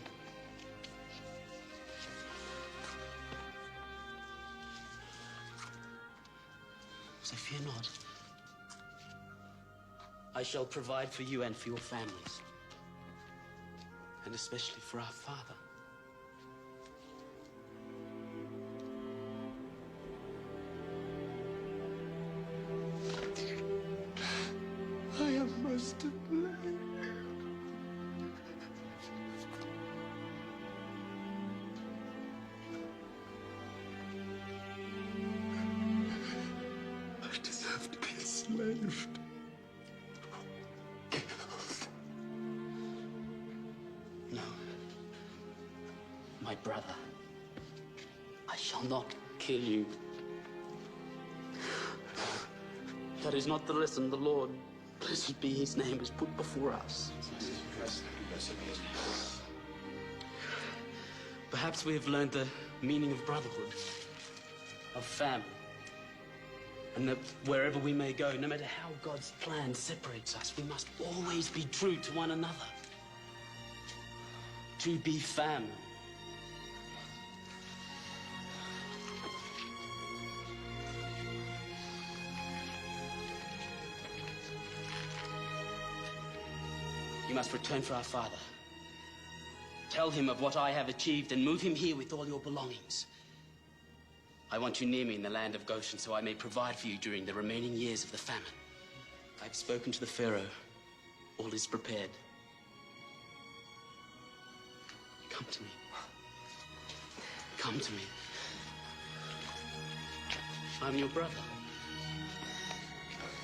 So fear not. I shall provide for you and for your families. And especially for our father. I am most to blame. I deserve to be enslaved. No. My brother. I shall not kill you. That is not the lesson the Lord, blessed be his name, has put before us. Perhaps we have learned the meaning of brotherhood, of family, and that wherever we may go, no matter how God's plan separates us, we must always be true to one another. To be family. You must return for our father. Tell him of what I have achieved and move him here with all your belongings. I want you near me in the land of Goshen so I may provide for you during the remaining years of the famine. I've spoken to the Pharaoh. All is prepared. Come to me. Come to me. I'm your brother.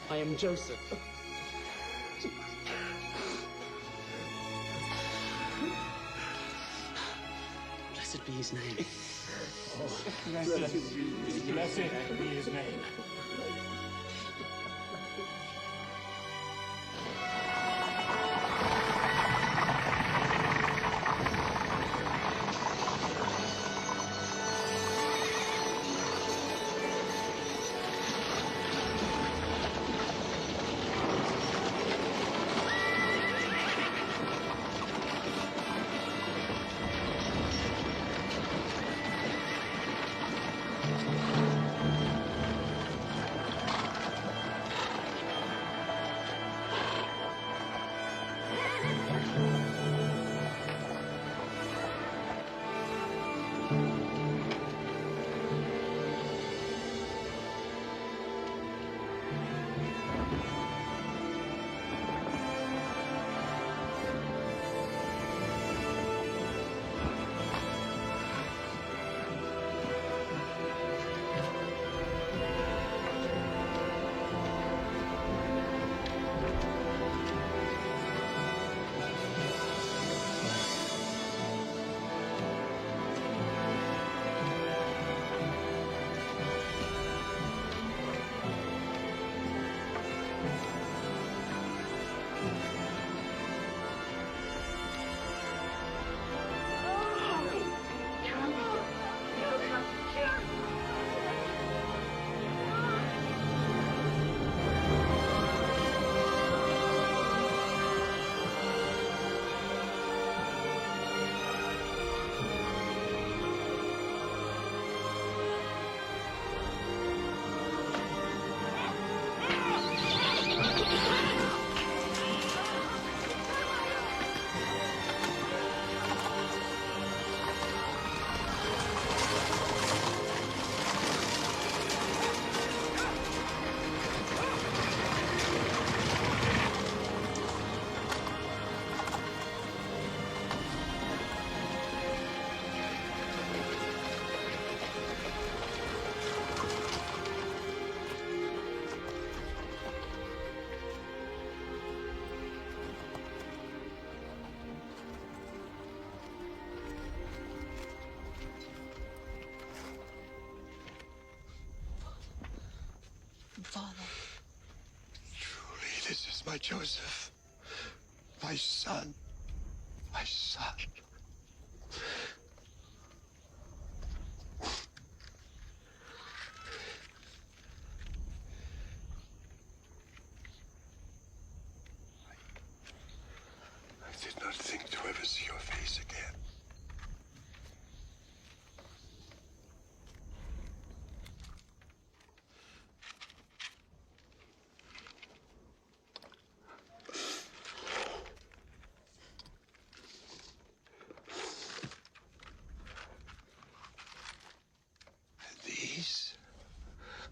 I am Joseph. Blessed be his name. Blessed be his name. father. Truly, this is my Joseph. My son. My son. I did not think to ever see your face again. These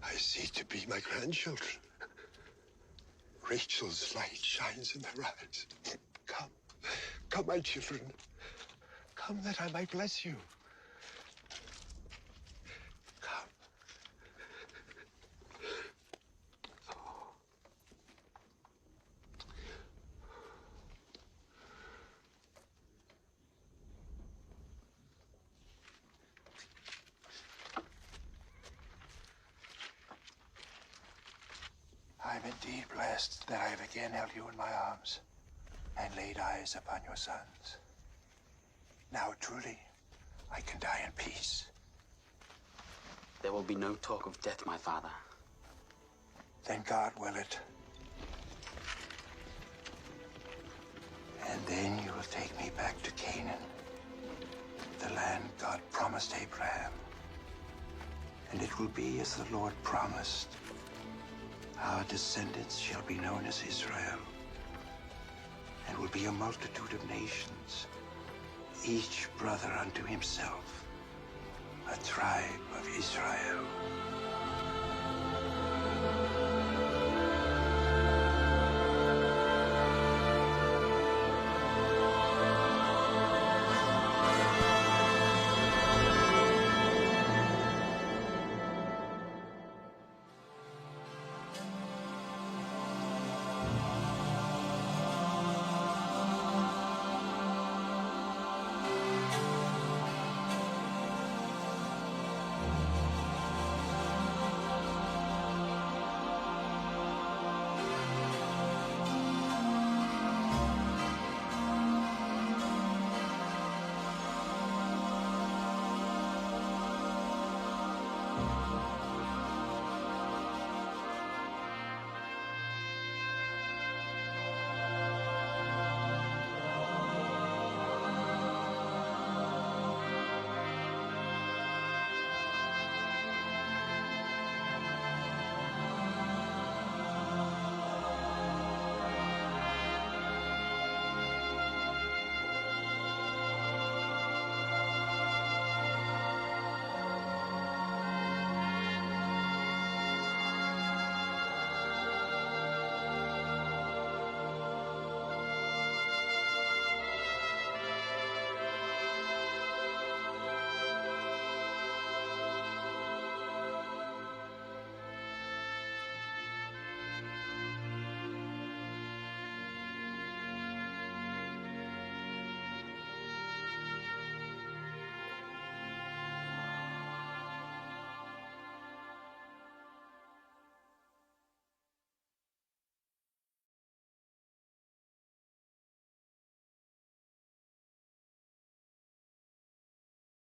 I see to be my grandchildren. Rachel's light shines in their eyes. Come, come, my children. Come that I might bless you. Come. I'm indeed blessed that I have again held you in my arms and laid eyes upon your sons. Now, truly, I can die in peace. There will be no talk of death, my father. Then God will it. And then you will take me back to Canaan, the land God promised Abraham. And it will be as the Lord promised. Our descendants shall be known as Israel, and will be a multitude of nations, each brother unto himself, a tribe of Israel.